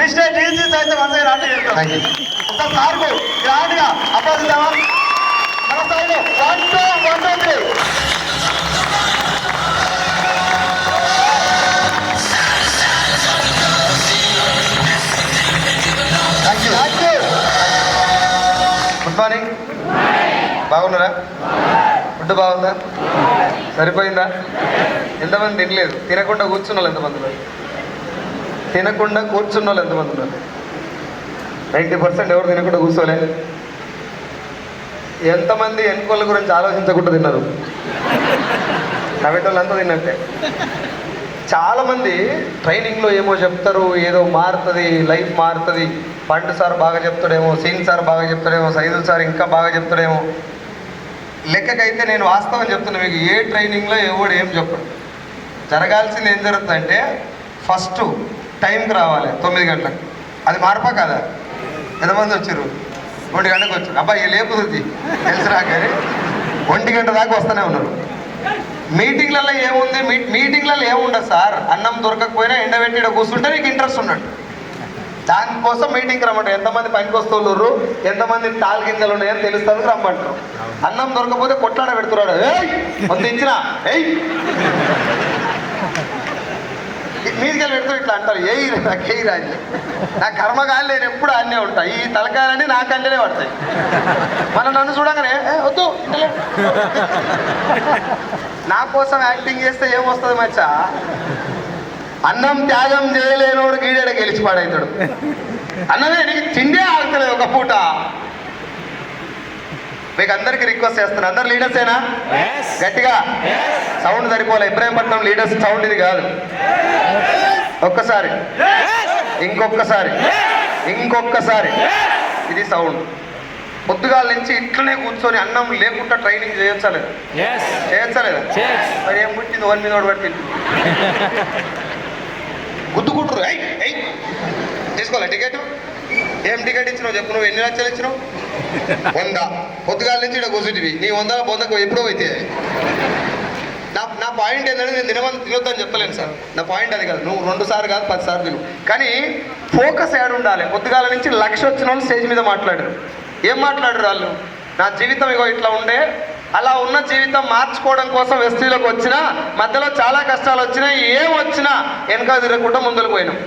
Mister DC సైతం మంచిగా నాటి థ్యాంక్ యూ. ఒకసారి సార్కు గ్రాండ్గా అప్పగిద్దామా మన side 1 2 1 2 3 thank you. Good morning. బాగున్నారా? ఫుడ్ బాగుందా? సరిపోయిందా? ఎంతమంది తినలేదు? తినకుండా కూర్చున్న వాళ్ళు ఎంతమంది ఉన్నారు? తినకుండా కూర్చున్న వాళ్ళు ఎంతమంది ఉన్నారు? 90% ఎవరు తినకుండా కూర్చోలే. ఎంతమంది ఎన్నికల గురించి ఆలోచించకుండా తిన్నారు? నవ్వేటోళ్ళంతా తిన్నట్టే. చాలామంది ట్రైనింగ్లో ఏమో చెప్తారు, ఏదో మారుతుంది, లైఫ్ మారుతుంది, పండు సార్ బాగా చెప్తాడేమో, సింగ్ సార్ బాగా చెప్తాడేమో, సైదుల్ సార్ ఇంకా బాగా చెప్తాడేమో. లెక్కకైతే నేను వాస్తవం చెప్తున్నా మీకు, ఏ ట్రైనింగ్లో ఎవడు ఏం చెప్పడు. జరగాల్సింది ఏం జరుగుతుందంటే ఫస్ట్ టైంకి రావాలి 9 గంటలకు. అది మార్పా కదా? ఎంతమంది వచ్చారు? 1 గంటకు వచ్చారు. అబ్బాయి లేపుతుంది తెలుసురా కానీ 1 గంట దాకా వస్తూనే ఉన్నారు. మీటింగ్లలో ఏముంది? మీటింగ్లలో ఏముండదు సార్, అన్నం దొరకకపోయినా ఎండబెట్టి కూర్చుంటే నీకు ఇంట్రెస్ట్ ఉన్నాడు. దానికోసం మీటింగ్కి రమ్మంటారు. ఎంతమంది పనికి వస్తున్నారు, ఎంతమంది తాల్ గింజలు ఉన్నాయని తెలుస్తుంది రమ్మంటారు. అన్నం దొరకకపోతే కొట్లాడ పెడుతున్నాడు. వంద ఇచ్చినా మీదికెళ్ళి పెడుతూ ఇట్లా అంటారు, ఏ రాజు నా కర్మకాయలు నేను ఎప్పుడు అన్నే ఉంటా, ఈ తలకాయలన్నీ నాకంటేనే పడతాయి. నన్ను చూడగానే వద్దు నా కోసం యాక్టింగ్ చేస్తే ఏమొస్తుంది మచ్చా? అన్నం త్యాగం చేయలేనోడు గీడేడ గెలిచి పాడవుతాడు. అన్నమే నీకు తిండే ఆగుతలేదు ఒక పూట. మీకు అందరికి రిక్వెస్ట్ చేస్తున్నా, అందరు లీడర్సేనా? గట్టిగా సౌండ్ సరిపోలే. ఇబ్రాహీంపట్నం లీడర్స్ సౌండ్ ఇది కాదు. ఒక్కసారి, ఇంకొక్కసారి ఇది సౌండ్. పొద్దుగాల నుంచి ఇట్లనే కూర్చొని అన్నం లేకుండా ట్రైనింగ్ చేయొచ్చలేదు? మరి ఏం పుట్టింది? 1 మీద పడితే గుద్దుకుంటారు. తీసుకోలే టికెట్? ఏం టికెట్ ఇచ్చినావు చెప్పు? నువ్వు ఎన్ని లక్షలు ఇచ్చినావు? 100. పొద్దుగాల నుంచి ఇక్కడ కూర్చుంటివి. నీ 100 పొందకు ఎప్పుడో అయితే. నా పాయింట్ ఏంటంటే నేను తినొద్దని చెప్పలేను సార్. నా పాయింట్ అది కాదు. నువ్వు 2 సార్లు కాదు 10 సార్లు తిను, కానీ ఫోకస్ యాడ్ ఉండాలి. పొద్దుగాల నుంచి 1,00,000 వచ్చిన వాళ్ళు స్టేజ్ మీద మాట్లాడారు. ఏం మాట్లాడారు వాళ్ళు? నా జీవితం ఇగో ఇట్లా ఉండే, అలా ఉన్న జీవితం మార్చుకోవడం కోసం వెస్టీలోకి వచ్చినా, మధ్యలో చాలా కష్టాలు వచ్చినాయి, ఏం వచ్చినా వెనక తిరగకుండా ముందుకు పోయినాం.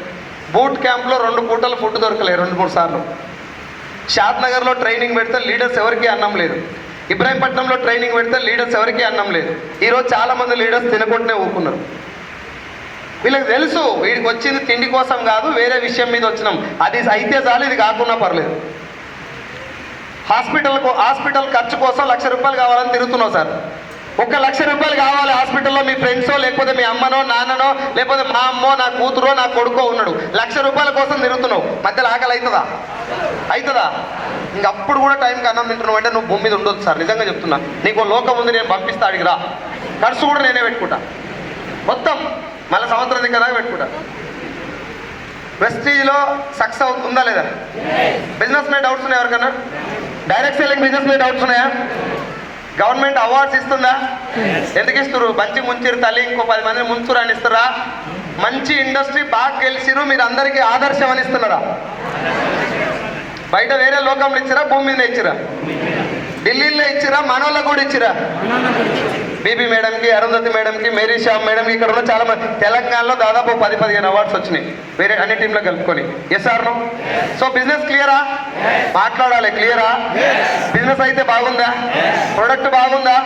బూట్ క్యాంప్లో 2 పూటలు ఫుడ్ దొరకలేదు 2-3 సార్లు. షాద్నగర్లో ట్రైనింగ్ పెడితే లీడర్స్ ఎవరికి అన్నం లేదు. ఇబ్రాహీంపట్నంలో ట్రైనింగ్ పెడితే లీడర్స్ ఎవరికి అన్నం లేదు. ఈరోజు చాలామంది లీడర్స్ తినకుండానే ఊరుకున్నారు. వీళ్ళకి తెలుసు వీడికి వచ్చింది తిండి కోసం కాదు, వేరే విషయం మీద వచ్చినాం. అది అయితే చాలు, ఇది కాకుండా పర్లేదు. హాస్పిటల్ ఖర్చు కోసం 1,00,000 రూపాయలు కావాలని తిరుగుతున్నావు సార్. 1,00,000 రూపాయలు కావాలి హాస్పిటల్లో. మీ ఫ్రెండ్సో లేకపోతే మీ అమ్మనో నాన్ననో లేకపోతే మా అమ్మో నా కూతురో నా కొడుకో ఉన్నాడు, 1,00,000 రూపాయల కోసం తిరుగుతున్నావు. మధ్యలో ఆకలి అవుతుందా? ఇంకప్పుడు కూడా టైంకి అన్నం తింటున్నావు అంటే నువ్వు భూమి మీద ఉండొచ్చు సార్. నిజంగా చెప్తున్నా. నీకు లోకం ఉంది, నేను పంపిస్తా, అడిగిరా. ఖర్చు కూడా నేనే పెట్టుకుంటా మొత్తం. మళ్ళీ సంవత్సరం దగ్గర దాకా పెట్టుకుంటా. వెస్టీజ్లో సక్సెస్ ఉందా లేదా? బిజినెస్ మీద డౌట్స్ ఉన్నాయి ఎవరికన్నా? డైరెక్ట్ సెల్లింగ్ బిజినెస్ మీద డౌట్స్ ఉన్నాయా? గవర్నమెంట్ అవార్డ్స్ ఇస్తుందా? ఎందుకు ఇస్తారు? మంచి ముంచిరు తల్లి, ఇంకో 10 మందిని ముంచురు అని ఇస్తారా? మంచి ఇండస్ట్రీ బాగా గెలిచిరు, మీరు అందరికీ ఆదర్శం అని ఇస్తున్నారా? బయట వేరే లోకంలో ఇచ్చిరా, భూమి మీద ఇచ్చిరా? ఢిల్లీలో ఇచ్చిరా, మనోళ్ళకు కూడా ఇచ్చిరా? బీబీ మేడంకి, అరుంధతి మేడంకి, మేరీ శ్యామ్ మేడంకి, ఇక్కడ ఉన్న చాలా మంది. తెలంగాణలో దాదాపు 10-15 అవార్డ్స్ వచ్చినాయి వేరే అన్ని టీంలో కలుపుకొని. Yes or no? So business క్లియరా? మాట్లాడాలి. క్లియరా? బిజినెస్ అయితే బాగుందా? ప్రొడక్ట్ బాగుందా?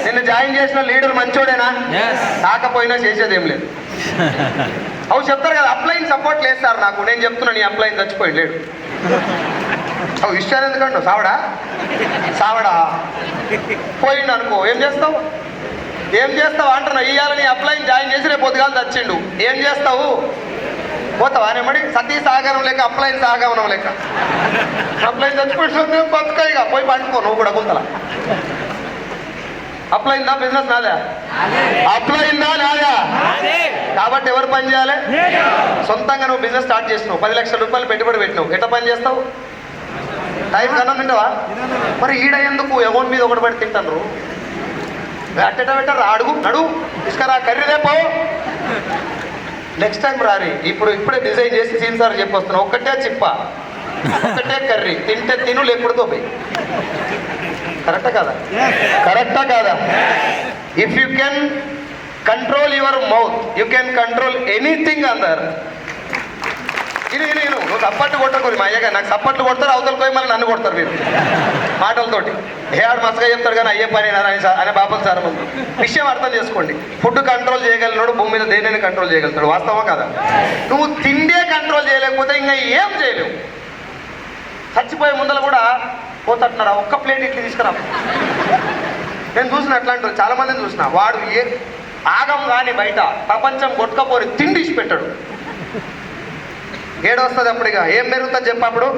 నిన్ను జాయిన్ చేసిన లీడర్ మంచోడేనా? కాకపోయినా చేసేది ఏం లేదు. అవి చెప్తారు కదా, అప్లైన్ సపోర్ట్ లేదు సార్ నాకు. నేను చెప్తున్నా, నీ అప్లైన్ చచ్చిపోయి లేడు. అవి ఇష్టాలు ఎందుకంటావు? సావడా పోయిండు అనుకో, ఏం చేస్తావు అంటున్నావు. ఇవాళ నీ అప్లైన్ జాయిన్ చేసి రేపు పొద్దుగాలు చచ్చిండు, ఏం చేస్తావు? పోతావా? అనేమడి సతీ సాగరం లేక అప్లైన్ సాగమనం లేక. అప్లైన్ చచ్చిపోయి బతుకాయిగా పోయి పండుకో నువ్వు కూడా గుంతల. అప్లైందా? బిజినెస్ నాదా? అప్లైందా నాదా? కాబట్టి ఎవరు పని చేయాలి? సొంతంగా నువ్వు బిజినెస్ స్టార్ట్ చేసినావు, 10 లక్షల రూపాయలు పెట్టుబడి పెట్టినావు, ఎట్లా పని చేస్తావు? టైం కన్నా తింటావా? మరి ఈడ ఎందుకు అకౌంట్ మీద ఒకటి పడి తింటారు? అట్టెట పెట్టారు. అడుగు నడు ఇసుకరా కర్రీ రేపో. నెక్స్ట్ టైం రారి. ఇప్పుడే డిజైన్ చేసి సీన్ సార్ చెప్పొస్తున్నా. ఒక్కటే చిప్ప, ఒక్కటే కర్రీ, తింటే తిను లేకపోతే పోయి. కరెక్టా కాదా? కరెక్టా కాదా? If you can control your mouth you can control anything అందర్. ఇది నువ్వు సప్పట్లు కొట్టకూడదు. మా అయ్యగా నాకు సప్పట్లు కొడతారు, అవతల పోయి మళ్ళీ నన్ను కొడతారు మీరు మాటలతోటి. ఆడు మసగా చెప్తాడు కానీ అయ్యే పని అనే బాపలు సార్ ముందు విషయం అర్థం చేసుకోండి. ఫుడ్ కంట్రోల్ చేయగలిగినాడు భూమి మీద దేనిని కంట్రోల్ చేయగలుగుతాడు. వాస్తవా కదా? నువ్వు తిండే కంట్రోల్ చేయలేకపోతే ఇంకా ఏం చేయలేవు. చచ్చిపోయే ముందర కూడా పోతట్టున్నారా, ఒక్క ప్లేట్ ఇడ్లీ తీసుకురా. నేను చూసిన అట్లాంటి చాలా మందిని చూసిన. వాడు ఆగం కానీ బయట ప్రపంచం కొట్టుకపోని తిండి ఇచ్చి పెట్టాడు. ఏడొస్తుంది అప్పుడు, ఇక ఏం పెరుగుతుంది చెప్పప్పుడు.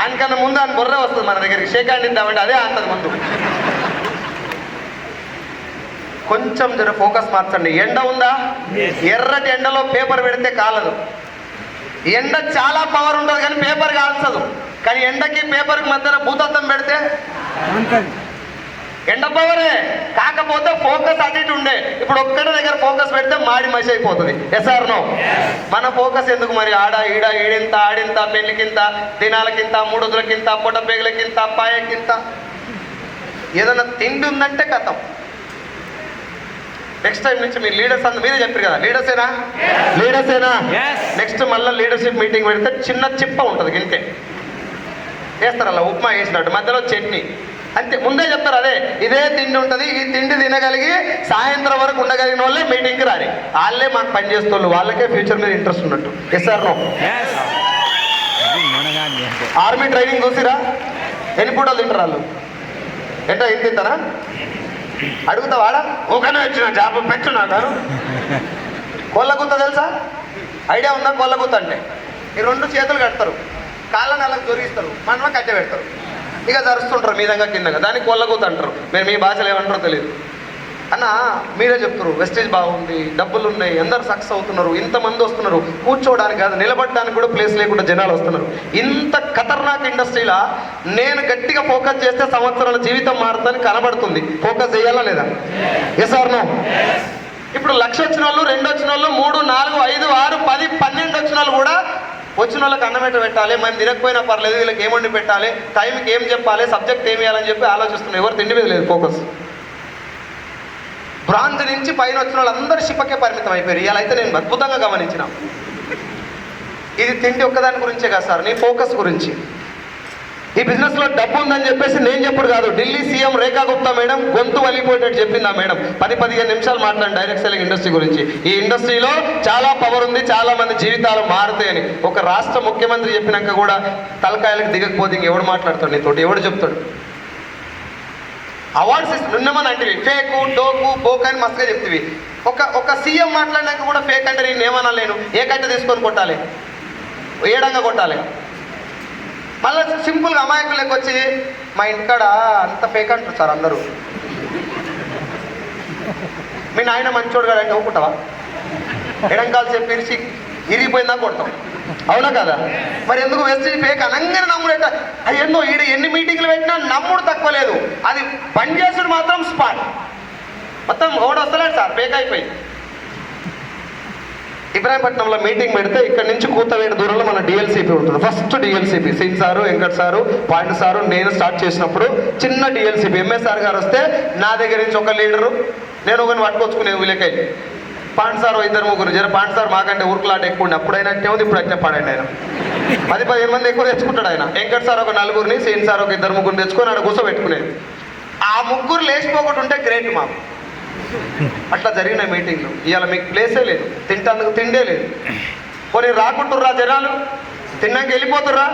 ఆయనకన్నా ముందు ఆయన బుర్ర వస్తుంది మన దగ్గరికి. షేక్ హ్యాండ్ ఇద్దామంటే అదే అంటది ముందు. కొంచెం జర ఫోకస్ మార్చండి. ఎండ ఉందా? ఎర్రటి ఎండలో పేపర్ పెడితే కాలదు. ఎండ చాలా పవర్ ఉంటుంది కానీ పేపర్ కాల్చదు. కానీ ఎండకి పేపర్కి మధ్యన భూతత్వం పెడితే ఎండ పవరే, కాకపోతే ఫోకస్ అటు ఇటు ఉండే. ఇప్పుడు ఒక్కటి దగ్గర ఫోకస్ పెడితే మాడి మసి అయిపోతుంది. Yes or no? మన ఫోకస్ ఎందుకు మరి? ఆడ ఈడ ఈడింత ఆడింత, పెళ్లికింత, దినాలకింత, మూడొదులకింత, పొట్ట పేగులకింత, పాయకింత. ఏదన్నా తిండి ఉందంటే కథం. నెక్స్ట్ టైం నుంచి మీరు లీడర్స్ మీరే చెప్పారు కదా, లీడర్సేనా? నెక్స్ట్ మళ్ళీ లీడర్షిప్ మీటింగ్ పెడితే చిన్న చిప్ప ఉంటుంది ఇంతే వేస్తారు. అలా ఉప్మా వేసినట్టు మధ్యలో చట్నీ అంతే. ముందే చెప్తారు అదే ఇదే తిండి ఉంటుంది, ఈ తిండి తినగలిగి సాయంత్రం వరకు ఉండగలిగిన వాళ్ళే మీటింగ్కి రాని. వాళ్ళే మాకు పని చేస్తోళ్ళు, వాళ్ళకే ఫ్యూచర్ మీద ఇంట్రెస్ట్ ఉన్నట్టు. Yes sir no? Army training చూసిరా? ఎన్ని పూటలు తింటారు వాళ్ళు? ఎట్లా ఏం తింటారా? అడుగుతావాడా? ఒకనే వచ్చిన జాబ్ పెట్టున్నా గారు. కోళ్ళగుత్త తెలుసా? ఐడియా ఉందా? కోళ్ళగుత్త అంటే ఈ రెండు చేతులు కడతారు, కాళ్ళని అలా దొరికిస్తారు, మనలో కట్టె పెడతారు, ఇక జరుస్తుంటారు మీదంగా కిందగా. దానికి కోళ్ళగుత్త అంటారు. మీరు మీ భాషలో ఏమంటారో తెలియదు. అన్న మీరే చెప్తారు వెస్టేజ్ బాగుంది, డబ్బులు ఉన్నాయి, అందరు సక్సెస్ అవుతున్నారు, ఇంతమంది వస్తున్నారు, కూర్చోవడానికి కాదు నిలబడడానికి కూడా ప్లేస్ లేకుండా జనాలు వస్తున్నారు. ఇంత ఖతర్నాక్ ఇండస్ట్రీలా నేను గట్టిగా ఫోకస్ చేస్తే సంవత్సరాల జీవితం మారుతుందని కనబడుతుంది. ఫోకస్ చేయాలా లేదా? Yes or no? ఇప్పుడు 1,00,000 వచ్చిన వాళ్ళు, 2 వచ్చిన వాళ్ళు, 3, 4, 5, 6, 10, 12 వచ్చిన వాళ్ళు కూడా వచ్చిన వాళ్ళకి అన్నం పెట్టాలి, మేము తినకపోయినా పర్లేదు, వీళ్ళకి ఏమండి పెట్టాలి, టైంకి ఏం చెప్పాలి, సబ్జెక్ట్ ఏమి వేయాలని చెప్పి ఆలోచిస్తున్నాం. ఎవరు తిండి మీద లేదు ఫోకస్. బ్రాంజ్ నుంచి పైన వచ్చిన వాళ్ళందరూ షిప్పకే పరిమితం అయిపోయారు. ఇలా అయితే నేను అద్భుతంగా గమనించిన. ఇది తిండి ఒక్కదాని గురించే కాదు సార్, నీ ఫోకస్ గురించి. ఈ బిజినెస్లో డబ్బు ఉందని చెప్పేసి నేను చెప్పుడు కాదు. ఢిల్లీ సీఎం రేఖా గుప్తా మేడం గొంతు వలిపోయేటట్టు చెప్పింది ఆ మేడం. 10-15 నిమిషాలు మాట్లాడి డైరెక్ట్ సెల్లింగ్ ఇండస్ట్రీ గురించి. ఈ ఇండస్ట్రీలో చాలా పవర్ ఉంది, చాలా మంది జీవితాలు మారుతాయని ఒక రాష్ట్ర ముఖ్యమంత్రి చెప్పినాక కూడా తలకాయలకు దిగకపోతే ఇంకెవడు మాట్లాడతాడు నీతోటి? ఎవడు చెప్తాడు? అవార్డ్స్ నిన్నమని అంటే ఫేకు, డోకు, బోక్ అని మస్తుగా చెప్తివి. ఒక సీఎం మాట్లాడినాక కూడా ఫేక్ అంటే నేను ఏమన్నా లేను, ఏ కట్ట తీసుకొని కొట్టాలి, ఏడంగా కొట్టాలి. మళ్ళీ సింపుల్గా అమాయకులకు వచ్చి మా ఇంటికాడ అంత ఫేక్ అంటారు సార్ అందరూ. మీ నాయన మంచోడు కదా అంటే ఒప్పుకుంటావా? ఎడంకాలు చెప్పి ఇరిగిపోయిందా కొడతాం. అవునా కదా? మరి ఎందుకు వెస్టేజ్ ఫేక్ అనగానే నమ్ముడట? ఎన్నో ఈడ ఎన్ని మీటింగ్లు పెట్టినా నమ్ముడు తక్కువ లేదు, అది పని చేసుడు మాత్రం స్పాట్. మొత్తం ఓడ వస్తలేదు సార్, ఫేక్ అయిపోయి. ఇబ్రాహీంపట్నంలో మీటింగ్ పెడితే ఇక్కడ నుంచి కూతవేడు దూరంలో మన డిఎల్సిపి ఉంటుంది. ఫస్ట్ డిఎల్సిపి సీన్ sir, Venkat sir, point sir, నేను స్టార్ట్ చేసినప్పుడు చిన్న డిఎల్సిపి ఎంఎస్ఆర్ గారు వస్తే నా దగ్గర నుంచి ఒక లీడరు, నేను ఒకరిని పట్టుకొచ్చుకునే వీళ్ళకై. పాయింట్ సార్ 2-3 జర పాయింట్ సార్ మాకంటే ఊరుకులాట ఎక్కువ ఉండే. అప్పుడైనా అంటే ఉంది, ఇప్పుడు అయితే పాడండి. ఆయన 10-15 మంది ఎక్కువ తెచ్చుకుంటాడు ఆయన. వెంకట్ సార్ ఒక 4గురిని, సీన్ సార్ ఒక 2-3 తెచ్చుకొని ఆడ కూర్చోబెట్టుకునేది. ఆ 3 లేచిపోకుండా ఉంటే గ్రేట్ మాకు. అట్లా జరిగిన మీటింగ్లు. ఇవాళ మీకు ప్లేసే లేదు, తింటందుకు తిండే లేదు. కొన్ని రాకుంటుర్రా జనాలు, తిన్నాక వెళ్ళిపోతుర్రా.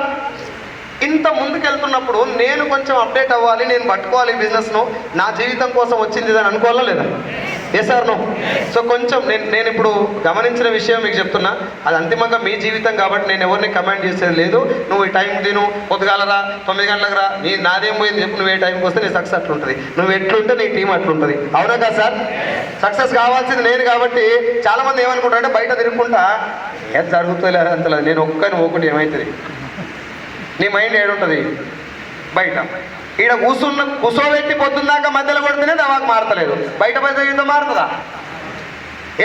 ఇంత ముందుకెళ్తున్నప్పుడు నేను కొంచెం అప్డేట్ అవ్వాలి, నేను పట్టుకోవాలి ఈ బిజినెస్ను, నా జీవితం కోసం వచ్చింది అని అనుకోవాలా లేదా? Yes or no? సో కొంచెం నేను ఇప్పుడు గమనించిన విషయం మీకు చెప్తున్నా. అది అంతిమంగా మీ జీవితం కాబట్టి నేను ఎవరిని కమాండ్ చేసేది లేదు. నువ్వు ఈ టైం తిను, పొద్దుగాలరా 9 గంటలకు రా, నాదేం పోయింది చెప్పు, నువ్వు ఏ టైంకి వస్తే నీ సక్సెస్ అట్లుంటుంది, నువ్వు ఎట్లుంటే నీ టీం అట్లుంటుంది. అవునా కదా సార్? సక్సెస్ కావాల్సింది నేను కాబట్టి చాలామంది ఏమనుకుంటారంటే బయట తిరుగుకుంటా ఏం జరుగుతుంది అంతలేదు, నేను ఒక్కని ఒకటి ఏమవుతుంది, నీ మైండ్ ఏడుంటుంది బయట. ఈడ కూర్చోబెట్టి పొద్దున్నాక మధ్యలో కొడితేనే దవాకు మారతలేదు, బయట పై జరిగితే మారుతుందా?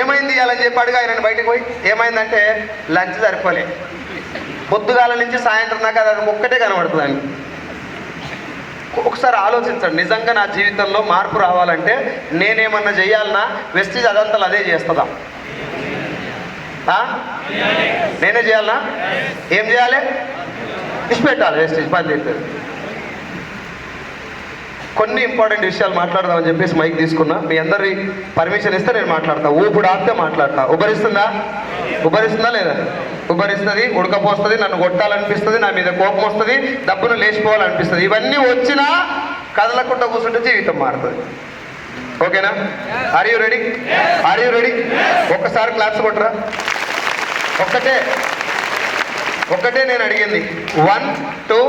ఏమైంది ఇవ్వాలని చెప్పి అడిగా ఆయన బయటకు పోయి. ఏమైందంటే లంచ్ సరిపోలే, పొద్దుగాల నుంచి సాయంత్రం దాకా అది ఒక్కటే కనబడుతుంది అని. ఒకసారి ఆలోచించండి, నిజంగా నా జీవితంలో మార్పు రావాలంటే నేనేమన్నా చేయాలన్నా వెస్టీజ్ అదంతా అదే చేస్తుందా? నేనే చేయాలనా? ఏం చేయాలి? ఇచ్చిపెట్టాలి, వెస్టీజ్ పని చేస్తుంది. కొన్ని ఇంపార్టెంట్ విషయాలు మాట్లాడదామని చెప్పేసి మైక్ తీసుకున్నా. మీ అందరి పర్మిషన్ ఇస్తే నేను మాట్లాడతా. ఊపిడి ఆపితే మాట్లాడతా. ఉబ్బరిస్తుందా లేదా? ఉబ్బరిస్తుంది, ఉడకపోస్తుంది, నన్ను కొట్టాలనిపిస్తుంది, నా మీద కోపం వస్తుంది, డబ్బును లేచిపోవాలనిపిస్తుంది. ఇవన్నీ వచ్చినా కదలకుండా కూర్చుంటే జీవితం మారుతుంది. ఓకేనా? Are you ready? ఒక్కసారి క్లాప్స్ కొట్టరా. ఒక్కటే నేను అడిగింది. 1 2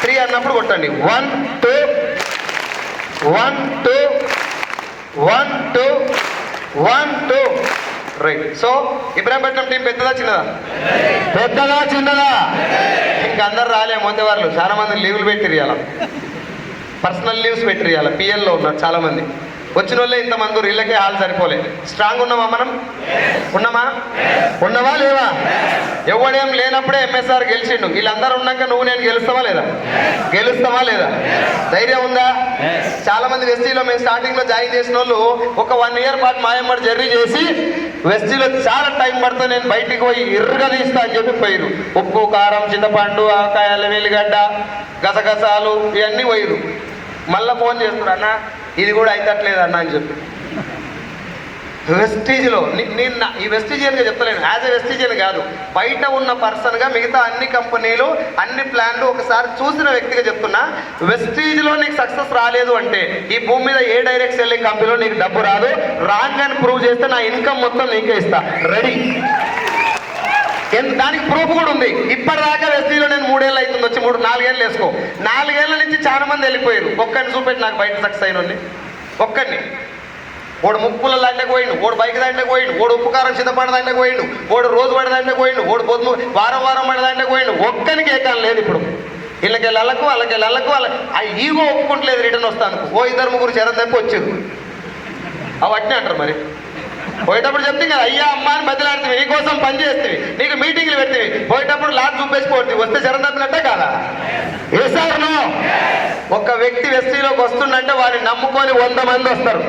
3 అన్నప్పుడు కొట్టండి. 1 2 1 2 1 2 1 2 రైట్. సో ఇబ్రాహీంపట్నం టీం పెద్దదా చిన్నదా? ఇంక అందరు రాలే మొదటి వాళ్ళు. చాలా మంది లీవ్లు పెట్టిరియాల, పర్సనల్ లీవ్స్ పెట్టిరియాల. పిఎల్లో ఉన్నారు చాలా మంది. వచ్చిన వాళ్ళే ఇంతమంది, ఇళ్ళకే హాల్ సరిపోలే. స్ట్రాంగ్ ఉన్నామా మనం? ఉన్నావా లేవా? ఎవడేం లేనప్పుడే ఎంఎస్ఆర్ గెలిచిండు. వీళ్ళందరూ ఉన్నాక నువ్వు నేను గెలుస్తావా లేదా? ధైర్యం ఉందా? చాలా మంది వెస్టీలో మేము స్టార్టింగ్ లో జాయిన్ చేసిన వాళ్ళు ఒక 1 year పాటు మాయమ్మడి జర్నీ చేసి వెస్టీలో చాలా టైం పడుతుంది, నేను బయటికి పోయి ఇర్రగా తీస్తా అని చెప్పి పోయిరు. ఉప్పు, కారం, చింతపండు, ఆకాయలు, వెల్లిగడ్డ, గసగసాలు ఇవన్నీ పోయిరు. మళ్ళీ ఫోన్ చేస్తున్నారు, అన్న ఇది కూడా అయితట్లేదు అన్న అని చెప్పి. వెస్టీజ్లో నేను ఈ వెస్టీజియన్గా చెప్తలేను, యాజ్ ఎ వెస్టీజియన్ కాదు, బయట ఉన్న పర్సన్గా మిగతా అన్ని కంపెనీలు అన్ని ప్లాన్లు ఒకసారి చూసిన వ్యక్తిగా చెప్తున్నా. వెస్టీజ్లో నీకు సక్సెస్ రాలేదు అంటే ఈ భూమి మీద ఏ డైరెక్ట్ సెల్లింగ్ కంపెనీలో నీకు డబ్బు రాదు. రాంగ్ అని ప్రూవ్ చేస్తే నా ఇన్కమ్ మొత్తం నీకే ఇస్తా. రెడీ? దానికి ప్రూఫ్ కూడా ఉంది. ఇప్పటిదాకా వెస్టీలో నేను 3 ఏళ్ళు అవుతుంది వచ్చి 4 ఏళ్ళు వేసుకో. 4 ఏళ్ళ నుంచి చాలా మంది వెళ్ళిపోయారు. ఒక్కడిని చూపెట్టి నాకు బయట సక్సెస్ అయిన ఒక్కడిని. ఓడు ముక్కుల దాంట్లోకి పోయిండు, ఓడు బైక్ దాంట్లోకి పోయిండు, ఓడు ఉప్పు కారం చింతపండు దాంట్లోకి పోయిండు, ఓడు రోజు పడి దాంట్లోకి పోయిండు, ఓడు పొద్దు వారం పడి దాంట్లోకి పోయిండు. ఒక్కనికి ఏకాలం లేదు ఇప్పుడు. వాళ్ళకి ఆ ఈగో ఒప్పుకుంటలేదు రిటర్న్ వస్తాను. 2-3 చెర తెప్పి వచ్చారు. అవి అట్నే అంటారు. మరి పోయేటప్పుడు చెప్తే కదా అయ్యా అమ్మ అని బదిలాడుతుంది, నీకోసం పని చేస్తుంది, నీకు మీటింగ్లు పెడుతుంది. పోయేటప్పుడు లాట్ చూపేసిపోతుంది. వస్తే శరం తప్పినట్టే కాదా? ఏసారునో ఒక వ్యక్తి వెస్టీలోకి వస్తుందంటే వారిని నమ్ముకొని 100 మంది వస్తారు.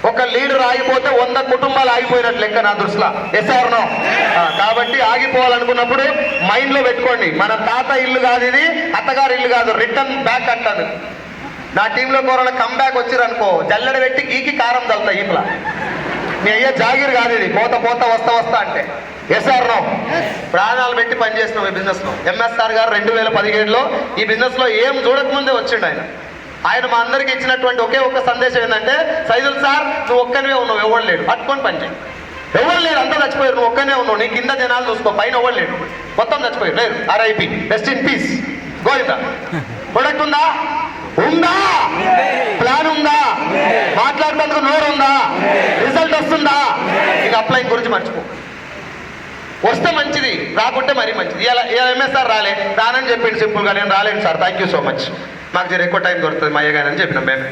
ఒక లీడర్ ఆగిపోతే 100 కుటుంబాలు ఆగిపోయినట్లు లెక్క నా దృష్టిలో. ఎస్ఆర్నో? కాబట్టి ఆగిపోవాలనుకున్నప్పుడు మైండ్లో పెట్టుకోండి, మన తాత ఇల్లు కాదు ఇది, అత్తగారి ఇల్లు కాదు, రిటర్న్ బ్యాక్ అంటాను. నా టీంలో కోరల కమ్ బ్యాక్ వచ్చిరనుకో, జల్లెడ పెట్టి గీకి కారం చల్లుతా ఈప్లా. మీ అయ్యా జాగిర్ కాదు ఇది, పోత వస్తా అంటే. ఎస్ఆర్నో? ప్రాణాలు పెట్టి పనిచేస్తున్నాం ఈ బిజినెస్లో. ఎంఎస్ఆర్ గారు 2017లో ఈ బిజినెస్లో ఏం చూడకముందే వచ్చిండు ఆయన మా అందరికి ఇచ్చినటువంటి ఒకే ఒక సందేశం ఏంటంటే, సైదుల్ సార్ నువ్వు ఒక్కనివే ఉన్నావు, ఎవరు లేడు, పట్టుకొని పనిచేయి. ఎవరు లేరు, అంతా చచ్చిపోయారు, నువ్వు ఒక్కనే ఉన్నావు, నీ కింద జనాలు చూసుకో, పైన ఎవరు లేడు, మొత్తం చచ్చిపోయారు. లేదు, RIP, rest in peace, Govinda. Product ఉందా? ప్లాన్ ఉందా? మాట్లాడుతుందుకు నోరు ఉందా? రిజల్ట్ వస్తుందా? ఇక అప్లైన్ గురించి మర్చిపో. వస్తే మంచిది, రాకుంటే మరీ మంచిది. ఇలా ఎంఎస్ఆర్ రానని చెప్పిండు సింపుల్గా. నేను రాలేను sir, thank you so much, మాకు జర ఎక్కువ టైం దొరుకుతుంది మా అయ్యగాని అని చెప్పినాం మేము.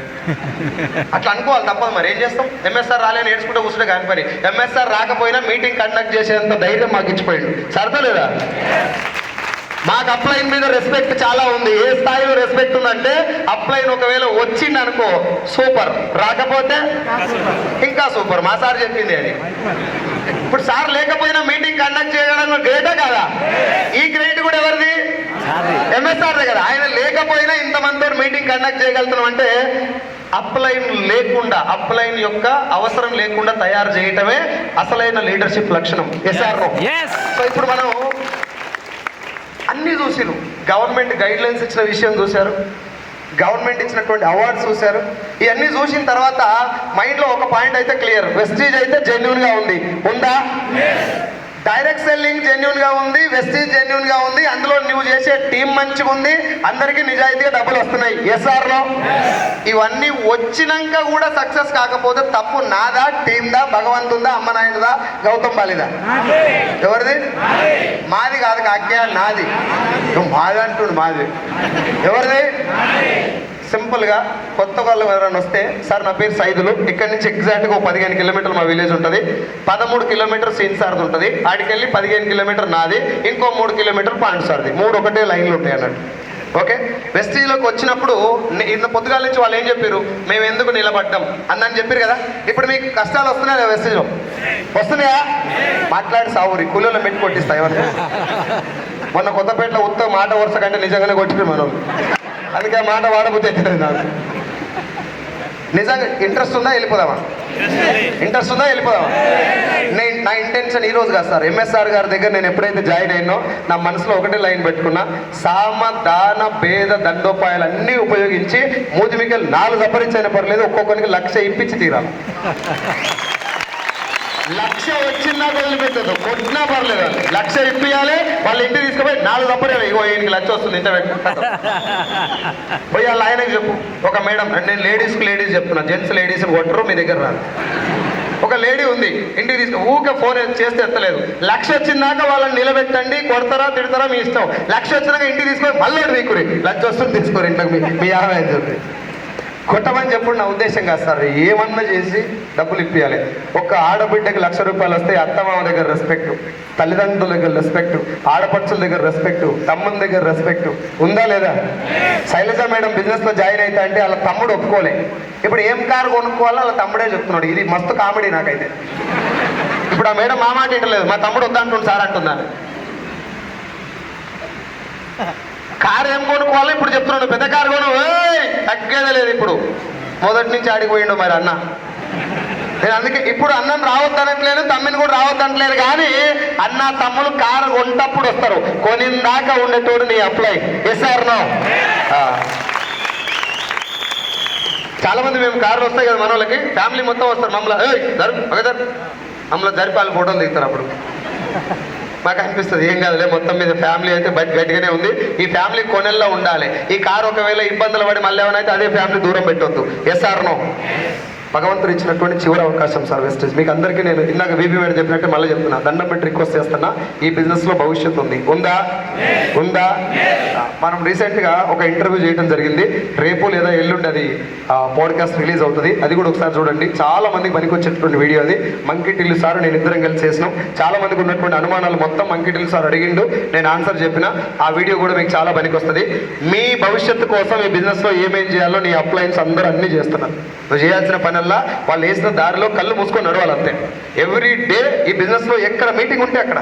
అట్లా అనుకోవాలి, తప్పదు. మరి ఏం చేస్తాం? ఎంఎస్ఆర్ రాలేని నేర్చుకుంటే కూర్చుంటే కాని పని. ఎంఎస్ఆర్ రాకపోయినా మీటింగ్ కండక్ట్ చేసేంత ధైర్యం మాకు ఇచ్చిపోయిండు. సరదా మాకు అప్లైన్ మీద రెస్పెక్ట్ చాలా ఉంది. ఏ స్థాయిలో రెస్పెక్ట్ ఉందంటే, అప్లైన్ ఒకవేళ వచ్చింది అనుకో సూపర్, రాకపోతే ఇంకా సూపర్. మా సార్ చెప్పింది అది. ఇప్పుడు సార్ లేకపోయినా మీటింగ్ కండక్ట్ చేయడం గ్రేటా కాదా? ఈ క్రెడిట్ కూడా ఎవరిది? ఎంఎస్ఆర్దే కదా. ఆయన లేకపోయినా ఇంతమందితో మీటింగ్ కండక్ట్ చేయగలుగుతున్నాం అంటే అప్లైన్ లేకుండా, అప్లైన్ యొక్క అవసరం లేకుండా తయారు చేయటమే అసలైన లీడర్షిప్ లక్షణం. ఎస్ఆర్ఓ. సో ఇప్పుడు మనం అన్నీ చూసిరు. గవర్నమెంట్ గైడ్ లైన్స్ ఇచ్చిన విషయం చూశారు, గవర్నమెంట్ ఇచ్చినటువంటి అవార్డ్స్ చూశారు. ఇవన్నీ చూసిన తర్వాత మైండ్లో ఒక పాయింట్ అయితే క్లియర్, వెస్టీజ్ అయితే జెన్యూన్గా ఉందా? డైరెక్ట్ సెల్లింగ్ జెన్యూన్గా ఉంది, వెస్టీజ్ జెన్యూన్గా ఉంది, అందులో నువ్వు చేసే టీం మంచిగా ఉంది, అందరికీ నిజాయితీగా డబ్బులు వస్తున్నాయి. ఎస్ఆర్లో? ఇవన్నీ వచ్చినాక కూడా సక్సెస్ కాకపోతే తప్పు నాదా, టీందా, భగవంతుందా, అమ్మ నాయనదా, గౌతమ్ బాలిదా? ఎవరిది? మాది కాదు కాక్య, నాది. నువ్వు మాది అంటుండు. మాది ఎవరిది? సింపుల్గా కొత్త వాళ్ళు ఎవరైనా వస్తే, సార్ నా పేరు సైదులు, ఇక్కడ నుంచి ఎగ్జాక్ట్గా 15 కిలోమీటర్లు మా విలేజ్ ఉంటుంది, 13 కిలోమీటర్ సీన్ సార్ది ఉంటుంది, ఆడికి వెళ్ళి 15 కిలోమీటర్ నాది, ఇంకో 3 కిలోమీటర్ పాయింట్ సార్ది, 3 ఒకటే లైన్లు ఉంటాయి అన్నట్టు. ఓకే, వెస్టీజ్లోకి వచ్చినప్పుడు ఇంత పొద్దుగాల నుంచి వాళ్ళు ఏం చెప్పారు, మేము ఎందుకు నిలబడ్డాం అని చెప్పారు కదా. ఇప్పుడు మీకు కష్టాలు వస్తున్నాయా వెస్టీజ్లో? వస్తున్నాయా? మాట్లాడి సావురి కూలీలో పెట్టి కొట్టిస్తాయి ఎవరు. మొన్న కొత్తపేటలో ఉత్త మాట వరుస కంటే నిజంగానే కొట్టిపోయి మనం, అందుకే మాట వాడబుద్ధి అవుతుంది నాకు. నిజంగా ఇంట్రెస్ట్ ఉందా వెళ్ళిపోదామా? ఇంట్రెస్ట్ ఉందా వెళ్ళిపోదామా? నా ఇంటెన్షన్ ఈ రోజు కాదు సార్, ఎంఎస్ఆర్ గారి దగ్గర నేను ఎప్పుడైతే జాయిన్ అయినో నా మనసులో ఒకటే లైన్ పెట్టుకున్నా, సామ దాన భేద దండోపాయాలు అన్నీ ఉపయోగించి మూతిమికలు 4 సపరించైనా పర్లేదు, ఒక్కొక్కరికి 1,00,000 ఇప్పించి తీరాలి. 1,00,000 వచ్చిందా వదిలిపెట్టదు, కొట్టినా పర్లేదు, 1,00,000 ఇప్పియాలి. వాళ్ళ ఇంటికి తీసుకుపోయి 4 సపరేయాలి. ఇగో ఈయనకి 1,00,000 వస్తుంది, ఇంత పెట్టు పోయి వాళ్ళ ఆయనకి చెప్పు. ఒక మేడం, నేను లేడీస్ చెప్తున్నా, జెంట్స్ లేడీస్ కొట్టరు, మీ దగ్గర రాదు. ఒక లేడీ ఉంది, ఇంటికి తీసుకు ఊకే ఫోన్ చేస్తే ఎత్తలేదు. 1,00,000 వచ్చిందాక వాళ్ళని నిలబెట్టండి, కొడతారా తిడతారా మీ ఇష్టం. 1,00,000 వచ్చినాక ఇంటికి తీసుకొని మళ్ళీ మీకురి 1,00,000 వస్తుంది తీసుకోరు ఇంట్లోకి, మీ ఆమె అని చెప్పి కొట్టమని చెప్పుడు నా ఉద్దేశం కాదు సార్. ఏమన్నా చేసి డబ్బులు ఇప్పియాలి. ఒక ఆడబిడ్డకి 1,00,000 రూపాయలు వస్తే అత్తమామ దగ్గర రెస్పెక్ట్, తల్లిదండ్రుల దగ్గర రెస్పెక్ట్, ఆడపడుచుల దగ్గర రెస్పెక్ట్, తమ్ముని దగ్గర రెస్పెక్ట్ ఉందా లేదా? శైలజ మేడం బిజినెస్లో జాయిన్ అవుతా అంటే వాళ్ళ తమ్ముడు ఒప్పుకోలే. ఇప్పుడు ఏం కారు కొనుక్కోవాలో వాళ్ళ తమ్ముడే చెప్తున్నాడు. ఇది మస్తు కామెడీ నాకైతే. ఇప్పుడు ఆ మేడం మా మాట ఇంటలేదు, మా తమ్ముడు వద్దంటుంది సార్ అంటుందా. కారు ఏం కొనుక్కోవాలో ఇప్పుడు చెప్తున్నాడు, పెద్ద కారు కొను, తగ్గేదే లేదు. ఇప్పుడు మొదటి నుంచి ఆడికి పోయిండు మరి అన్న. నేను అందుకే ఇప్పుడు అన్నను రావద్దనట్లేదు, తమ్మిని కూడా రావద్దనట్లేదు, కానీ అన్న తమ్ములు కారు కొంటప్పుడు వస్తారు, కొనిందాకా ఉండేటోడు నీ అప్లై. Yes or no? చాలా మంది మేము కార్లు వస్తాయి కదా మన వాళ్ళకి, ఫ్యామిలీ మొత్తం వస్తారు, మమ్మల్ని జరిపాలి ఫోటోలు దిగుతారు. అప్పుడు మాకు అనిపిస్తుంది ఏం కాదులే, మొత్తం మీద ఫ్యామిలీ అయితే గట్టిగానే ఉంది, ఈ ఫ్యామిలీ కొనెల్లో ఉండాలి. ఈ కారు ఒకవేళ ఇబ్బందులు పడి మళ్ళీ ఏమైనా అయితే అదే ఫ్యామిలీ దూరం పెట్టొద్దు. Yes or no? భగవంతుడు ఇచ్చినటువంటి చివరి అవకాశం సార్ వెస్టేజ్. మీకు అందరికీ నేను ఇందాక వీపీ మేడం చెప్పినట్టు మళ్ళీ చెప్తున్నా, దండం పెట్టి రిక్వెస్ట్ చేస్తున్నా, ఈ బిజినెస్లో భవిష్యత్తు ఉంది. ఉందా? ఉందా? మనం రీసెంట్గా ఒక ఇంటర్వ్యూ చేయడం జరిగింది, రేపు లేదా ఎల్లుండి అది పాడ్కాస్ట్ రిలీజ్ అవుతుంది, అది కూడా ఒకసారి చూడండి. చాలా మందికి పనికి వచ్చేటువంటి వీడియో అది. మంకీ టిల్లు సార్ నేను ఇద్దరం కలిసి చేసినాం. చాలా మందికి ఉన్నటువంటి అనుమానాలు మొత్తం మంకీ టిల్లు సార్ అడిగిండు, నేను ఆన్సర్ చెప్పిన. ఆ వీడియో కూడా మీకు చాలా పనికి వస్తుంది. మీ భవిష్యత్తు కోసం ఈ బిజినెస్లో ఏమేం చేయాలో నీ అప్లయన్స్ అందరూ అన్నీ చేస్తున్నారు. నువ్వు చేయాల్సిన పని వాళ్ళు వేసిన దారిలో కళ్ళు మూసుకొని నడవాలి అంతే. ఎవ్రీ డే ఈ బిజినెస్లో ఎక్కడ మీటింగ్ ఉంటే అక్కడ.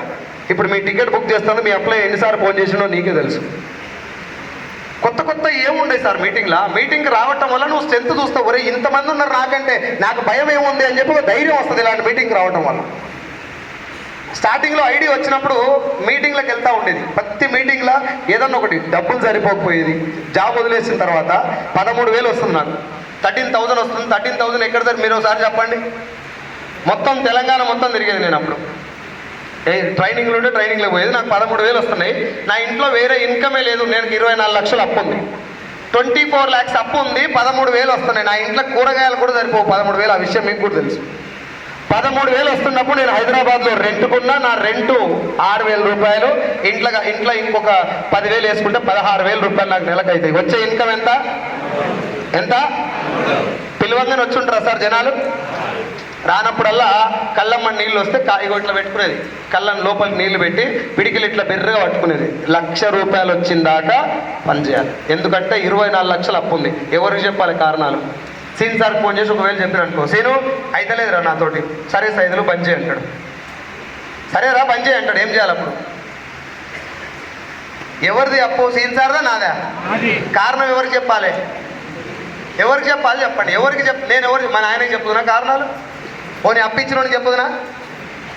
ఇప్పుడు మీ టికెట్ బుక్ చేస్తాను, మీ అప్లై ఎన్నిసార్లు ఫోన్ చేసినో నీకే తెలుసు. కొత్త ఏముండే సార్ మీటింగ్కి రావటం వల్ల నువ్వు స్ట్రెంత్ చూస్తావు, ఒరే ఇంతమంది ఉన్నారు నాకంటే నాకు భయం ఏముంది అని చెప్పి ధైర్యం వస్తుంది ఇలాంటి మీటింగ్కి రావటం వల్ల. స్టార్టింగ్లో ఐడి వచ్చినప్పుడు మీటింగ్లకు వెళ్తూ ఉండేది, ప్రతి మీటింగ్లో ఏదన్నా ఒకటి డబ్బులు సరిపోకపోయేది. జాబ్ వదిలేసిన తర్వాత 13,000 వస్తుంది నాకు, 13,000 వస్తుంది. 13,000 ఎక్కడ సార్ మీరు ఒకసారి చెప్పండి. మొత్తం తెలంగాణ మొత్తం తిరిగేది నేను అప్పుడు. ట్రైనింగ్లో ఉంటే ట్రైనింగ్లో పోయేది. నాకు 13,000 వస్తున్నాయి. నా ఇంట్లో వేరే ఇన్కమే లేదు. నేను 24 లక్షలు అప్పు ఉంది, 24 lakhs అప్పు ఉంది, 13,000 వస్తున్నాయి. నా ఇంట్లో కూరగాయలు కూడా సరిపోవు 13,000. ఆ విషయం మీకు కూడా తెలుసు. 13,000 వస్తున్నప్పుడు నేను హైదరాబాద్లో రెంట్కున్నా, నా రెంటు 6,000 రూపాయలు. ఇంట్లో ఇంకొక 10,000 వేసుకుంటే 16,000 రూపాయలు నాకు నెలకు అవుతాయి. వచ్చే ఇన్కమ్ ఎంత? పిలువంగానే వచ్చి ఉంటారా సార్ జనాలు? రానప్పుడల్లా కళ్ళమ్మ నీళ్ళు వస్తే ఇట్లా పెట్టుకునేది, కళ్ళని లోపలికి నీళ్లు పెట్టి పిడికిలు ఇట్లా బెర్రగా పట్టుకునేది. 1,00,000 రూపాయలు వచ్చిందాకా పనిచేయాలి. ఎందుకంటే 24 లక్షలు అప్పు ఉంది. ఎవరికి చెప్పాలి కారణాలు? సీన్ సార్కి ఫోన్ చేసి ఒకవేళ చెప్పారు అనుకో, సీను అయితే లేదురా నాతోటి, సరే సైదులు బంద్ చేయి అంటాడు. సరేరా బంద్ చేయి అంటాడు. ఏం చేయాలి అప్పుడు? ఎవరిది అప్పు? సీన్ సార్దా నాదా? కారణం ఎవరికి చెప్పాలి? ఎవరికి చెప్పాలి చెప్పండి. నేను మన ఆయనకి చెప్పుదునా కారణాలు? పోనీ అప్పించినోడికి చెప్పుదునా?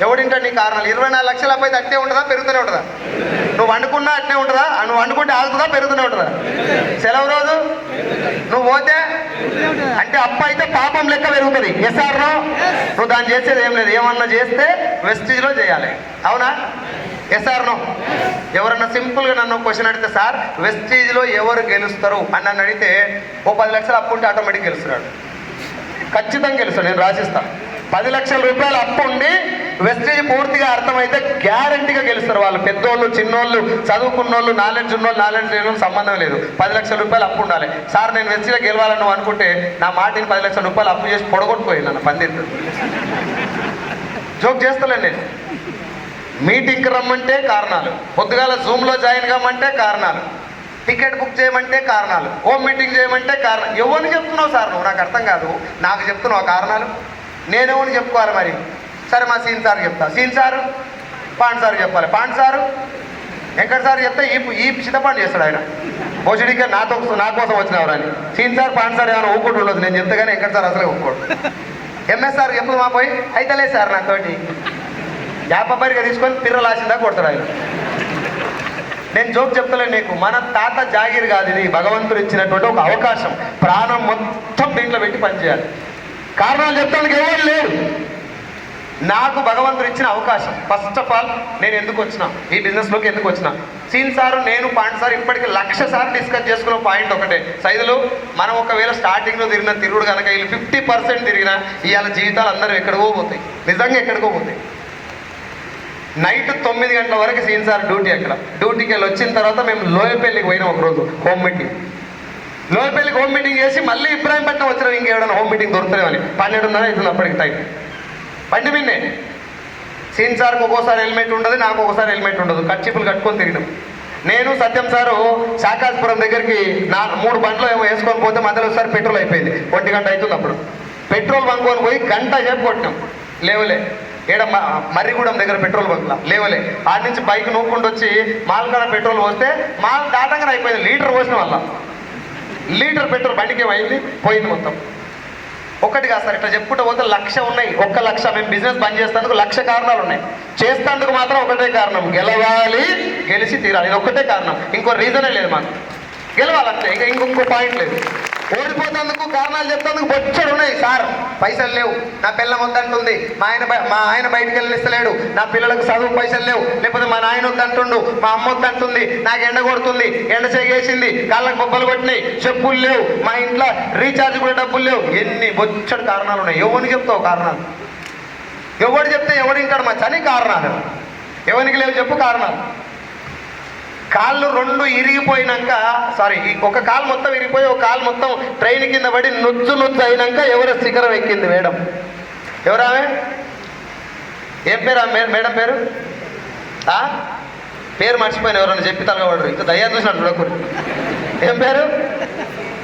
ఎవడింటాడు నీ కారణాలు? 24 లక్షలు అప్పు అయితే అట్టే ఉంటుందా పెరుగుతూనే ఉంటుందా? నువ్వు వండుకున్నా అట్నే ఉంటుందా? నువ్వు వండుకుంటే ఆగుతుందా పెరుగుతూనే ఉంటుందా? సెలవు రోజు నువ్వు పోతే అంటే అప్పు అయితే పాపం లెక్క పెరుగుతుంది. Yes or no? నువ్వు దాన్ని చేసేది ఏం లేదు. ఏమన్నా చేస్తే వెస్టీజ్లో చేయాలి. అవునా? Yes or no? ఎవరన్నా సింపుల్గా నన్ను క్వశ్చన్ అడిగితే, సార్ వెస్టీజ్లో ఎవరు గెలుస్తారు అని నన్ను అడిగితే, ఓ 10 లక్షలు అప్పు ఉంటే ఆటోమేటిక్ గెలుస్తున్నాడు. ఖచ్చితంగా గెలుస్తాడు. నేను రాసిస్తాను. 10 లక్షల రూపాయలు అప్పు ఉండి వెస్టేజ్ పూర్తిగా అర్థమైతే గ్యారంటీగా గెలుస్తారు వాళ్ళు. పెద్దోళ్ళు చిన్నోళ్ళు చదువుకున్నోళ్ళు నాలెడ్జ్ ఉన్నోళ్ళు నాలెడ్జ్ లేని వాళ్ళు సంబంధం లేదు. 10 లక్షల రూపాయలు అప్పు ఉండాలి. సార్ నేను వెస్టేజ్లో గెలవాలని నువ్వు అనుకుంటే నా మాటిని 10 లక్షల రూపాయలు అప్పు చేసి పొడగొట్టుకోయి నన్ను పందింది. జోక్ చేస్తలే నేను. మీటింగ్కి రమ్మంటే కారణాలు, పొద్దుగాల జూమ్లో జాయిన్ కమ్మంటే కారణాలు, టికెట్ బుక్ చేయమంటే కారణాలు, హోమ్ మీటింగ్ చేయమంటే కారణం. ఎవరిని చెప్తున్నావు సార్ నువ్వు? నాకు అర్థం కాదు. నాకు చెప్తున్నావు కారణాలు, నేనేమని చెప్పుకోవాలి మరి? సరే మా సీన్ సార్ చెప్తా. సీన్ సారు పాండ్ సార్ చెప్పాలి. పాండ్ సారు వెంకట సార్ చెప్తే ఈ చిత్తపాండ్ చేస్తాడు ఆయన. భోజడిగా నా కోసం వచ్చినవారు అని. సీన్ సార్ పాండ్ సార్ ఏమైనా ఊపుకుంటూ ఉండదు. నేను చెప్తే కానీ వెంకట సార్ అసలే ఊపుకోడు. ఎంఎస్ సార్ ఎప్పుడు మా పోయి అయితేలే సార్ నాతోటి యాపబరిగా తీసుకొని పిర్రలాసిందా కొడతాడు ఆయన. నేను జోక్ చెప్తలే నీకు. మన తాత జాగిర్ కాదు ఇది, భగవంతుడు ఇచ్చినటువంటి ఒక అవకాశం. ప్రాణం మొత్తం దీంట్లో పెట్టి పనిచేయాలి. కారణాలు చెప్తానికి ఎవరు లేరు. నాకు భగవంతుడు ఇచ్చిన అవకాశం. ఫస్ట్ ఆఫ్ ఆల్ నేను ఎందుకు వచ్చినా, ఈ బిజినెస్లోకి ఎందుకు వచ్చినా, సీన్ సారు నేను పాండ్ సార్ ఇప్పటికీ 1,00,000 సార్లు డిస్కస్ చేసుకున్న పాయింట్ ఒకటే. సైదులు మనం ఒకవేళ స్టార్టింగ్లో తిరిగిన తిరుగుడు కనుక వీళ్ళు 50% తిరిగినా ఇవాళ జీవితాలు అందరూ ఎక్కడికో పోతాయి. నిజంగా ఎక్కడికో పోతాయి. నైట్ 9 గంటల వరకు సీన్ సార్ డ్యూటీ. అక్కడ డ్యూటీకి వెళ్ళి వచ్చిన తర్వాత మేము లోయపల్లికి పోయినాం ఒకరోజు హోమ్ మీటింగ్. లోయపల్లికి హోమ్ మీటింగ్ చేసి మళ్ళీ ఇబ్రాహీంపట్నం వచ్చినాం. ఇంకేమైనా హోమ్ మీటింగ్ దొరుకుతామని 12:30 అవుతుంది అప్పటికి టైం. బండి మిన్నే సీన్ సార్కి ఒక్కోసారి హెల్మెట్ ఉండదు, నాకు ఒకసారి హెల్మెట్ ఉండదు. కచ్చిపులు కట్టుకొని తిరిగినాం. నేను సత్యం సారు శాకాజపురం దగ్గరికి 3 బండ్లు ఏమో వేసుకొని పోతే మధ్యలో ఒకసారి పెట్రోల్ అయిపోయింది. 1 గంట అవుతుంది. అప్పుడు పెట్రోల్ బంక్ పోయి గంట సేపు కొట్టినాం. లేవలే. ఏడ మర్రిగూడెం దగ్గర పెట్రోల్ బంక్లా లేవలే. ఆడి నుంచి బైక్ నూపుకుంటూ వచ్చి మాల్కాడ పెట్రోల్ పోస్తే మాల్ దాటంగానే అయిపోయింది. లీటర్ పోసిన వల్ల లీటర్ పెట్రోల్ బండికి ఏమైంది, పోయింది మొత్తం. ఒకటి కాదు సార్, ఇట్లా చెప్పుకుంటూ పోతే 1,00,000 ఉన్నాయి. 1,00,000 మేము బిజినెస్ బంద్ చేసేందుకు 1,00,000 కారణాలు ఉన్నాయి. చేసేందుకు మాత్రం ఒకటే కారణం, గెలవాలి, గెలిచి తీరాలి. ఇది ఒక్కటే కారణం, ఇంకో రీజనే లేదు మాకు. గెలవాలంటే ఇంకొక పాయింట్ లేదు. ఓడిపోతందుకు కారణాలు చెప్తాందుకు బొచ్చడు ఉన్నాయి. సార్ పైసలు లేవు, నా పిల్ల వద్దంటుంది, మా ఆయన బయటికి వెళ్ళిస్తలేడు, నా పిల్లలకు చదువు పైసలు లేవు, లేకపోతే మా నాయన వద్దంటుండు, మా అమ్మ వద్దంటుంది, నాకు ఎండ కొడుతుంది, ఎండ చేగేసింది, కాళ్ళకు బొబ్బలు కొట్టినాయి, చెప్పులు లేవు, మా ఇంట్లో రీఛార్జ్ కూడా డబ్బులు లేవు. ఎన్ని బొచ్చడు కారణాలు ఉన్నాయి. ఎవరికి చెప్తావు కారణాలు? ఎవడు చెప్తే ఎవడు ఇంటాడు? మా చని కారణాలు. ఎవరికి లేవు చెప్పు కారణాలు? కాళ్ళు 2 ఇరిగిపోయినాక, సారీ ఒక కాలు మొత్తం ఇరిగిపోయి ఒక కాలు మొత్తం ట్రైన్ కింద పడి నుజ్జు అయినాక ఎవరెస్ట్ శిఖరం ఎక్కింది మేడం. ఎవరామె? ఏం పేరు ఆమె మేడం పేరు? పేరు మర్చిపోయిన ఎవరన్నా చెప్పి తలగబడరు. ఇంకా దయ్యా చూసినట్టు చూడకూరు. ఏం పేరు?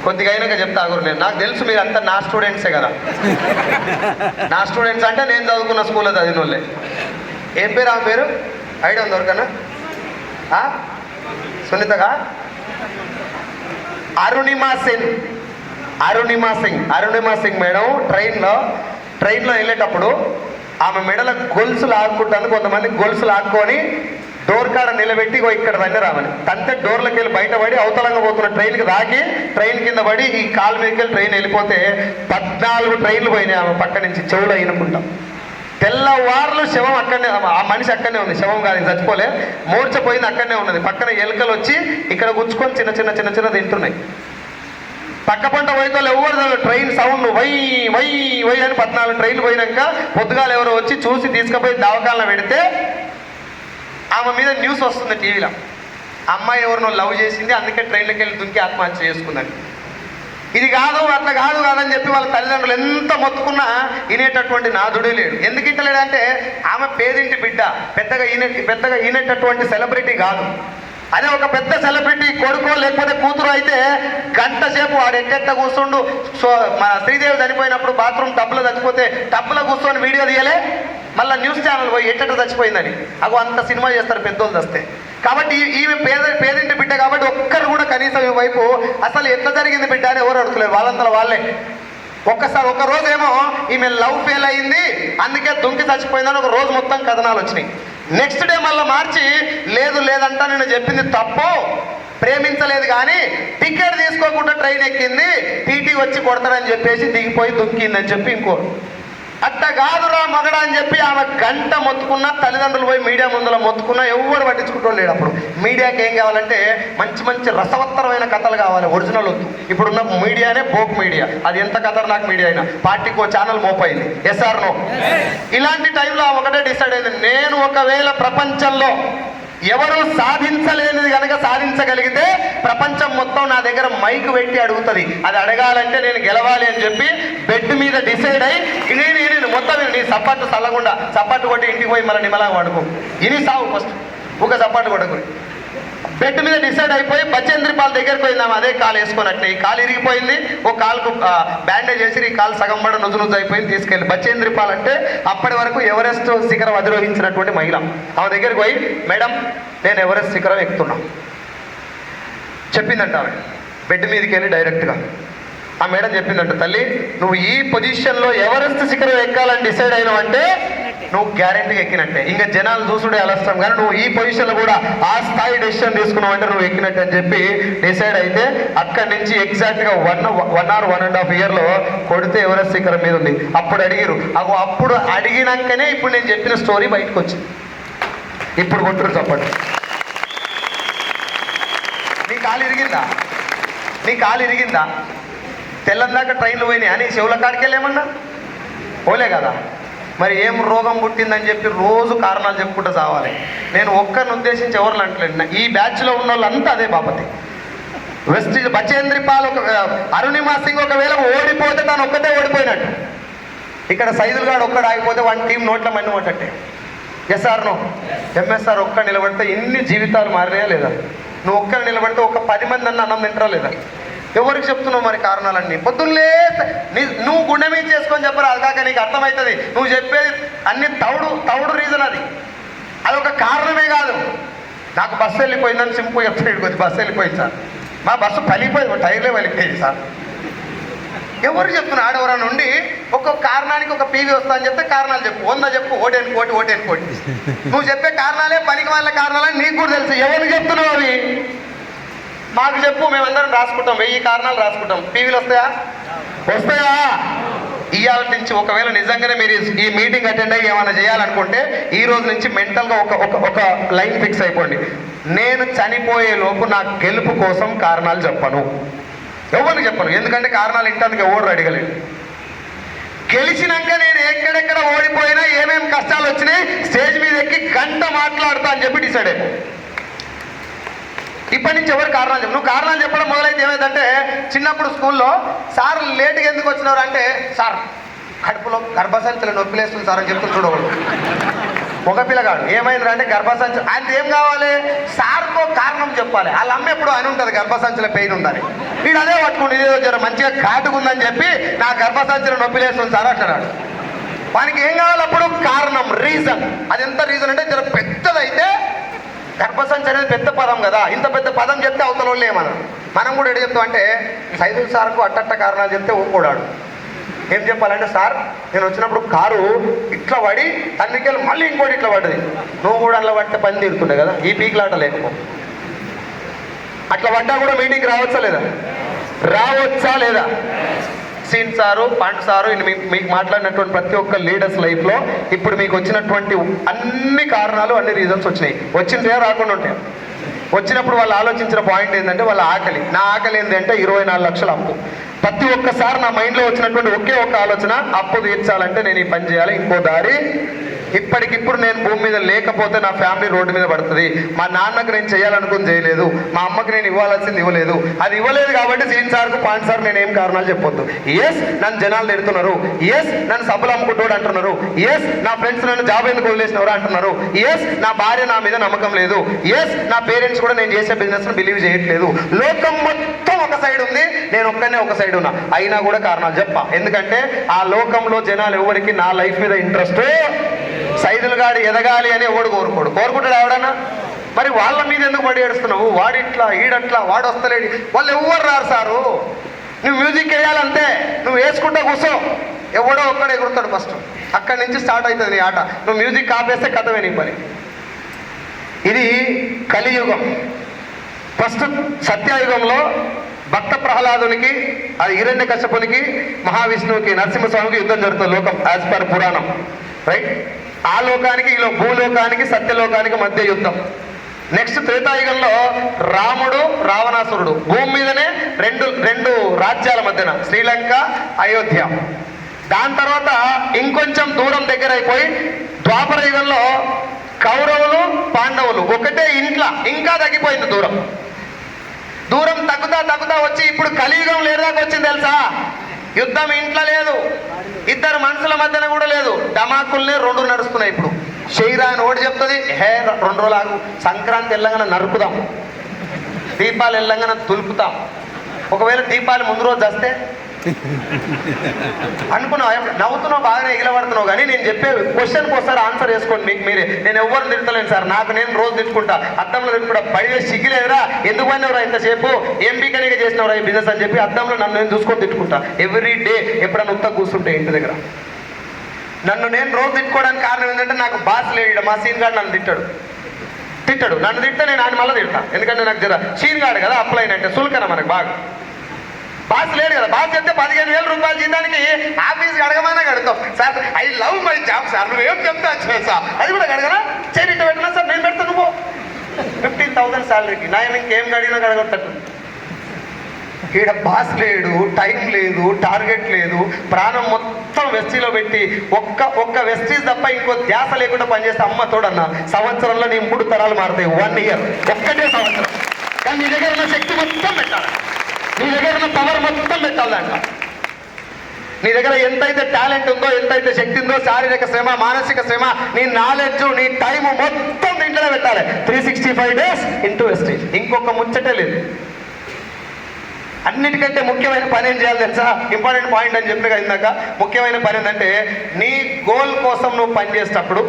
కొద్దిగా అయినాక చెప్తా ఆగురు. నేను నాకు తెలుసు మీరు అంతా నా స్టూడెంట్సే కదా. నా స్టూడెంట్స్ అంటే నేను చదువుకున్న స్కూల్లో చదివిన వాళ్ళే. ఏం పేరు ఆమె పేరు? ఐడియా ఉంది ఎవరికన్నా? సునీతగా? అరుణిమా సింగ్ మేడం ట్రైన్లో వెళ్ళేటప్పుడు ఆమె మెడల గొలుసు లాక్కుంటాను. కొంతమంది గొలుసు లాక్కొని డోర్ కాడ నిలబెట్టి ఇక్కడ రండి రామని తంతే డోర్లకి వెళ్ళి బయటపడి అవతలంగా పోతున్న ట్రైన్కి దాకి ట్రైన్ కింద పడి ఈ కాలు మీదకి వెళ్ళి ట్రైన్ వెళ్ళిపోతే 14 ట్రైన్లు పోయినాయి ఆమె పక్క నుంచి చెవులో అయినకుంటాం. తెల్లవార్లు శవం అక్కడనే, ఆ మనిషి అక్కడనే ఉంది. శవం కాదు, చచ్చిపోలే, మూర్చపోయింది, అక్కడనే ఉన్నది. పక్కన ఎలుకలు వచ్చి ఇక్కడ గుచ్చుకొని చిన్న తింటున్నాయి. పక్క పంట పోయితే ఎవరు train sound why why why అని 14 ట్రైన్లు పోయినాక పొద్దుగాలు ఎవరో వచ్చి చూసి తీసుకుపోయి దవాఖానలో పెడితే ఆమె మీద న్యూస్ వస్తుంది టీవీలో. అమ్మాయి ఎవరినో లవ్ చేసింది, అందుకే ట్రైన్లోకి వెళ్ళి దుంకి ఆత్మహత్య చేసుకుందని. ఇది కాదు అట్లా కాదని చెప్పి వాళ్ళ తల్లిదండ్రులు ఎంత మొత్తుకున్నా వినేటటువంటి నాదుడే లేడు. ఎందుకు ఇంటలేడంటే ఆమె పేదింటి బిడ్డ, పెద్దగా ఈనేటటువంటి సెలబ్రిటీ కాదు. అదే ఒక పెద్ద సెలబ్రిటీ కొడుకో లేకపోతే కూతురు అయితే గంట సేపు వాడు ఎట్టెట్ట కూర్చుండు. మన శ్రీదేవి చనిపోయినప్పుడు బాత్రూమ్ టబ్లో చచ్చిపోతే టబ్లో కూర్చొని వీడియో తీయలే, మళ్ళీ న్యూస్ ఛానల్ పోయి ఎట్టెట్ట చచ్చిపోయిందని. అగో అంత సినిమా చేస్తారు పెద్దోళ్ళు వస్తే. కాబట్టి ఈమె పేదింటి బిడ్డ కాబట్టి ఒక్కరు కూడా కనీసం ఈ వైపు అసలు ఎట్లా జరిగింది బిడ్డ అని ఎవరు అడుగుతలేరు. వాళ్ళంతా వాళ్ళే. ఒక రోజేమో ఈమె లవ్ ఫెయిల్ అయింది, అందుకే దుంకి చచ్చిపోయిందని ఒక రోజు మొత్తం కథనాలు వచ్చినాయి. నెక్స్ట్ డే మళ్ళీ మార్చి లేదంటా నేను చెప్పింది తప్పు, ప్రేమించలేదు కానీ టికెట్ తీసుకోకుండా ట్రైన్ ఎక్కింది, టీటీ వచ్చి కొడతారని చెప్పేసి దిగిపోయి దుంకిందని చెప్పి ఇంకోరు. అట్ట కాదురా మగడా అని చెప్పి ఆమె గంట మొత్తుకున్నా, తల్లిదండ్రులు పోయి మీడియా ముందులో మొత్తుకున్నా ఎవడు పట్టించుకుంటూ లేడు. అప్పుడు మీడియాకి ఏం కావాలంటే మంచి మంచి రసవత్తరమైన కథలు కావాలి, ఒరిజినల్ వద్దు. ఇప్పుడున్న మీడియానే బోక్ మీడియా, అది ఎంత ఖతర్నాక్ మీడియా అయినా పార్టీకి ఓ ఛానల్ మోపైంది. Yes or no. ఇలాంటి టైంలో ఒకటే డిసైడ్ అయింది, నేను ఒకవేళ ప్రపంచంలో ఎవరు సాధించలేనిది కనుక సాధించగలిగితే ప్రపంచం మొత్తం నా దగ్గర మైక్ పెట్టి అడుగుతుంది. అది అడగాలంటే నేను గెలవాలి అని చెప్పి బెడ్ మీద డిసైడ్ అయ్యి నేను మొత్తం నీ సపాటు చల్లకుండా సపాటు కొట్టి ఇంటికి పోయి మళ్ళీ నిమ్మలాగా పడుకో, ఇని సాగు ఫస్ట్ ఒక సపాటు కొట్టకుని. బెడ్ మీద డిసైడ్ అయిపోయి బచేంద్రిపాల్ దగ్గరికి పోయిందాం, అదే కాలు వేసుకున్నట్టే. ఈ కాలు ఇరిగిపోయింది, ఓ కాలుకు బ్యాండేజ్ చేసి ఈ కాలు సగం పడ నుజ్జు అయిపోయింది, తీసుకెళ్ళి బచేంద్రిపాల్ అంటే అప్పటి వరకు ఎవరెస్ట్ శిఖరం అధిరోహించినటువంటి మహిళ. ఆమె దగ్గరికి పోయి, మేడం నేను ఎవరెస్ట్ శిఖరం ఎక్కుతున్నా చెప్పిందంట. ఆమె బెడ్ మీదకి వెళ్ళి డైరెక్ట్గా ఆ మేడం చెప్పిందంట, తల్లి నువ్వు ఈ పొజిషన్లో ఎవరెస్ట్ శిఖరం ఎక్కాలని డిసైడ్ అయినావంటే నువ్వు గ్యారెంటీగా ఎక్కినట్టే. ఇంకా జనాలు చూసుడే అలస్తాం, కానీ నువ్వు ఈ పొజిషన్లో కూడా ఆ స్థాయి డెసిషన్ తీసుకున్నావు అంటే నువ్వు ఎక్కినట్టు అని చెప్పి డిసైడ్ అయితే అక్కడి నుంచి ఎగ్జాక్ట్గా 1 or 1.5 yearలో కొడితే ఎవరెస్ట్ శిఖరం మీద ఉంది. అప్పుడు అడిగిరు, అప్పుడు అడిగినాకనే ఇప్పుడు నేను చెప్పిన స్టోరీ బయటకు వచ్చింది. ఇప్పుడు కొట్టురు చెప్పండి. నీ కాలు ఇరిగిందా? నీ కాలు ఇరిగిందా? తెల్లందాకా ట్రైన్లు పోయినాయి అని చెవుల కాడికి వెళ్ళేమన్నా పోలే కదా. మరి ఏం రోగం పుట్టిందని చెప్పి రోజు కారణాలు చెప్పుకుంటూ చావాలి. నేను ఒక్కరిని ఉద్దేశించి ఎవరిని అంటలేను, ఈ బ్యాచ్లో ఉన్న వాళ్ళంతా అదే బాపతి. వెస్టీజ్ బచేంద్రిపాల్ అరుణిమా సింగ్ ఒకవేళ ఓడిపోతే తను ఒక్కటే ఓడిపోయినట్టు. ఇక్కడ సైదుల్ గాడు ఒక్కడు ఆగిపోతే వాడి టీం నోట్ల మన్ను కొట్టట్టే. SR no. ఎంఎస్ఆర్ ఒక్క నిలబడితే ఇన్ని జీవితాలు మారినాయా లేదా? నువ్వు ఒక్కరు నిలబడితే ఒక 10 మంది అన్న అన్నం తింటారా లేదా? ఎవరికి చెప్తున్నావు మరి కారణాలన్నీ? పొద్దున్నే నువ్వు గుండె మీద చేసుకొని చెప్పరు, అది కాక నీకు అర్థమవుతుంది. నువ్వు చెప్పేది అన్ని తౌడు రీజన్, అది ఒక కారణమే కాదు. నాకు బస్సు వెళ్ళిపోయిందని సింపుల్ చెప్తాడు, కొద్ది బస్సు వెళ్ళిపోయింది సార్, మా బస్సు పలిపోయింది, టైర్లే వెళ్ళిపోయింది సార్. ఎవరు చెప్తున్నా? ఆడవరా నుండి ఒక్కొక్క కారణానికి ఒక పీవీ వస్తా అని చెప్తే కారణాలు చెప్పు, 100 చెప్పు, ఓటేని కోటి. నువ్వు చెప్పే కారణాలే పనికి వాళ్ళ కారణాలని నీకు కూడా తెలుసు. ఎవరికి చెప్తున్నావు అవి? మాకు చెప్పు, మేమందరం రాసుకుంటాం, 1000 కారణాలు రాసుకుంటాం. పీవీలు వస్తాయా? ఇవాళ నుంచి ఒకవేళ నిజంగానే మీరు ఈ మీటింగ్ అటెండ్ అయ్యి ఏమైనా చేయాలనుకుంటే ఈ రోజు నుంచి మెంటల్గా ఒక లైన్ ఫిక్స్ అయిపోండి. నేను చనిపోయే లోపు నా గెలుపు కోసం కారణాలు చెప్పను, ఎవరికి చెప్పను. ఎందుకంటే కారణాలు ఇంటందుకు ఎవరు అడగలేదు. గెలిచినాక నేను ఎక్కడెక్కడ ఓడిపోయినా ఏమేమి కష్టాలు వచ్చినాయి స్టేజ్ మీద ఎక్కి గంట మాట్లాడతా అని చెప్పి డిసైడ్ అయిపో. ఇప్పటి నుంచి ఎవరు కారణాలు చెప్పు. నువ్వు కారణాలు చెప్పడం మొదలైతే ఏమైందంటే, చిన్నప్పుడు స్కూల్లో సార్ లేట్గా ఎందుకు వచ్చినారు అంటే, సార్ కడుపులో గర్భసంచులు నొప్పిలేస్తుంది సార్ అని చెప్తుంటాడు ఒకడు. ఒక పిల్లగాడు ఏమైంది అంటే గర్భసంచు, ఆయన ఏం కావాలి? సార్కో కారణం చెప్పాలి. వాళ్ళ అమ్మ ఎప్పుడు అని ఉంటుంది గర్భసంచుల పెయిన్ ఉందని, వీడు అదే పట్టుకుంటు ఇదే జర మంచిగా ఘాటుకుందని చెప్పి నా గర్భసంచులు నొప్పిలేస్తుంది సార్ అంటున్నాడు. వానికి ఏం కావాలి అప్పుడు? కారణం, రీజన్. అది ఎంత రీజన్ అంటే జర పెద్దదైతే, గర్భసంచి అనేది పెద్ద పదం కదా, ఇంత పెద్ద పదం చెప్తే అవతల వాళ్ళు ఏమన్నారు. మనం కూడా ఎటు చెప్తాం అంటే, సైదుల్ సార్కు అట్టట్ట కారణాలు చెప్తే ఊరుకోడాడు. ఏం చెప్పాలంటే, సార్ నేను వచ్చినప్పుడు కారు ఇట్లా పడి తన్నికెళ్ళి మళ్ళీ ఇంకోటి ఇట్లా పడ్డది, నువ్వు కూడా అట్లా పడితే పని తీరుతుండే కదా, ఈ పీకులాట లేకపో. అట్లా పడ్డా కూడా మీటింగ్కి రావచ్చా లేదా? సీన్ సారు, పాండ్ సారు, మీకు మాట్లాడినటువంటి ప్రతి ఒక్క లీడర్స్ లైఫ్లో ఇప్పుడు మీకు వచ్చినటువంటి అన్ని కారణాలు, అన్ని రీజన్స్ వచ్చినాయి. వచ్చింటే రాకుండా ఉంటాయి. వచ్చినప్పుడు వాళ్ళు ఆలోచించిన పాయింట్ ఏంటంటే, వాళ్ళ ఆకలి. నా ఆకలి ఏంటంటే 24 లక్షల అప్పు. ప్రతి ఒక్కసారి నా మైండ్లో వచ్చినటువంటి ఒకే ఒక ఆలోచన, అప్పు తీర్చాలంటే నేను ఈ పని చేయాలి, ఇంకో దారి ఇప్పటికిప్పుడు నేను భూమి మీద లేకపోతే నా ఫ్యామిలీ రోడ్డు మీద పడుతుంది. మా నాన్నకు నేను చేయాలనుకుని చేయలేదు, మా అమ్మకి నేను ఇవ్వాల్సింది ఇవ్వలేదు. అది ఇవ్వలేదు కాబట్టి సీన్ సార్కు పాండ్ సార్ నేను ఏం కారణాలు చెప్పొద్దు. ఎస్ నన్ను జనాలు తిడుతున్నారు, ఎస్ నన్ను సబ్బులు అమ్ముకుంటోడు అంటున్నారు, ఎస్ నా ఫ్రెండ్స్ నన్ను జాబ్ ఎందుకు వదిలేసినవరు అంటున్నారు, ఎస్ నా భార్య నా మీద నమ్మకం లేదు, ఎస్ నా పేరెంట్స్ కూడా నేను చేసే బిజినెస్ ను బిలీవ్ చేయట్లేదు. లోకం మొత్తం ఒక సైడ్ ఉంది, నేను ఒక్కనే ఒక సైడ్ ఉన్నా. అయినా కూడా కారణాలు చెప్పా. ఎందుకంటే ఆ లోకంలో జనాలు ఎవరికి నా లైఫ్ మీద ఇంట్రెస్ట్, సైదుల్ గాడు ఎదగాలి అని ఎవడు కోరుకుంటాడు ఎవడన్నా? మరి వాళ్ళ మీద ఎందుకు పడి ఏడుస్తున్నావు? వాడిట్లా ఈడట్లా వాడు వస్తలేడు, వాళ్ళు ఎవరు రారు సారు. నువ్వు మ్యూజిక్ వేయాలంటే నువ్వు వేసుకుంటా కూర్చో, ఎవడో ఒక్కడే ఎగురుతాడు ఫస్ట్. అక్కడి నుంచి స్టార్ట్ అవుతుంది నీ ఆట. నువ్వు మ్యూజిక్ ఆపేస్తే కథమే నీ పని. ఇది కలియుగం. ఫస్ట్ సత్యయుగంలో భక్త ప్రహ్లాదునికి అది హిరణ్య కశ్యపునికి మహావిష్ణువుకి నరసింహస్వామికి యుద్ధం జరుగుతుంది లోకం యాజ్ పర్ పురాణం రైట్. ఆ లోకానికి ఈ భూలోకానికి సత్యలోకానికి మధ్య యుద్ధం. నెక్స్ట్ త్రేతాయుగంలో రాముడు రావణాసురుడు భూమి మీదనే రెండు రాజ్యాల మధ్యన శ్రీలంక అయోధ్య. దాని తర్వాత ఇంకొంచెం దూరం దగ్గర అయిపోయి ద్వాపర యుగంలో కౌరవులు పాండవులు ఒకటే ఇంట్లో ఇంకా తగ్గిపోయింది దూరం. దూరం తగ్గుతా వచ్చి ఇప్పుడు కలియుగం లేదాకా వచ్చింది తెలుసా. యుద్ధం ఇంట్లో లేదు, ఇద్దరు మనుషుల మధ్యన కూడా లేదు, డమాకుల్నే రెండు నడుస్తున్నాయి. ఇప్పుడు షెయిరా అని ఓడి చెప్తుంది, హే 2 రోజులు ఆగు, సంక్రాంతి వెళ్ళంగానే నరుకుదాం, దీపాలు వెళ్ళంగానే తులుపుతాం. ఒకవేళ దీపాలు ముందు రోజు వస్తే అనుకున్నావు, నవ్వుతున్నావు, బాగానే ఎగిలబడుతున్నావు. కానీ నేను చెప్పే క్వశ్చన్కి ఒకసారి ఆన్సర్ చేసుకోండి మీకు మీరే. నేను ఎవరిని తిడతలేను సార్, నేను రోజు తిట్టుకుంటా, అద్దంలో తిట్టుకుంటా. బయట సిగ్గులేదురా, ఎందుకు పడినవరా ఇంతసేపు, ఏం బీకనిగా చేసినవరా ఈ బిజినెస్ అని చెప్పి అద్దంలో నన్ను నేను చూసుకొని తిట్టుకుంటా ఎవ్రీ డే. ఎప్పుడైనా ఉత్త కూర్చుంటే ఇంటి దగ్గర నన్ను నేను రోజు తిట్టుకోవడానికి కారణం ఏంటంటే నాకు బాస్ లేడు, మా సీన్ గార్డు నన్ను తిట్టాడు. నన్ను తిడితే నేను ఆయన మళ్ళీ తిడతా, ఎందుకంటే నాకు జర సీన్ గార్డు కదా, అప్లైన్ అంటే సుల్కన మనకు బాగా. బాస్ లేడు కదా, బాస్ చెప్తే 15,000 రూపాయలు జీతానికి ఆఫీస్కి అడగమనే అడుగుతాం. Sir I love my job sir, నువ్వేం చెప్తా సార్, అది కూడా అడగనా, చేరిట పెట్టినా సార్ నేను పెడతా, నువ్వు 15,000 శాలరీకి నా ఇంకేం అడిగినా అడగొట్టట్టు. ఈడ బాస్ లేడు, టైం లేదు, టార్గెట్ లేదు, ప్రాణం మొత్తం వెస్టీలో పెట్టి ఒక్క వెస్టీస్ తప్ప ఇంకో ధ్యాస లేకుండా పనిచేస్తే అమ్మ తోడన్నా సంవత్సరంలో నీ 3 తరాలు మారుతాయి. 1 ఇయర్ ఒక్కటే సంవత్సరం. కానీ నీ దగ్గర ఉన్న శక్తి మొత్తం పెట్టాలి, నీ దగ్గర ఉన్న పవర్ మొత్తం పెట్టాలంట. నీ దగ్గర ఎంతైతే టాలెంట్ ఉందో, ఎంతైతే శక్తి ఉందో, శారీరక శ్రమ, మానసిక శ్రమ, నీ నాలెడ్జ్, నీ టైం మొత్తం దీంట్లోనే పెట్టాలి. 365 డేస్ ఇంటూ వెస్టేజ్. ఇంకొక ముచ్చటే లేదు. అన్నిటికంటే ముఖ్యమైన పని ఏం చేయాలి తెలుసా, ఇంపార్టెంట్ పాయింట్ అని చెప్పిన ఇందాక. ముఖ్యమైన పని ఏంటంటే నీ గోల్ కోసం నువ్వు పని చేసేటప్పుడు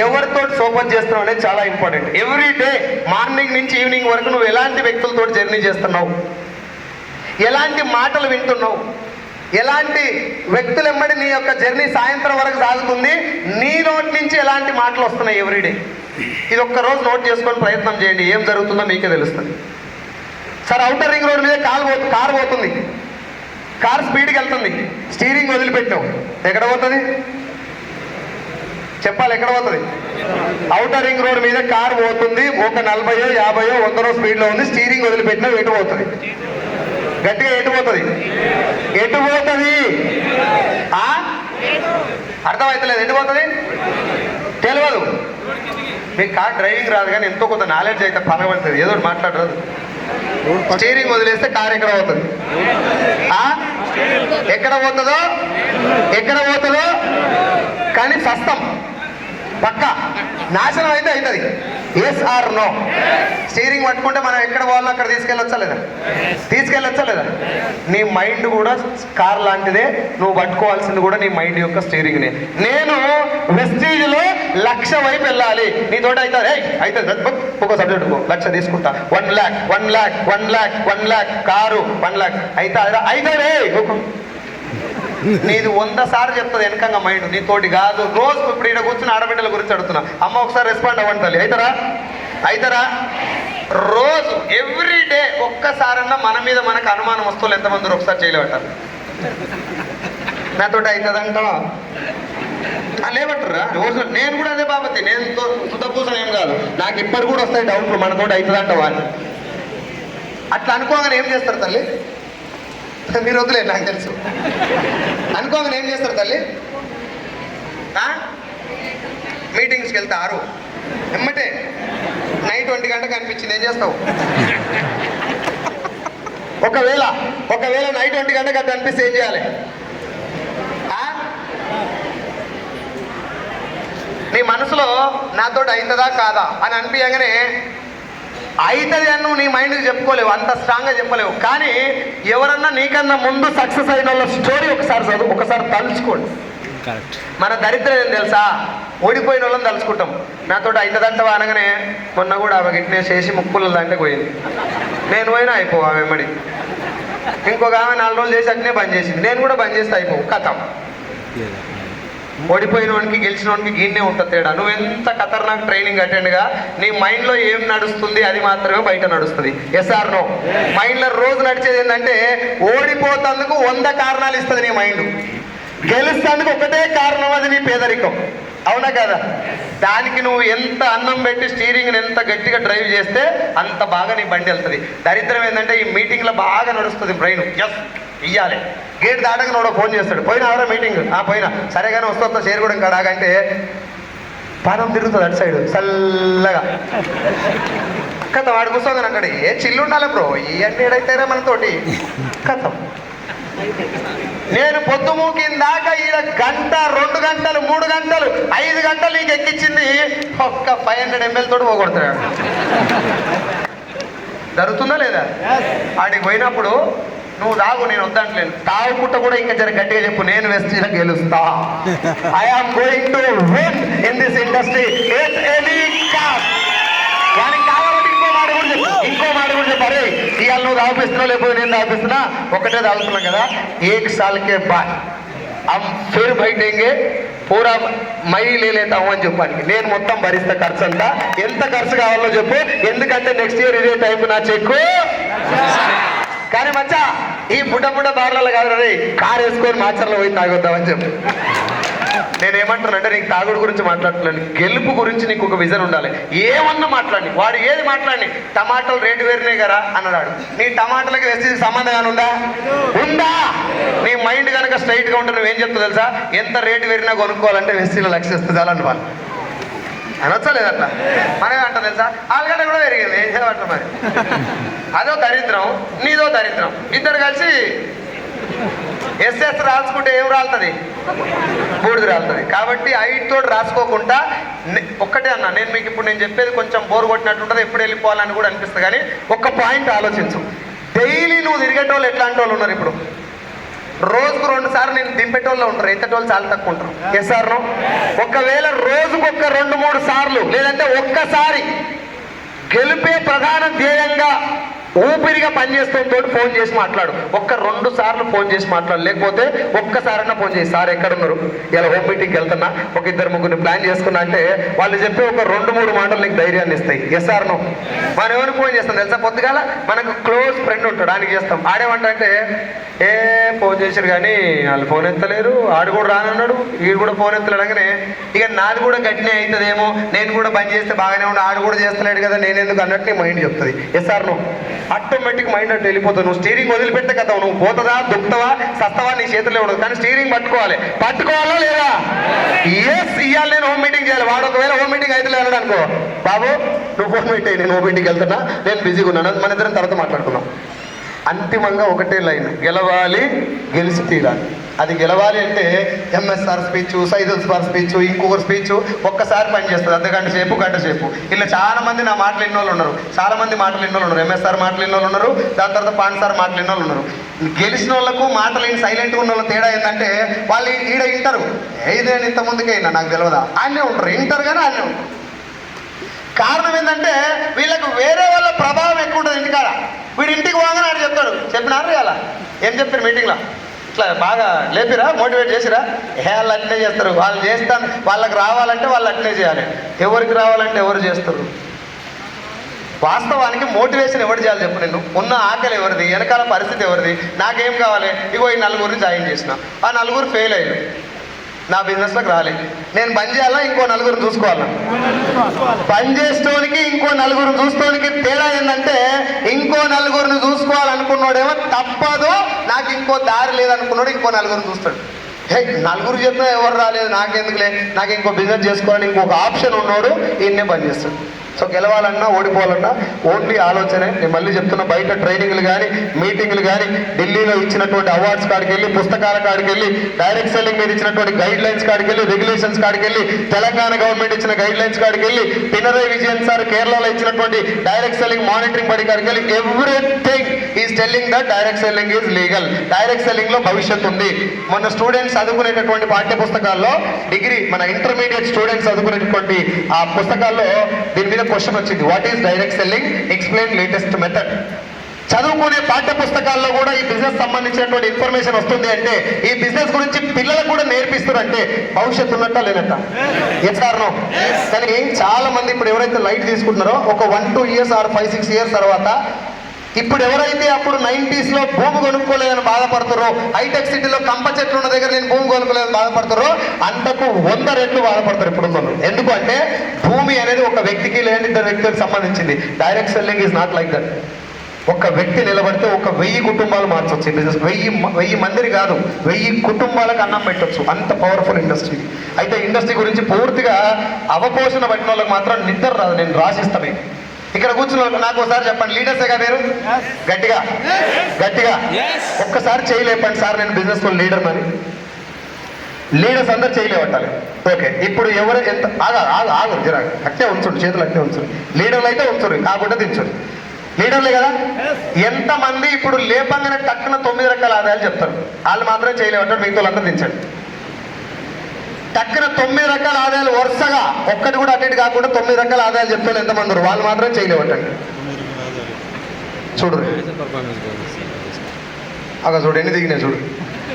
ఎవరితో సోపత్ చేస్తున్నావు అనేది చాలా ఇంపార్టెంట్. ఎవ్రీ డే మార్నింగ్ నుంచి ఈవినింగ్ వరకు నువ్వు ఎలాంటి వ్యక్తులతో జర్నీ చేస్తున్నావు, ఎలాంటి మాటలు వింటున్నావు, ఎలాంటి వ్యక్తులు ఎమ్మడి నీ యొక్క జర్నీ సాయంత్రం వరకు సాగుతుంది, నీ నోటి నుంచి ఎలాంటి మాటలు వస్తున్నాయి ఎవ్రీడే. ఇది ఒక్కరోజు నోట్ చేసుకొని ప్రయత్నం చేయండి, ఏం జరుగుతుందో మీకే తెలుస్తుంది. సార్ అవుటర్ రింగ్ రోడ్ మీద కారు పోతుంది, కారు స్పీడ్కి వెళ్తుంది, స్టీరింగ్ వదిలిపెట్టావు, ఎక్కడ పోతుంది చెప్పాలి, ఎక్కడ పోతుంది? అవుటర్ రింగ్ రోడ్ మీద కారు పోతుంది, ఒక 40, 50, 100 స్పీడ్లో ఉంది, స్టీరింగ్ వదిలిపెట్టినావు, ఎటు పోతుంది? గట్టిగా ఎటు పోతుంది? అర్థమవుతలేదు, ఎటు పోతుంది తెలియదు. మీకు కార్ డ్రైవింగ్ రాదు కానీ ఎంతో కొంత నాలెడ్జ్ అయితే పలవడుతుంది, ఏదో మాట్లాడరాదు. స్టీరింగ్ వదిలేస్తే కారు ఎక్కడ పోతుంది? ఎక్కడ పోతుందో కానీ సస్తం పక్క నాశనం అయితే అవుతుంది. Yes or no? స్టీరింగ్ పట్టుకుంటే మనం ఎక్కడ పోవాలో అక్కడ తీసుకెళ్ళొచ్చా లేదా? నీ మైండ్ కూడా కార్ లాంటిదే, నువ్వు పట్టుకోవాల్సింది కూడా నీ మైండ్ యొక్క స్టీరింగ్నే. నేను వెస్టీజ్లో 1,00,000 వైపు వెళ్ళాలి, నీతోటి అవుతుంది ఒక సబ్జెక్ట్ 1,00,000 తీసుకుంటా, 1 lakh కారు 1 lakh అయితే నీది 100 సార్లు చెప్తుంది వెనకంగా మైండ్, నీతోటి కాదు. రోజు ఇప్పుడు ఇక్కడ కూర్చుని ఆడబిడ్డల గురించి అడుగుతున్నా, అమ్మ ఒకసారి రెస్పాండ్ అవ్వండి తల్లి, అవుతారా? రోజు ఎవ్రీ డే ఒక్కసారన్నా మన మీద మనకు అనుమానం వస్తువులు ఎంతమంది ఒకసారి చేయలేబట్టారు? నాతోటి అవుతుందంటావా? లేబట్టరా రోజు? నేను కూడా అదే బాబతి, నేను సుతపూసన ఏం కాదు, నాకు ఇప్పటి కూడా వస్తాయి డౌట్లు, మనతోటి అవుతుందంటావా అని. అట్లా అనుకోగానే ఏం చేస్తారు తల్లి? మీరు వద్దులే, నాకు తెలుసు. అనుకోగానే ఏం చేస్తారు తల్లి? మీటింగ్స్కి వెళ్తారు, ఎమ్మటే నైట్ 1 గంటకు అనిపించింది, ఏం చేస్తావు? ఒకవేళ నైట్ 1 గంటకు అది అనిపిస్తే ఏం చేయాలి? నీ మనసులో నాతోటి అవుతుందా కాదా అని అనిపించగానే అవుతుంది అని నువ్వు నీ మైండ్కి చెప్పుకోలేవు, అంత స్ట్రాంగ్గా చెప్పలేవు. కానీ ఎవరన్నా నీకన్నా ముందు సక్సెస్ అయిన వాళ్ళ స్టోరీ ఒకసారి చదువు, ఒకసారి తలుచుకోండి. మన దరిద్రం ఏం తెలుసా, ఓడిపోయిన వాళ్ళని తలుచుకుంటాం. నాతోటి అవుతుందంటవా అనగానే మొన్న కూడా ఆమె గిట్నే చేసి ముక్కుల దాంట్లో పోయింది, నేను పోయినా అయిపోవు ఆమె వెంబడి. ఇంకొక ఆమె 4 రోజులు చేసి అట్నే బంద్ చేసింది, నేను కూడా బంద్ చేస్తే అయిపోవు, కథం. ఓడిపోయిన వానికి గెలిచిన వానికి గిన్నే ఉంటుంది తేడా. నువ్వు ఎంత ఖతర్నాక్ ట్రైనింగ్ అటెండ్గా నీ మైండ్లో ఏం నడుస్తుంది అది మాత్రమే బయట నడుస్తుంది. Yes or no? మైండ్లో రోజు నడిచేది ఏంటంటే ఓడిపోతందుకు 100 కారణాలు ఇస్తుంది నీ మైండ్, గెలుస్తానికి ఒకటే కారణం, అది నీ పేదరికం. అవునా కదా? దానికి నువ్వు ఎంత అన్నం పెట్టి స్టీరింగ్ని ఎంత గట్టిగా డ్రైవ్ చేస్తే అంత బాగా నీ బండి వెళ్తుంది. దరిద్రం ఏంటంటే ఈ మీటింగ్లో బాగా నడుస్తుంది బ్రెయిన్. ఎస్ ఇయ్యాలి, గేట్ దాటగా నోడో ఫోన్ చేస్తాడు, పోయినా ఆవిడ మీటింగ్ పోయినా సరే కానీ వస్తా షేర్ కూడా ఇంకా ఆగంటే పాదం తిరుగుతుంది అటు సైడ్ చల్లగా కథ వాడు కూర్చోగానే అంటాడు ఏ చిల్లు ఉండాలి బ్రో ఇవన్నీ ఏడైతారా మనతోటి కథం. నేను పొద్దుమూకిన దాకా ఈడ గంట 2 గంటలు 3 గంటలు 5 గంటలు నీకు ఎక్కించింది ఒక్క 500 ml తోటి పోగొడతాడు. జరుగుతుందా లేదా? ఆడికి పోయినప్పుడు నువ్వు తాగు, నేను వద్దంటలేను, తాగుకుంటా కూడా ఇంకా జర గట్టిగా చెప్పు, నేను వెస్టీలో గెలుస్తా. I am going to win in this industry at any cost. వానికి కావాలంటే ఇంకో మాట కూడా చెప్పు, అరే ఇవాళ నువ్వు తాగిస్తున్నావు లేకపోతే నేను తాగిస్తున్నా, ఒకటే తాగుతున్నాం కదా, 1 साल के बाद हम फिर बैठेंगे పూరా మై లేతాము అని చెప్పానికి. నేను మొత్తం భరిస్తా ఖర్చు అంతా, ఎంత ఖర్చు కావాలో చెప్పు, ఎందుకంటే నెక్స్ట్ ఇయర్ ఇదే టైపు నా చెక్కు. కానీ మచ్చా ఈ బుడ్డ బార్లలో కాదు రే, కారు వేసుకొని మాచర్లో పోయి తాగొద్దామని చెప్పు. నేనేమంటానంటే నీకు తాగుడు గురించి మాట్లాడుతున్నాను, గెలుపు గురించి నీకు ఒక విజన్ ఉండాలి. ఏమన్నా మాట్లాడి వాడు ఏది మాట్లాడి టమాటాలు రేటు వేరినాయి కదా అన్నాడు, నీ టమాటాలకి వేసి సంబంధం ఉందా? నీ మైండ్ కనుక స్ట్రైట్గా ఉంటే నువ్వేం చెప్తావు తెలుసా? ఎంత రేటు వేరినా కొనుక్కోవాలంటే వెస్టీలో లక్షిస్తుంది చాలని వాళ్ళు అనొచ్చా లేదట్లా? మనమే అంట తెలుసా, ఆలుగడ్డ కూడా పెరిగింది, ఏం చేయమంటారు మరి. అదో దరిద్రం, నీదో దరిద్రం, ఇద్దరు కలిసి ఎస్ఎస్ రాసుకుంటే ఏం రాలుతుంది? బూడిద రాలుతుంది. కాబట్టి ఐటితో రాసుకోకుండా ఒక్కటే అన్నా, నేను మీకు ఇప్పుడు నేను చెప్పేది కొంచెం బోర్ కొట్టినట్టు ఉంటుంది, ఎప్పుడు వెళ్ళిపోవాలని కూడా అనిపిస్తుంది. కానీ ఒక్క పాయింట్ ఆలోచించు, డైలీ నువ్వు తిరిగేటోళ్ళు ఎట్లాంటి వాళ్ళు ఉన్నారు? ఇప్పుడు రోజుకు 2 సార్లు నేను దింపేటోళ్ళు ఉంటారు, ఎత్తేటోళ్ళు చాలా తక్కువ ఉంటారు. ఎస్ఆర్ను? ఒకవేళ రోజుకు 2-3 సార్లు లేదంటే ఒక్కసారి గెలిపే ప్రధాన ధ్యేయంగా ఊపిరిగా పనిచేస్తుంతో ఫోన్ చేసి మాట్లాడు. 1-2 సార్లు ఫోన్ చేసి మాట్లాడు, లేకపోతే ఒక్కసారైనా ఫోన్ చేసి సార్ ఎక్కడున్నారు, ఇలా హోమ్ మీటింగ్కి వెళ్తున్నా, 1-2-3 ప్లాన్ చేసుకున్నా అంటే వాళ్ళు చెప్పే 2-3 మాటలు నీకు ధైర్యాన్ని ఇస్తాయి. ఎస్ఆర్ను? మనం ఎవరికి ఫోన్ చేస్తాం తెలుసా? పొద్దుగాల మనకు క్లోజ్ ఫ్రెండ్ ఉంటాడు, ఆయనకి చేస్తాం. ఆడేమంటే ఏ ఫోన్ చేశారు కానీ వాళ్ళు ఫోన్ ఎత్తలేరు, ఆడు కూడా రానన్నాడు, వీడు కూడా ఫోన్ ఎత్తలేడగానే ఇక నాది కూడా గట్టినే అవుతుందేమో, నేను కూడా బంద్ చేస్తే బాగానే ఉండి ఆడు కూడా చేస్తలేడు కదా నేను ఎందుకు అన్నట్టు నీ మైండ్ చెప్తుంది. ఎస్ఆర్ను? ఆటోమేటిక్ మైండ్ అంటే వెళ్ళిపోతావు. నువ్వు స్టీరింగ్ వదిలిపెట్టే కదా, నువ్వు పోతుందా దుక్కుతావా సస్తవా నీ చేతుల్లో ఉండదు, కానీ స్టీరింగ్ పట్టుకోవాలా లేదా? ఎస్ ఇవాళ నేను హోమ్ మీటింగ్ చేయాలి. వాడు ఒకవేళ హోమ్ మీటింగ్ అయితే వెళ్ళాడు అనుకో, బాబు నువ్వు హోమ్ మీటింగ్, నేను హోమ్ మీటింగ్కి వెళ్తున్నా, నేను బిజీగా ఉన్నాను, మన ఇద్దరం తర్వాత మాట్లాడుకున్నాం. అంతిమంగా ఒకటే లైన్, గెలవాలి, గెలిచి తీరాలి. అది గెలవాలి అంటే MSR speech, Saidul spar speech, ఇంకొకరు స్పీచ్ ఒక్కసారి పనిచేస్తుంది, గంట సేపు. ఇలా చాలా మంది నా మాటలు ఎన్నోళ్ళు ఉన్నారు, చాలా మంది మాటలు ఎన్నోళ్ళు ఉన్నారు. ఎంఎస్ఆర్ మాటలు ఎన్నోళ్ళు ఉన్నారు, దాని తర్వాత పాండ్ సార్ మాటలు ఎన్నోళ్ళు ఉన్నారు. గెలిచిన వాళ్ళకు మాటలు సైలెంట్గా ఉన్న వాళ్ళ తేడా ఏంటంటే వాళ్ళు ఈడ వింటారు, ఏదైనా ఇంత ముందుకైనా నాకు తెలియదా అన్నీ ఉంటారు, వింటారు కానీ అన్నీ ఉంటారు. కారణం ఏంటంటే వీళ్ళకు వేరే వాళ్ళ ప్రభావం ఎక్కువ ఉంటుంది ఇంటికాడ. వీడు ఇంటికి పోగానే ఆడు చెప్తాడు, చెప్పినారు అలా ఏం చెప్పారు మీటింగ్లో, ఇట్లా బాగా లేపిరా, మోటివేట్ చేసిరా, వాళ్ళు అట్నే చేస్తారు. వాళ్ళు చేస్తాను, వాళ్ళకి రావాలంటే వాళ్ళు అట్నే చేయాలి, ఎవరికి రావాలంటే ఎవరు చేస్తారు. వాస్తవానికి మోటివేషన్ ఎవరు చేయాలి చెప్పు? నేను ఉన్న ఆకలి ఎవరిది, వెనకాల పరిస్థితి ఎవరిది, నాకేం కావాలి, ఇగో ఈ 4 జాయిన్ చేసిన, ఆ 4 ఫెయిల్ అయ్యారు, నా బిజినెస్లోకి రాలేదు, నేను బంద్ చేయాలా ఇంకో 4 చూసుకోవాలా? పని చేసేటోనికి ఇంకో 4 చూసుకోనికి తేడా ఏంటంటే ఇంకో 4 చూసుకోవాలనుకున్నాడేమో తప్పదు, నాకు ఇంకో దారి లేదనుకున్నాడు ఇంకో 4 చూస్తాడు. 4 చెప్పినా ఎవరు రాలేదు, నాకెందుకులే, నాకు ఇంకో బిజినెస్ చేసుకోవాలని ఇంకొక ఆప్షన్ ఉన్నాడు, ఈయన్నే పని చేస్తాడు. సో గెలవాలన్నా ఓడిపోవాలన్నా ఓన్లీ ఆలోచనే. నేను మళ్ళీ చెప్తున్నా, బయట ట్రైనింగ్లు కానీ మీటింగ్లు కానీ, ఢిల్లీలో ఇచ్చినటువంటి అవార్డ్స్ కాడికి వెళ్ళి, పుస్తకాల కాడికి వెళ్ళి, డైరెక్ట్ సెల్లింగ్ మీద ఇచ్చినటువంటి గైడ్ లైన్స్ కాడికి వెళ్ళి, రెగ్యులేషన్స్ కాడికి వెళ్ళి, తెలంగాణ గవర్నమెంట్ ఇచ్చిన గైడ్ లైన్స్ కాడికి వెళ్ళి, పినరయ్ విజయన్ సార్ కేరళలో ఇచ్చినటువంటి డైరెక్ట్ సెల్లింగ్ మానిటరింగ్ బడి కాడికి వెళ్ళి, everything is telling that direct selling is legal. Direct selling లో భవిష్యత్తు ఉంది. మన స్టూడెంట్స్ చదువుకునేటటువంటి పాఠ్య పుస్తకాల్లో, డిగ్రీ మన ఇంటర్మీడియట్ స్టూడెంట్స్ చదువుకునేటువంటి ఆ పుస్తకాల్లో దీని మీద క్వశ్చన్ వచ్చింది, what is direct selling, explain latest method. చదువుకునే పాఠ్య పుస్తకాల్లో కూడా ఈ బిజినెస్ సంబంధించినటువంటి ఇన్ఫర్మేషన్ వస్తుంది అంటే ఈ బిజినెస్ గురించి పిల్లలకు కూడా నేర్పిస్తారంటే భవిష్యత్తు ఉన్నట్ట లేనట్ట? Yes or no? కానీ చాలా మంది ఇప్పుడు ఎవరైతే లైట్ తీసుకుంటున్నారో ఒక 1-2 ఇయర్స్ ఆర్ 5-6 ఇయర్స్ తర్వాత ఇప్పుడు ఎవరైతే అప్పుడు 90s లో భూమి కొనుక్కోలేదని బాధపడుతారో, హైటెక్ సిటీలో కంప చెట్లు ఉన్న దగ్గర నేను భూమి కొనుక్కోలేదని బాధపడతారో అంతకు 100 రెట్లు బాధపడతారు ఇప్పుడు వాళ్ళు. ఎందుకంటే భూమి అనేది ఒక వ్యక్తికి లేని 2 వ్యక్తులకు సంబంధించింది. Direct selling is not like that. ఒక వ్యక్తి నిలబడితే ఒక 1000 కుటుంబాలు మార్చొచ్చు ఈ బిజినెస్. 1000 మందిని కాదు, 1000 కుటుంబాలకు అన్నం పెట్టొచ్చు. అంత పవర్ఫుల్ ఇండస్ట్రీ. అయితే ఇండస్ట్రీ గురించి పూర్తిగా అవపోషణ పట్టిన వాళ్ళకి మాత్రం నిద్ర రాదు. నేను రాసిస్తాను. ఇక్కడ కూర్చున్న వాళ్ళకి నాకు ఒకసారి చెప్పండి, లీడర్సేగా మీరు? గట్టిగా గట్టిగా ఒక్కసారి చేయలేపండి సార్ నేను బిజినెస్ లో లీడర్ అని. లీడర్స్ అందరు చేయలేవట్టాలి. ఓకే, ఇప్పుడు ఎవరు ఎంత ఆగు జరా అట్టే ఉంచుండు, చేతులు అట్టే ఉంచుడు. లీడర్లు అయితే ఉంచురు, కాకుండా దించుడు. లీడర్లే కదా. ఎంతమంది ఇప్పుడు లేపంగానే టక్కున 9 రకాల ఆదాయాలు చెప్తారు, వాళ్ళు మాత్రమే చేయలేమంటారు, మిగతా వాళ్ళందరూ దించండి. టక్కున 9 రకాల ఆదాయాలు వరుసగా ఒక్కటి కూడా అటు ఇటు కాకుండా 9 రకాల ఆదాయాలు చెప్తారు ఎంతమంది, వాళ్ళు మాత్రమే చేయలేవటండి. చూడు అక్కడ చూడు ఎన్ని దిగినాయి చూడు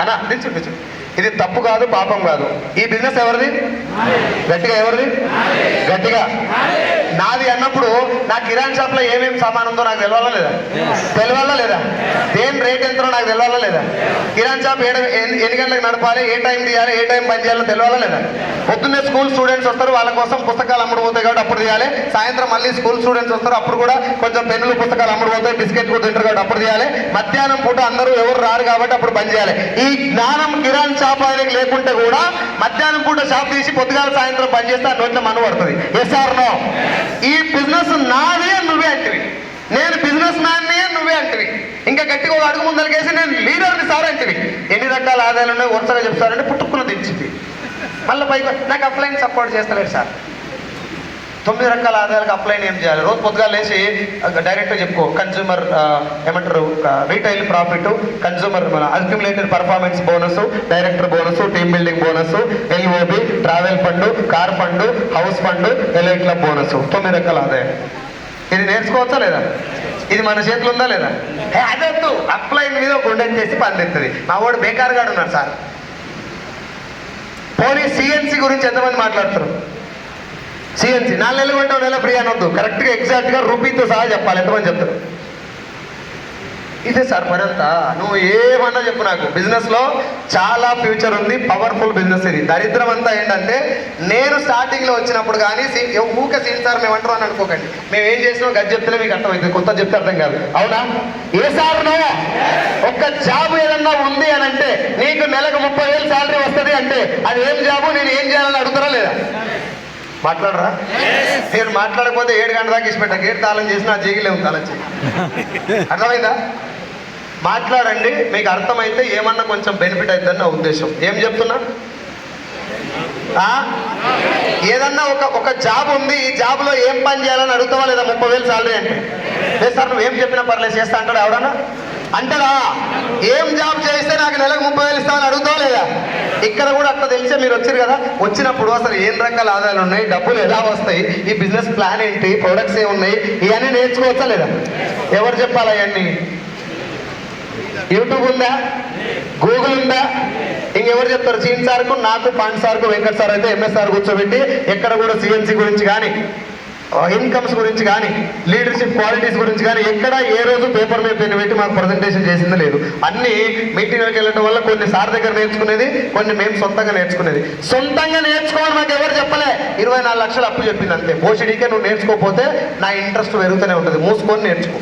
అన్నా, దించు. ఇది తప్పు కాదు, పాపం కాదు. ఈ బిజినెస్ ఎవరిది? గట్టిగా ఎవరిది? గట్టిగా నాది అన్నప్పుడు నా కిరాణా షాప్ లో ఏమేమి సామాన్ ఉందో నాకు తెలవాలా లేదా? తెలవాలా లేదా? దేని రేట్ ఎంతో నాకు తెలవాలా లేదా? కిరాణా షాప్ ఎన్ని గంటలకు నడపాలి, ఏ టైం తీయాలి, ఏ టైం పని చేయాలో తెలవాలా లేదా? పొద్దున్నే స్కూల్ స్టూడెంట్స్ వస్తారు, వాళ్ళ కోసం పుస్తకాలు అమ్ముడు పోతాయి కాబట్టి అప్పుడు తీయాలి. సాయంత్రం మళ్ళీ స్కూల్ స్టూడెంట్స్ వస్తారు, అప్పుడు కూడా కొంచెం పెన్నులు పుస్తకాలు అమ్ముడు పోతాయి, బిస్కెట్ కూడా తింటారు కాబట్టి అప్పుడు తీయాలి. మధ్యాహ్నం పూట అందరూ ఎవరు రారు కాబట్టి అప్పుడు పని చేయాలి. ఈ జ్ఞానం కిరాణా షాప్ ఆయనకి లేకుంటే కూడా మధ్యాహ్నం పూట షాప్ తీసి పొద్దుగాల సాయంత్రం పని చేస్తే ఆ నోట్లో మన్ను పడుతుంది. Yes or no? ఈ బిజినెస్ నాదే నువ్వే అంటివి, నేను బిజినెస్ మ్యాన్ని నువ్వే అంటివి. ఇంకా గట్టిగా ఒక అడుగు ముందరికేసి నేను లీడర్ని సార్ అంటివి. ఎన్ని రకాల ఆదాయాలు ఉన్నాయి వరుసగా చెప్తారంటే పుట్టుకున్న దించింది. మళ్ళీ పైకి నాకు అప్లైన్ సపోర్ట్ చేస్తలేడు సార్. 9 రకాల ఆదాయాలకు అప్లైన్ ఏం చేయాలి? రోజు పొద్దుగా లేచి డైరెక్ట్గా చెప్పుకో, కన్జ్యూమర్ ఏమంటారు, retail profit, consumer accumulated performance bonus, director bonus, team building bonus, LOB, travel fund, car fund, house fund, LI club bonus. 9 రకాల ఆదాయం. ఇది నేర్చుకోవచ్చా లేదా? ఇది మన చేతిలో ఉందా లేదా? అదొద్దు, అప్లైన్ మీద గుండెత్తేసి పనిచేస్తుంది. మా వాడు బేకార్గాడు ఉన్నాడు సార్. పోనీ సిఎన్సి గురించి ఎంతమంది మాట్లాడుతారు? సిఎన్సి 4 నెలలు కొంటావు, నెల ఫ్రీ అనొద్దు, కరెక్ట్గా ఎగ్జాక్ట్గా రూపీతో సహా చెప్పాలి. ఎంతమంది చెప్తారు? ఇదే సార్ మరంతా. నువ్వు ఏమన్నా చెప్పు, నాకు బిజినెస్లో చాలా ఫ్యూచర్ ఉంది, పవర్ఫుల్ బిజినెస్ ఇది. దరిద్రం అంతా ఏంటంటే నేను స్టార్టింగ్లో వచ్చినప్పుడు కానీ ఊకే సీన్ సార్ మేము అంటారు అని అనుకోకండి. మేము ఏం చేసినా గది చెప్తేనే మీకు అర్థమవుతుంది, కొత్త చెప్తే అర్థం కాదు. అవునా? ఏ సార్ నో? ఒక్క జాబ్ ఏదన్నా ఉంది అని అంటే నీకు నెలకు 30,000 శాలరీ వస్తుంది అంటే అది ఏం జాబు, నేను ఏం చేయాలని అడుగుతారా లేదా? మాట్లాడరా? నేను మాట్లాడకపోతే 7 గంటల దాకా ఇచ్చిపెట్టా, గేట్ తాళం చేసిన ఆ జీగిలే ఉంది తాళం చేయి. అర్థమైందా? మాట్లాడండి, మీకు అర్థమైతే ఏమన్నా కొంచెం బెనిఫిట్ అవుతుందని నా ఉద్దేశం. ఏం చెప్తున్నా? ఏదన్నా ఒక జాబ్ ఉంది, ఈ జాబ్లో ఏం పని చేయాలని అడుగుతావా లేదా? 30,000 శాలరీ అంటే లేదు సార్ నువ్వు ఏం చెప్పినా పర్లేదు చేస్తా అంటాడు ఎవడన్నా? అంటారా? ఏం జాబ్ చేస్తే నాకు నెలకు 30,000 ఇస్తామని అడుగుతావా లేదా? ఇక్కడ కూడా అట్లా తెలిసే మీరు వచ్చారు కదా. వచ్చినప్పుడు అసలు ఏం రకాల ఆదాయాలు ఉన్నాయి, డబ్బులు ఎలా వస్తాయి, ఈ బిజినెస్ ప్లాన్ ఏంటి, ప్రొడక్ట్స్ ఏమున్నాయి, ఇవన్నీ నేర్చుకోవచ్చా లేదా? ఎవరు చెప్పాలి అవన్నీ? యూట్యూబ్ ఉందా? గూగుల్ ఉందా? ఇంకెవరు చెప్తారు? సీన్ సార్కు, నాకు, పాండ్ సార్కు, వెంకట్ సార్ అయితే ఎంఎస్ సార్ కూర్చోబెట్టి ఎక్కడ కూడా సిఎన్సి గురించి కానీ, ఇన్కమ్స్ గురించి కానీ, లీడర్షిప్ క్వాలిటీస్ గురించి కానీ ఎక్కడ ఏ రోజు పేపర్ మీద పెన్ను పెట్టి మాకు ప్రజెంటేషన్ చేసింది లేదు. అన్ని మీటింగ్లకు వెళ్ళడం వల్ల కొన్ని సార్ దగ్గర నేర్చుకునేది, కొన్ని మేము సొంతంగా నేర్చుకునేది. సొంతంగా నేర్చుకోవాలి మాకు ఎవరు చెప్పలే. 24 లక్షలు అప్పు చెప్పింది అంతే. ఓసిడీకే నువ్వు నేర్చుకోకపోతే నా ఇంట్రెస్ట్ పెరుగుతూనే ఉంటుంది. మూసుకొని నేర్చుకో.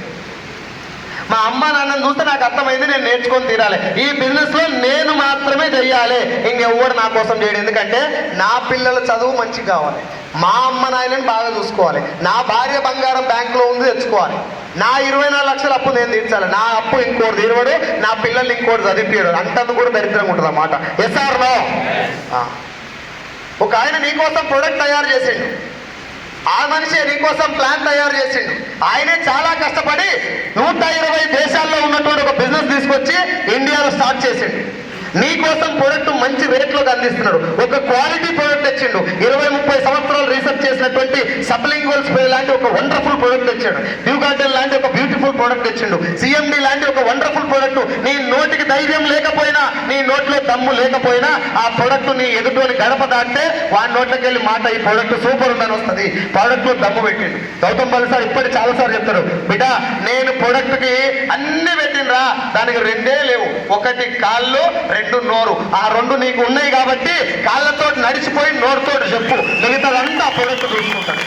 మా అమ్మ నాన్నని చూస్తే నాకు అర్థమైంది, నేను నేర్చుకొని తీరాలి. ఈ బిజినెస్లో నేను మాత్రమే చెయ్యాలి, ఇంకెవ్వడు నా కోసం చేయడు. ఎందుకంటే నా పిల్లల చదువు మంచిగా కావాలి, మా అమ్మ నాయనని బాగా చూసుకోవాలి, నా భార్య బంగారం బ్యాంకులో ఉంది తెచ్చుకోవాలి, నా 24 లక్షల అప్పు నేను తీర్చాలి, నా అప్పు ఇంకోటి తీరవాడు, నా పిల్లల్ని ఇంకోటి చదివిపోయాడు. అంతందుకు కూడా దరిద్రంగా ఉంటుంది అన్నమాట. Yes or no? ఒక ఆయన నీకోసం ప్రొడక్ట్ తయారు చేసిండు, ఆ మనిషి నీకోసం ప్లాన్ తయారు చేసిండు. ఆయనే చాలా కష్టపడి 120 దేశాల్లో ఉన్నటువంటి ఒక బిజినెస్ తీసుకొచ్చి ఇండియాలో స్టార్ట్ చేసిండు. నీ కోసం ప్రొడక్ట్ మంచి రేట్లోకి అందిస్తున్నాడు. ఒక క్వాలిటీ ప్రొడక్ట్ తెచ్చిండు. 20-30 సంవత్సరాలు రీసెర్చ్ చేసినటువంటి సబ్లింగ్వల్ స్ప్రే లాంటి ఒక వండర్ఫుల్ ప్రొడక్ట్ తెచ్చాడు. డ్యూ గార్డెన్ లాంటి ఒక బ్యూటిఫుల్ ప్రొడక్ట్ తెచ్చిండు. సిఎండి లాంటి ఒక వండర్ఫుల్ ప్రొడక్ట్. నీ నోటికి ధైర్యం లేకపోయినా, నీ నోట్లో దమ్ము లేకపోయినా, ఆ ప్రొడక్ట్ నీ ఎదుటోని గడప దాటితే వాడి నోట్లోకి వెళ్ళి మాట ఈ ప్రొడక్ట్ సూపర్ ఉందని వస్తుంది. ప్రొడక్ట్ లో దమ్ము పెట్టిండు. గౌతమ్ బల్ సార్ ఇప్పటి చాలా సార్లు చెప్తారు, బిడ్డ నేను ప్రొడక్ట్ కి అన్ని పెట్టినరా, దానికి 2 లేవు. 1 కాళ్ళు, 2 నోరు. ఆ 2 నీకు ఉన్నాయి కాబట్టి కాళ్ళతో నడిచిపోయి నోరుతో చెప్పు, మిగతాదంతా ప్రొడక్ట్ చూసుకుంటాడు.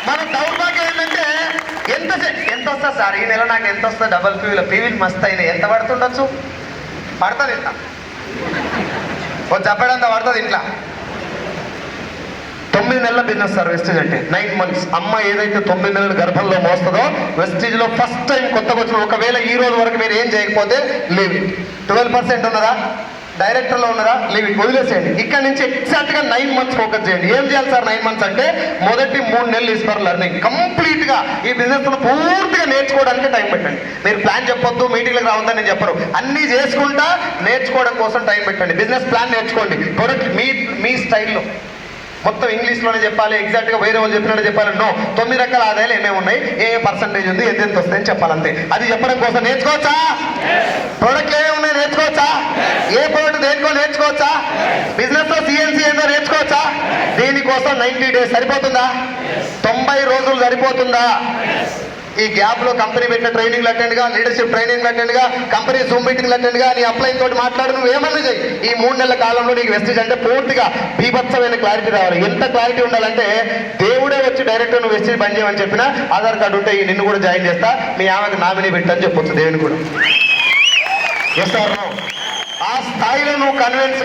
మన దౌర్భాగ్యం ఏంటంటే ఎంత వస్తా సార్ ఈ నెల నాకు ఎంత వస్తా, డబల్ పీవీలు మస్తు అయినాయి, ఎంత పడుతుండొచ్చు? పడుతుంది ఇంట్లో చెప్పడంతా పడుతుంది ఇంట్లో. 9 నెలల బిజినెస్ సార్ వెస్టీజ్ అంటే. 9 months. అమ్మ ఏదైతే 9 నెలల గర్భంలో మోస్తుందో వెస్టీజ్ లో ఫస్ట్ టైం కొత్తగా వచ్చిన. ఒకవేళ ఈ రోజు వరకు మీరు ఏం చేయకపోతే లీవ్ ఇట్. 12% ఉన్నదా, డైరెక్టర్ లో ఉన్నదా, లీవ్ ఇట్, వదిలేసేయండి. ఇక్కడ నుంచి ఎగ్జాక్ట్ గా 9 months ఫోకస్ చేయండి. ఏం చేయాలి సార్ 9 months అంటే, మొదటి 3 నెలలు ఈజ్ ఫర్ లెర్నింగ్. కంప్లీట్ గా ఈ బిజినెస్ పూర్తిగా నేర్చుకోవడానికి టైం పెట్టండి. మీరు ప్లాన్ చెప్పొద్దు, మీటింగ్లకు రావద్దని నేను చెప్పరు. అన్ని చేసుకుంటా నేర్చుకోవడం కోసం టైం పెట్టండి. బిజినెస్ ప్లాన్ నేర్చుకోండి. ప్రొడక్ట్ మీ స్టైల్లో మొత్తం ఇంగ్లీష్లోనే చెప్పాలి, ఎగ్జాక్ట్గా వేరే వాళ్ళు చెప్పినట్టు చెప్పాలి. 9 రకాల ఆదాయాలు ఏమేమి ఉన్నాయి, ఏ పర్సంటేజ్ ఉంది, ఎంత వస్తాయని చెప్పాలంతే. అది చెప్పడం కోసం నేర్చుకోవచ్చా? ప్రొడక్ట్లు ఏమేమి ఉన్నాయి నేర్చుకోవచ్చా? ఏ ప్రొడక్ట్ దేనికో నేర్చుకోవచ్చా? బిజినెస్ లో సిఎన్సి ఏందో నేర్చుకోవచ్చా? దీనికోసం 90 days సరిపోతుందా? 90 రోజులు సరిపోతుందా? ఈ గ్యాప్ లో కంపెనీ పెట్టిన ట్రైనింగ్లు అటెండ్ గా, లీడర్షిప్ ట్రైనింగ్లు అటెండ్ గా, కంపెనీ జూమ్ మీటింగ్లు అటెండ్ గా, నీ అప్లైన్ తోటి మాట్లాడు, నువ్వు ఏమన్నా చేయి. ఈ 3 నెలల కాలంలో నీకు వెస్టీజ్ అంటే పూర్తిగా బీభత్సమైన క్లారిటీ రావాలి. ఎంత క్లారిటీ ఉండాలంటే, దేవుడే వచ్చి డైరెక్ట్ నువ్వు వెస్టీజ్ బంద్ చేయమని చెప్పినా ఆధార్ కార్డు ఉంటే నిన్ను కూడా జాయిన్ చేస్తా, మీ ఆమెకు నామినీ పెట్టని చెప్పొచ్చు దేవుని కూడా. Yes or no? ఆ స్థాయిలో నువ్వు కన్విన్స్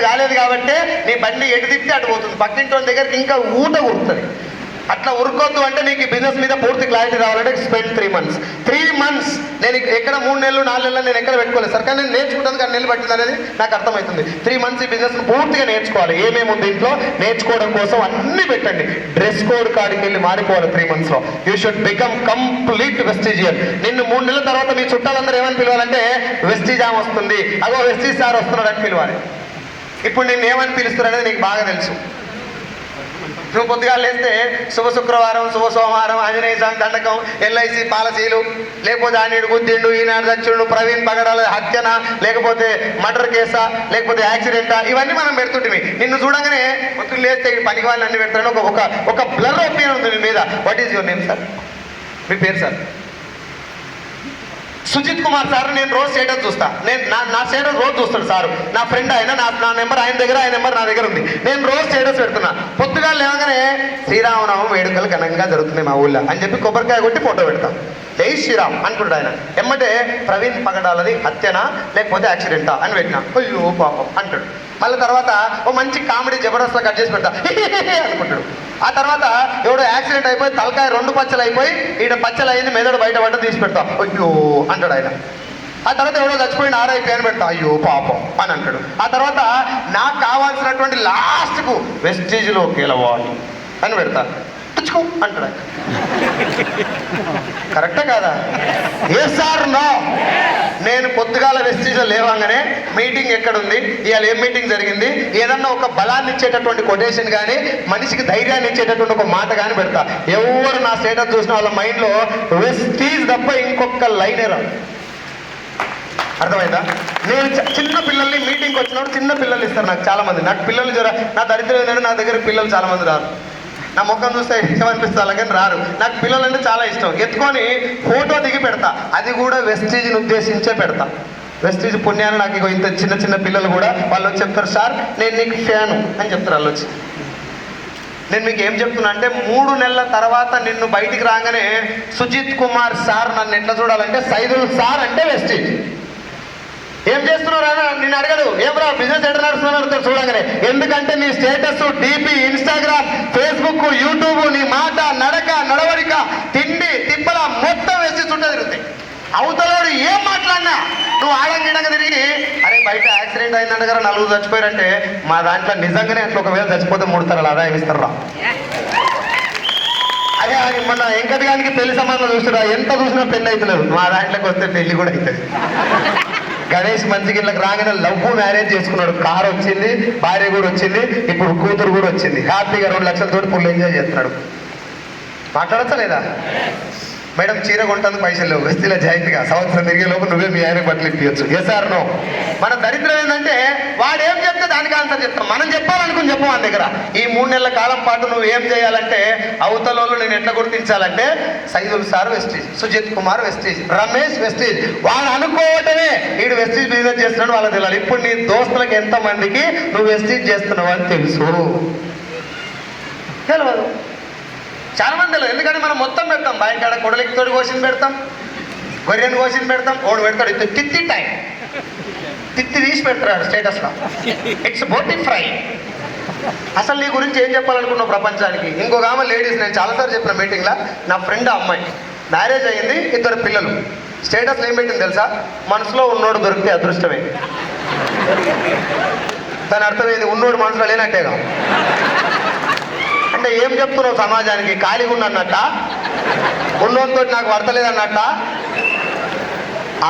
కాలేదు కాబట్టి నీ బండి ఎటు తిప్పితే అటు పోతుంది. పక్కింటి దగ్గరికి ఇంకా ఊట ఉరుకుతుంది. అట్లా ఉరుకోద్దు అంటే నీకు ఈ బిజినెస్ మీద పూర్తి క్లారిటీ రావాలంటే స్పెండ్ 3 months. 3 months నేను ఎక్కడ 3 నెలలు 4 నెలలు నేను ఎక్కడ పెట్టుకోలేదు సార్, కానీ నేను నేర్చుకుంటాను. కానీ నెలలు పట్టింది అనేది నాకు అర్థమవుతుంది. 3 months ఈ బిజినెస్ పూర్తిగా నేర్చుకోవాలి. ఏమేమి ఉంది ఇంట్లో నేర్చుకోవడం కోసం అన్ని పెట్టండి. డ్రెస్ కోడ్ కాడికి వెళ్ళి మారిపోవాలి 3 months లో. You should become complete Vestigian. నిన్ను 3 నెలల తర్వాత మీ చుట్టాలందరూ ఏమని పిలవాలంటే, వెస్టీజ్ ఆమె వస్తుంది, అగో వెస్టీజ్ సార్ వస్తున్నాడు అని పిలవాలి. ఇప్పుడు నిన్ను ఏమని పిలుస్తారు అనేది నీకు బాగా తెలుసు. నువ్వు పొద్దుగా లేస్తే శుభ శుక్రవారం, శుభ సోమవారం, ఆంజనేయ స్వామి దండకం, ఎల్ఐసి పాలసీలు, లేకపోతే ఆనీడు గుద్దిండు, ఈనాడు దచ్చుడు, ప్రవీణ్ పగడాల హత్యన, లేకపోతే మర్డర్ కేసా, లేకపోతే యాక్సిడెంటా, ఇవన్నీ మనం పెడుతుంటే నిన్ను చూడంగానే పొద్దులు లేస్తే పనికి వాళ్ళని అన్ని పెడతాను. ఒక బ్లర్ ఒపీనియన్ ఉంది నీ మీద. What is your name sir? మీ పేరు సార్? సుజిత్ కుమార్ సార్. నేను రోజు స్టేటస్ చూస్తా. నా స్టేటస్ రోజు చూస్తాడు సార్. నా ఫ్రెండ్ ఆయన, నా నెంబర్ ఆయన దగ్గర, ఆయన నెంబర్ నా దగ్గర ఉంది. నేను రోజు స్టేటస్ పెడుతున్నా. పొద్దుగా లేవగానే శ్రీరామనవమి వేడుకలు ఘనంగా జరుగుతున్నాయి మా ఊళ్ళో అని చెప్పి కొబ్బరికాయ కొట్టి ఫోటో పెడతాం. జై శ్రీరామ్ అనుకుంటాడు ఆయన. ఎమ్మటే ప్రవీణ్ పగడాలది హత్యనా లేకపోతే యాక్సిడెంటా అని పెట్టినా, అయ్యో పాపం అంటాడు. మళ్ళీ తర్వాత ఓ మంచి కామెడీ జబర్దస్త్లో కట్ చేసి పెడతా అనుకుంటాడు. ఆ తర్వాత ఎవడో యాక్సిడెంట్ అయిపోయి తలకాయ 2 పచ్చలు అయిపోయి ఈడ పచ్చలు అయింది, మెదడు బయట పడ్డ తీసి పెడతా, అయ్యో అంటాడు ఆయన. ఆ తర్వాత ఎవడో చచ్చిపోయిన ఆర్ఐపీ అని పెడతా, అయ్యో పాపం అని అంటాడు. ఆ తర్వాత నాకు కావాల్సినటువంటి లాస్ట్కు వెస్టీజ్లో గెలవాలి అని పెడతా, తెచ్చుకో అంటాడు ఆయన. కరెక్టా కాదా? ఏ సార్ నో? నేను పొద్దుగాల వెస్టీజ్లో లేవంగానే మీటింగ్ ఎక్కడుంది, ఇవాళ ఏం మీటింగ్ జరిగింది, ఏదన్నా ఒక బలాన్ని ఇచ్చేటటువంటి కొటేషన్ కానీ, మనిషికి ధైర్యాన్ని ఇచ్చేటటువంటి ఒక మాట కానీ పెడతా. ఎవరు నా స్టేటస్ చూసిన వాళ్ళ మైండ్లో వెస్టీజ్ తప్ప ఇంకొక లైనే రాదు. అర్థమైందా? నేను చిన్న పిల్లల్ని మీటింగ్కి వచ్చినప్పుడు చిన్న పిల్లలు ఇస్తారు నాకు చాలా మంది. నాకు పిల్లలు నా దరిద్రం ఏంటంటే నా దగ్గర పిల్లలు చాలా మంది రారు. నా ముఖం చూస్తే ఏమనిపిస్తుంది అలాగని రారు. నాకు పిల్లలు అంటే చాలా ఇష్టం. ఎత్తుకొని ఫోటో దిగి పెడతా. అది కూడా వెస్టీజ్ని ఉద్దేశించే పెడతా. వెస్టీజ్ పుణ్యాన్ని నాకు ఇంత చిన్న చిన్న పిల్లలు కూడా వాళ్ళు వచ్చి చెప్తారు, సార్ నేను నీకు ఫ్యాను అని చెప్తారు వాళ్ళు వచ్చి. నేను మీకు ఏం చెప్తున్నా అంటే, 3 నెలల తర్వాత నిన్ను బయటికి రాగానే సుజిత్ కుమార్ సార్ నన్ను ఎట్లా చూడాలంటే, సైదుల్ సార్ అంటే వెస్టీజ్. ఏం చేస్తున్నారు అని నిన్ను అడగడు, ఏమరా బిజినెస్ ఎట్లా నడుస్తున్నారు చూడగానే. ఎందుకంటే నీ status, DP, Instagram, Facebook, YouTube, నీ మాట, నడక, నడవడిక, తిండి తిప్పల మొత్తం వేసి చుట్టూ తిరుగుతాయి. అవతలోడు ఏం మాట్లాడినా నువ్వు ఆడంగిడంగా తిరిగి, అరే బయట యాక్సిడెంట్ అయిందంట కదా 4 చచ్చిపోయారంటే, మా దాంట్లో నిజంగానే అట్లా ఒకవేళ చచ్చిపోతే 3 తరాలు ఆదాయం ఇస్తారా? అదే మన వెంకటగానికి పెళ్లి సంబంధం చూస్తున్నా, ఎంత చూసినా పెళ్లి అవుతలేదు. మా దాంట్లోకి వస్తే పెళ్లి కూడా అవుతుంది. గణేష్ మంచిగా ఇళ్ళకి రాగానే లవ్ మ్యారేజ్ చేసుకున్నాడు. కారు వచ్చింది, భార్య కూడా వచ్చింది, ఇప్పుడు కూతురు కూడా వచ్చింది. హ్యాపీగా 2 లక్షలతోటి ఫుల్ ఎంజాయ్ చేస్తున్నాడు. మాట్లాడచ్చా లేదా? మేడం చీర కొంటాను పైసలు లేవు, వస్తీలో జాయింట్గా సంవత్సరం తిరిగే లోపు నువ్వే మీ ఆయన బట్టలు ఇప్పించచ్చు. Yes or no? మన దరిద్రం ఏంటంటే వాడు ఏం చెప్తే దానికి ఆన్సర్ చెప్తాం. మనం చెప్పాలనుకుని చెప్పం మన దగ్గర. ఈ 3 నెలల కాలం పాటు నువ్వు ఏం చేయాలంటే అవతల వాళ్ళు నేను ఎట్లా గుర్తించాలంటే Saidul sir Vestige, Sujith Kumar Vestige, Ramesh Vestige. వాడు అనుకోవటమే వీడు వెస్టీజ్ బిజినెస్ చేస్తున్నాడు వాళ్ళకి తెలియాలి. ఇప్పుడు నీ దోస్తులకు ఎంతమందికి నువ్వు వెస్టీజ్ చేస్తున్నావు అని తెలుసు? తెలియదు. చాలా మంది తెలియదు. ఎందుకంటే మనం మొత్తం పెడతాం. బాయికాడ కొడలికి కోసిన పెడతాం, గొర్రెని కోసిన పెడతాం. ఓడు పెడతాడు తిత్తి టైం, తిత్తి తీసి పెడతాడు స్టేటస్లో. ఇట్స్ బోటి ఫ్రై. అసలు నీ గురించి ఏం చెప్పాలనుకున్నావు ప్రపంచానికి? ఇంకొక ఆమె లేడీస్, నేను చాలాసార్లు చెప్పిన మీటింగ్లో, నా ఫ్రెండ్ అమ్మాయి మ్యారేజ్ అయ్యింది, 2 పిల్లలు. స్టేటస్లో ఏం పెట్టింది తెలుసా? మనసులో ఉన్నోడు దొరికితే అదృష్టమే. దాని అర్థమైంది ఉన్నోడు మనసులో లేనట్టేగా. అంటే ఏం చెప్తున్నావు సమాజానికి? ఖాళీగా ఉన్నట్ట, ఉన్నోతో నాకు వర్తలేదన్నట్ట.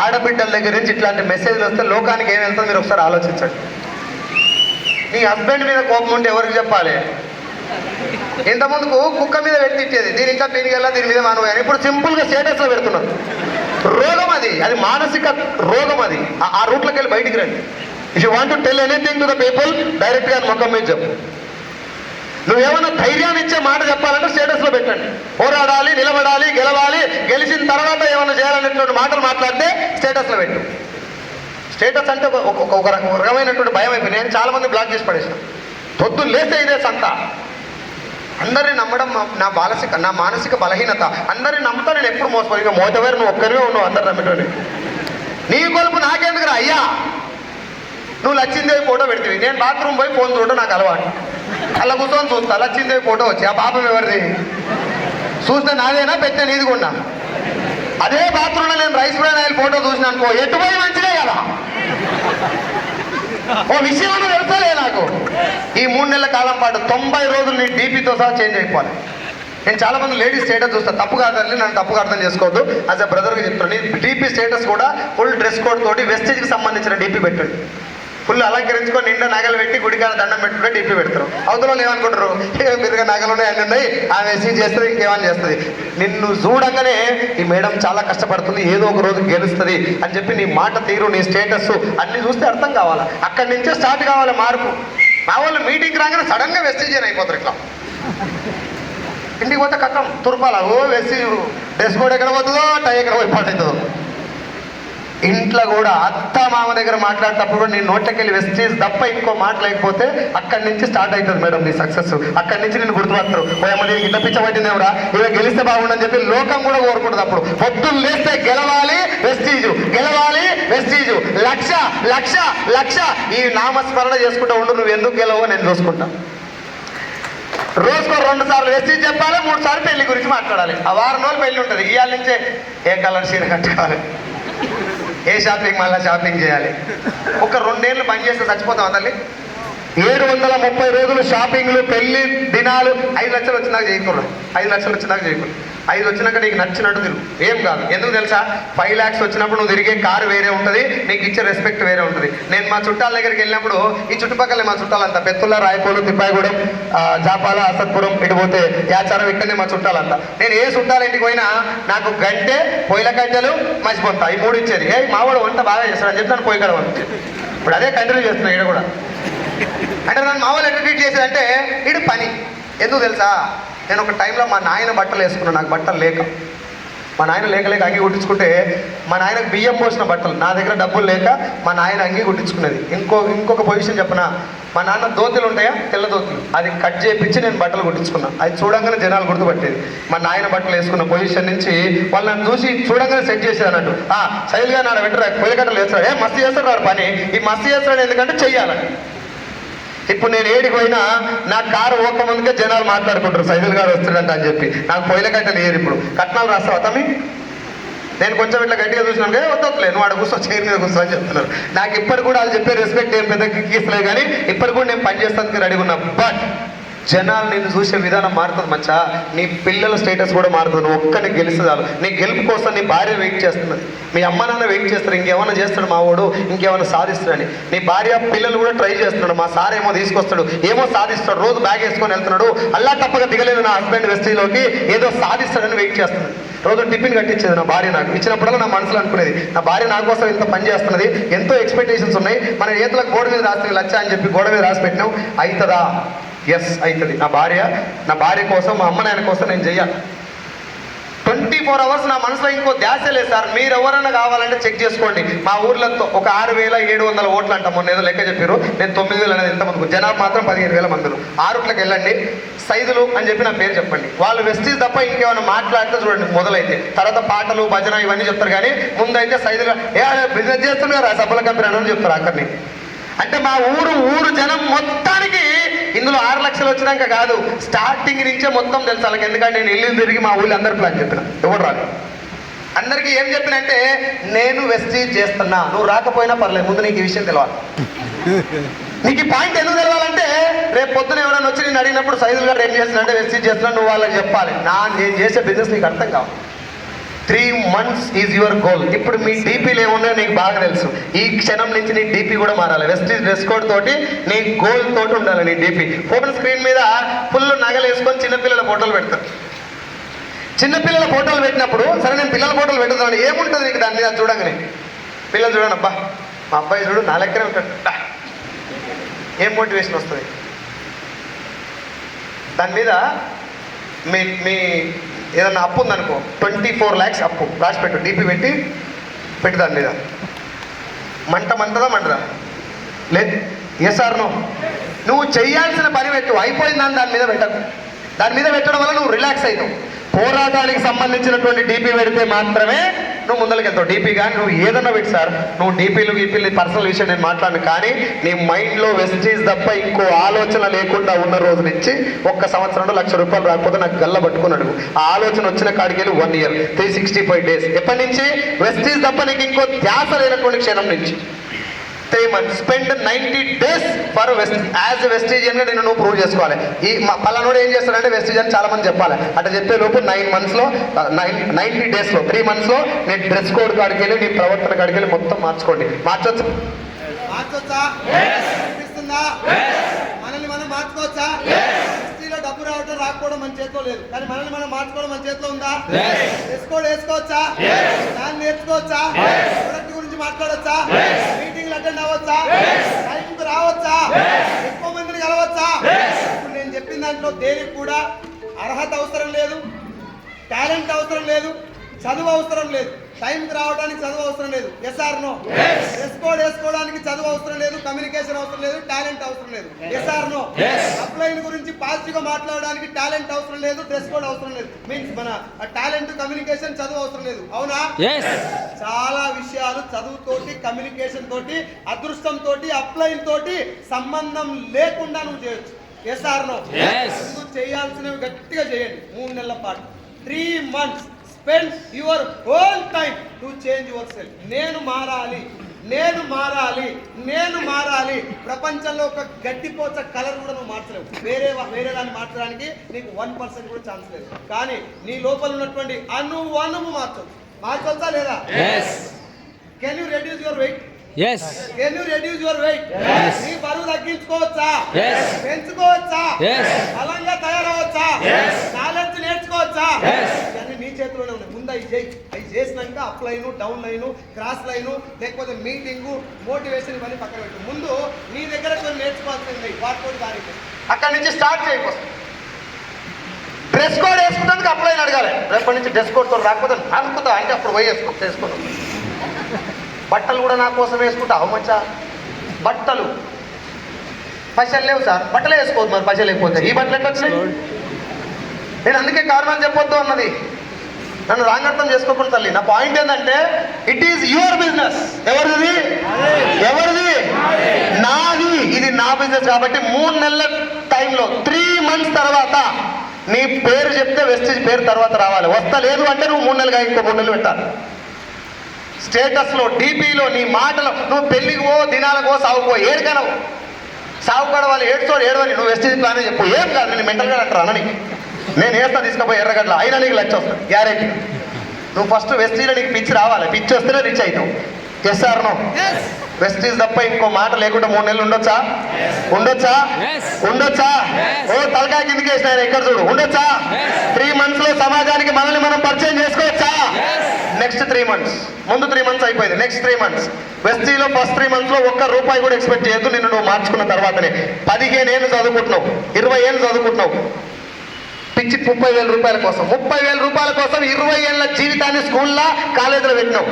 ఆడబిడ్డల దగ్గర నుంచి ఇట్లాంటి మెసేజ్లు వస్తే లోకానికి ఏం వెళ్తుందో మీరు ఒకసారి ఆలోచించండి. నీ హస్బెండ్ మీద కోపం ఉంటే ఎవరికి చెప్పాలి? ఇంతకుముందుకు కుక్క మీద పెట్టి ఇచ్చేది, దీని ఇంకా దీనికెళ్ళా దీని మీద మానవ. ఇప్పుడు సింపుల్గా స్టేటస్లో పెడుతున్నారు. రోగం అది, అది మానసిక రోగం. అది ఆ రూట్లోకి వెళ్ళి బయటికి రండి. If you want to tell anything to the people, డైరెక్ట్గా ముఖం మీద చెప్పు. నువ్వేమన్నా ధైర్యాన్ని ఇచ్చే మాట చెప్పాలంటే స్టేటస్లో పెట్టండి. పోరాడాలి, నిలబడాలి, గెలవాలి, గెలిచిన తర్వాత ఏమన్నా చేయాలనేటువంటి మాటలు మాట్లాడితే స్టేటస్లో పెట్టు. స్టేటస్ అంటే ఒక రకమైనటువంటి భయం అయిపోయింది. నేను చాలా మంది బ్లాక్ చేసి పడేసిన. పొద్దున్న లేస్తే ఇదే సంత. అందరినీ నమ్మడం నా మానసిక బలహీనత. అందరినీ నమ్ముతా నేను ఎప్పుడు మోసపోయి. ఇక మోతవేరు నువ్వు ఒక్కరివే ఉన్నావు అందరు నమ్మేటోని. నీ కొలుపు నాకెందుకురా అయ్యా? నువ్వు లచ్చిందేవి ఫోటో పెడితే నేను బాత్రూమ్ పోయి ఫోన్ చూడటం నాకు అలవాటు. అలా కూర్చొని చూస్తా, లచ్చిందేవి ఫోటో వచ్చి ఆ పాపం ఎవరిది? చూస్తే నాదేనా పెట్టే నీది కూడా. అదే బాత్రూంలో నేను రైస్ బ్రాన్ ఆయిల్ ఫోటో చూసిన అనుకో, ఎటుపోయి మంచిదే కదా. ఓ విషయం అన్న తెలుసలే నాకు. ఈ 3 నెలల కాలం పాటు 90 రోజులు నీ డీపీతో సహా చేంజ్ అయిపోవాలి. నేను చాలా మంది లేడీస్ స్టేటస్ చూస్తాను. తప్పు కాదండి, నన్ను తప్పుగా అర్థం చేసుకోవద్దు. యాజ్ అ బ్రదర్గా చెప్తున్నాను, నీ డీపీ స్టేటస్ కూడా ఫుల్ డ్రెస్ కోడ్ తోటి వెస్టేజ్కి సంబంధించిన డీపీ పెట్టండి. ఫుల్ అలంకరించుకొని నిండా నగలు పెట్టి గుడికాడ దండం పెట్టుకుంటే డీపీ పెడతారు. అవతల వాళ్ళు ఏమనుకుంటారు? మీరుగా నగలు ఉన్నాయి, అన్నీ ఉన్నాయి, ఆమె మెసేజ్ చేస్తుంది, ఇంకేమని చేస్తుంది. నిన్ను చూడంగానే ఈ మేడం చాలా కష్టపడుతుంది, ఏదో ఒక రోజు గెలుస్తుంది అని చెప్పి నీ మాట తీరు, నీ స్టేటస్ అన్నీ చూస్తే అర్థం కావాలి. అక్కడి నుంచే స్టార్ట్ కావాలి మార్పు. మా వాళ్ళు మీటింగ్కి రాగానే సడన్గా వెస్టేజ్ అయిపోతారు. ఇట్లా ఇంటికి పోతే కట్టం తుర్పాల ఓ వెస్టేజ్. డ్రెస్ కోడ్ ఎక్కడ పోతుందో, టై ఎక్కడ పోయి పడుతుందో. ఇంట్లో కూడా అత్త మామ దగ్గర మాట్లాడేటప్పుడు కూడా నీ నోట్లకెళ్ళి వెస్టేజ్ తప్ప ఇంకో మాట లేకపోతే అక్కడి నుంచి స్టార్ట్ అవుతుంది మేడం నీ సక్సెస్. అక్కడి నుంచి నేను గుర్తుపడతారు. మళ్ళీ ఇంత పిచ్చబట్టిందేమరా, ఇవి గెలిస్తే బాగుండని చెప్పి లోకం కూడా కోరుకుంటుంది. అప్పుడు పొద్దున్న లేస్తే గెలవాలి వెస్టీజు, గెలవాలి వెస్టీజు, లక్ష లక్ష లక్ష ఈ నామస్మరణ చేసుకుంటూ ఉండు. నువ్వు ఎందుకు గెలవో నేను చూసుకుంటా. రోజుకో 2 సార్లు వెస్టీజ్ చెప్పాలి, 3 సార్లు పెళ్లి గురించి మాట్లాడాలి. ఆ వారం రోజులు పెళ్లి ఉంటుంది. ఇవాళ నుంచే ఏ కలర్ చీర కట్టుకోవాలి, ఏ షాపింగ్ మళ్ళీ షాపింగ్ చేయాలి. ఒక 2 ఏళ్ళు పని చేస్తే చచ్చిపోతాం తల్లి. 730 రోజులు షాపింగ్లు, పెళ్లి దినాలు. 5 లక్షలు వచ్చినాక చేయకూడదు. 5 లక్షలు వచ్చినాక చేయకూడదు. 5 వచ్చినాక నీకు నచ్చినట్టు తిరుగు, ఏం కాదు. ఎందుకు తెలుసా? 5 lakhs వచ్చినప్పుడు నువ్వు తిరిగే కారు వేరే ఉంటుంది, నీకు ఇచ్చే రెస్పెక్ట్ వేరే ఉంటుంది. నేను మా చుట్టాల దగ్గరికి వెళ్ళినప్పుడు, ఈ చుట్టుపక్కల మా చుట్టాలంతా పెత్తుల, రాయపోలు, తిప్పాయిగూడెం, జాపాల, అసత్పురం, ఇటు పోతే యాచారం, ఇక్కడనే మా చుట్టాలంతా. నేను ఏ చుట్టాల ఇంటికి పోయినా నాకు గంటె, పొయ్యిల కట్టెలు, మర్చిపోతా ఈ 3 ఇచ్చేది. మావాడు వంట బాగా చేస్తాడని చెప్పి నన్ను పొయ్యి కడ పంపించేది. ఇప్పుడు అదే కంటిన్యూ చేస్తున్నా ఇక్కడ కూడా. అంటే నన్ను మా వాళ్ళు ఎట్లా ట్రీట్ చేసేదంటే ఇది పని. ఎందుకు తెలుసా? నేను ఒక టైంలో మా నాయన బట్టలు వేసుకున్నాను, నాకు బట్టలు లేక. మా నాయన లేక అంగి కుట్టించుకుంటే మా నాయనకు బియ్యం పోసిన బట్టలు, నా దగ్గర డబ్బులు లేక మా నాయన అంగి కుట్టించుకున్నది. ఇంకొక పొజిషన్ చెప్పనా, మా నాన్న దోతులు ఉంటాయా, తెల్ల దోతులు, అది కట్ చేయించి నేను బట్టలు కుట్టించుకున్నా. అది చూడంగానే జనాలు గుర్తుపట్టేది. మా నాయన బట్టలు వేసుకున్న పొజిషన్ నుంచి వాళ్ళు నన్ను చూసి చూడంగానే సెట్ చేసేది అన్నట్టు. శైలిగా నాడ వెంటనే పొయ్యికట్టలు వేస్తాడు, మస్తు చేస్తాడు వాడు పని. ఈ మస్తు చేస్తాడు ఎందుకంటే చెయ్యాలని. ఇప్పుడు నేను ఏడికి పోయినా నా కారు ఓక ముందుకే జనాలు మాట్లాడుకుంటారు, సైదుల్ గారు వస్తుందంట అని చెప్పి. నాకు పొయ్యిల కట్టెలు ఏరు. ఇప్పుడు కట్నాలు రాస్తావా తమ్మి? నేను కొంచెం ఇట్లా గట్టిగా చూసినాక వద్దలే, నువ్వు ఆడ కూర్చో, చైర్ మీద కూర్చో అని చెప్తున్నారు. నాకు ఇప్పటికి కూడా వాళ్ళు చెప్పే రెస్పెక్ట్ ఏం పెద్ద గీసలేదు, కానీ ఇప్పటికి కూడా నేను పని చేస్తానికి రెడీగా ఉన్నా. బట్ జనాలు నిన్ను చూసే విధానం మారుతుంది మచ్చా. నీ పిల్లల స్టేటస్ కూడా మారుతుంది. నువ్వు ఒక్కడిని గెలిచేదాలు. నీ గెలుపు కోసం నీ భార్య వెయిట్ చేస్తున్నది, మీ అమ్మ నాన్న వెయిట్ చేస్తారు, ఇంకేమన్నా చేస్తాడు మా వాడు, ఇంకేమన్నా సాధిస్తాడని. నీ భార్య పిల్లలు కూడా ట్రై చేస్తున్నాడు, మా సార్ ఏమో తీసుకొస్తాడు, ఏమో సాధిస్తాడు, రోజు బ్యాగ్ వేసుకొని వెళ్తున్నాడు, అల్లా తప్పగా దిగలేదు నా హస్బెండ్ వెస్టీలోకి, ఏదో సాధిస్తాడని వెయిట్ చేస్తున్నాడు. రోజు టిఫిన్ కట్టించేది నా భార్య, నాకు ఇచ్చినప్పుడల్లా నా మనసులో అనుకునేది, నా భార్య నా కోసం ఇంత పని చేస్తున్నది, ఎంతో ఎక్స్పెక్టేషన్స్ ఉన్నాయి, మన ఏతలకు గోడ మీద రాస్తే లచ్చ అని చెప్పి గోడ మీద రాసి పెట్టినావు, అవుతుందా? ఎస్ అవుతుంది. నా భార్య కోసం, మా అమ్మ నాయన కోసం నేను చెయ్యాలి. 24 hours నా మనసులో ఇంకో ధ్యాస లేదు సార్. మీరు ఎవరైనా కావాలంటే చెక్ చేసుకోండి. మా ఊర్లో ఒక 6,700 ఓట్లు అంట, మొన్న ఏదో లెక్క చెప్పారు. నేను 9,000 అనేది ఎంతమంది, జనాభా మాత్రం 15,000 మంది. 6 వెళ్ళండి, సైదులు అని చెప్పి నా పేరు చెప్పండి. వాళ్ళు వెస్టీజ్ తప్ప ఇంకేమైనా మాట్లాడితే చూడండి మొదలైతే, తర్వాత పాటలు భజన ఇవన్నీ చెప్తారు, కానీ ముందైతే సైదులు బిజినెస్ చేస్తున్నారు, సబ్బుల కంపెనీ అని చెప్తారు అక్కడిని. అంటే మా ఊరు జనం మొత్తానికి ఇందులో 6 లక్షలు వచ్చినాక కాదు, స్టార్టింగ్ నుంచే మొత్తం తెలుసు వాళ్ళకి. ఎందుకంటే నేను ఇల్లు తిరిగి మా ఊళ్ళో అందరు ప్లాన్ చెప్పిన, ఎవరు రాదు అందరికీ ఏం చెప్పినంటే, నేను వెస్టీజ్ చేస్తున్నా, నువ్వు రాకపోయినా పర్లేదు, ముందు నీకు ఈ విషయం తెలవాలి. నీకు ఈ పాయింట్ ఎందుకు తెలవాలంటే, రేపు పొద్దున ఎవరైనా వచ్చి నేను అడిగినప్పుడు సైజులు గారు ఏం చేస్తున్నా అంటే వెస్టీజ్ చేస్తున్నా, నువ్వు వాళ్ళకి చెప్పాలి నేను చేసే బిజినెస్ నీకు అర్థం కావాలి. 3 months ఈజ్ యువర్ గోల్. ఇప్పుడు మీ డీపీలు ఏమున్నాయో నీకు బాగా తెలుసు. ఈ క్షణం నుంచి నీ డీపీ కూడా మారాలి. వెస్టీజ్ డ్రెస్ కోడ్ తోటి నీ గోల్ తోటి ఉండాలి నీ డీపీ. ఫోటో స్క్రీన్ మీద ఫుల్ నగలు వేసుకొని చిన్నపిల్లల ఫోటోలు పెడతారు. చిన్నపిల్లల ఫోటోలు పెట్టినప్పుడు, సరే నేను పిల్లల ఫోటోలు పెట్టుతాను, ఏముంటుంది నీకు దాని మీద చూడంగానే? పిల్లలు చూడండి, అబ్బా మా అబ్బాయి చూడు నా లెక్కనే ఉంటాడు, ఏం మోటివేషన్ వస్తుంది దాని మీద? మీ ఏదన్నా అప్పు ఉందనుకో, 24 lakhs అప్పు రాసి పెట్టు, డీపీ పెట్టి దాని మీద. మంటదా లేదు? Yes or no? నువ్వు చెయ్యాల్సిన పని పెట్టు, అయిపోయిందని దాని మీద పెట్టకు. దాని మీద పెట్టడం వల్ల నువ్వు రిలాక్స్ అవుతావు. పోరాటానికి సంబంధించినటువంటి డీపీ పెడితే మాత్రమే నువ్వు ముందరికి వెళ్తావు. డీపీ కానీ నువ్వు ఏదన్నా పెట్టి సార్, నువ్వు డీపీలు పర్సనల్ విషయం నేను మాట్లాడను, కానీ నీ మైండ్లో వెస్టీజ్ తప్ప ఇంకో ఆలోచన లేకుండా ఉన్న రోజు నుంచి 1 సంవత్సరంలో ₹1,00,000 రాకపోతే నాకు గల్ల పట్టుకున్నాడు. ఆ ఆలోచన వచ్చిన కాడికి వెళ్ళి 1 year 365 days. ఎప్పటి నుంచి? వెస్టీజ్ తప్ప నీకు ఇంకో ధ్యాస లేనటువంటి క్షణం నుంచి. 3 months spend 90 days for Vestige. As a వెస్టీజియన్గా నేను నువ్వు ప్రూవ్ చేసుకోవాలి. ఈ పలానోడు ఏం చేస్తాడంటే వెస్టీజ్ అని చాలా మంది చెప్పాలి. అట్లా చెప్పే లోపు 9 monthsలో 90 daysలో 3 monthsలో నీ డ్రెస్ కోడ్ కాడికి వెళ్ళి, నీ ప్రవర్తన కాడికి వెళ్ళి మొత్తం మార్చుకోండి. మార్చొచ్చా? మనల్ని మనం మార్చుకోవచ్చా? వెస్టీలో డబ్బు రావడం రాకపోవడం మన చేతిలో లేదు, కానీ మనల్ని మనం మార్చుకోవడం మన చేతిలో ఉందా? డ్రెస్ కోడ్ వేసుకోవచ్చా? దాన్ని నేర్చుకోవచ్చా? ప్రొడక్ట్ గురించి మాట్లాడొచ్చా? మీటింగ్లు అటెండ్ అవ్వచ్చా? టైంకి రావచ్చా? ఎక్కువ మందిని కలవచ్చా? ఇప్పుడు నేను చెప్పిన దాంట్లో దేనికి కూడా అర్హత అవసరం లేదు, టాలెంట్ అవసరం లేదు, చదువు అవసరం లేదు. టైంకి రావడానికి చదువు అవసరం లేదు. Yes or no? Dress code వేసుకోవడానికి చదువు అవసరం లేదు, కమ్యూనికేషన్ అవసరం లేదు, టాలెంట్ అవసరం లేదు. Yes or no? అప్లైన్ గురించి పాజిటివ్ గా మాట్లాడడానికి టాలెంట్ అవసరం లేదు, డ్రెస్ కోడ్ అవసరం లేదు. మీన్స్ మన టాలెంట్, కమ్యూనికేషన్, చదువు అవసరం లేదు. అవునా? చాలా విషయాలు చదువుతోటి, కమ్యూనికేషన్ తోటి, అదృష్టం తోటి, అప్లైన్ తోటి సంబంధం లేకుండా నువ్వు చేయొచ్చు. Yes or no? నువ్వు చేయాల్సినవి గట్టిగా చేయండి. 3 నెలల పాటు 3 months spend your whole time to change yourself. నేను మారాలి. ప్రపంచంలో ఒక గడ్డిపోచ కలర్ కూడా నువ్వు మార్చలేవు. వేరే దాన్ని మార్చడానికి నీకు 1% కూడా ఛాన్స్ లేదు, కానీ నీ లోపల ఉన్నటువంటి అణువు మార్చొచ్చా లేదా? Can you reduce your weight? Yes. Can you reduce your weight? Yes. నీ బరువు తగ్గించుకోవచ్చా? Yes. పెంచుకోవచ్చా? Yes. బలంగా తయారవచ్చా? Yes. నాలెడ్జ్ నేర్చుకోవచ్చా? Yes. ఇవన్నీ నీ చేతిలోనే ఉన్నాయి. ముందు అవి చేసినాక up line, down line, cross line, లేకపోతే మీటింగ్, మోటివేషన్ ఇవన్నీ పక్కన పెట్టు. ముందు నీ దగ్గర కొన్ని నేర్చుకోవాల్సింది వాటితోటి దారి అక్కడి నుంచి స్టార్ట్ చేయకపోతే. డ్రెస్ కోడ్ వేసుకుంటానికి అప్ లైన్ అడగాలి. రేపటి నుంచి డ్రెస్ కోడ్తో రాకపోతే అనుకుంటా అంటే అప్పుడు పోయి వేసుకుంటాం. బట్టలు కూడా నా కోసం వేసుకుంటా అవమచ్చా? బట్టలు పైసలు లేవు సార్, బట్టలే వేసుకోవద్దు. మరి పైసలు లేకపోతే ఈ బట్టలు ఎట్లా వచ్చినాయి? నేను అందుకే కారణం చెప్పొద్దు అన్నది. నన్ను రాంగర్థం చేసుకోకుండా తల్లి. నా పాయింట్ ఏంటంటే, ఇట్ ఈజ్ యువర్ బిజినెస్. ఎవరిది? నాది. ఇది నా బిజినెస్ కాబట్టి 3 నెలల టైంలో 3 months తర్వాత నీ పేరు చెప్తే వెస్టీజ్ పేరు తర్వాత రావాలి. వస్తా లేదు అంటే నువ్వు 3 నెలలుగా ఇంకో 3 నెలలు పెట్టాలి. స్టేటస్లో, డీపీలో, నీ మాటలో, నువ్వు పెళ్ళికి పో, దినాలకు పో, సాగుకో, ఏడికనవు. సాగుకాడ వాళ్ళు ఏడవని నువ్వు వెస్టేజ్ ప్లాన్ చెప్పు. ఏం కాదు, నేను మెంటల్గా అంటారు అనని. నేను వేస్తా తీసుకుపోయి ఎర్రగడ్డ, అయినా నీకు లక్ష వస్తుంది గ్యారెంటీ. నువ్వు ఫస్ట్ వెస్టీజ్లో నీకు పిచ్చి రావాలి, పిచ్చి వస్తేనే రిచ్ అవుతావు. Yes or no? వెస్టీజ్ తప్ప ఇంకో మాట లేకుండా 3 నెలలు ఉండొచ్చా? ఉండొచ్చా? ఉండొచ్చా? ఓ తలకాయ కిందకి వేసిన ఆయన ఇక్కడ చూడు, ఉండొచ్చా? 3 months లో సమాజానికి మనల్ని మనం పరిచయం చేసుకోవచ్చా? నెక్స్ట్ 3 months, ముందు 3 months అయిపోయింది, నెక్స్ట్ 3 months వెస్టీలో ఫస్ట్ 3 months లో ₹1 కూడా ఎక్స్పెక్ట్ చేయొద్దు. నిన్ను నువ్వు మార్చుకున్న తర్వాతనే 15 ఏళ్ళు చదువుకుంటున్నావు, 20 ఏళ్ళు చదువుకుంటున్నావు, పిచ్చి ₹30,000 కోసం, ₹30,000 కోసం 20 ఏళ్ళ జీవితాన్ని స్కూల్లో కాలేజీలో పెట్టినావు.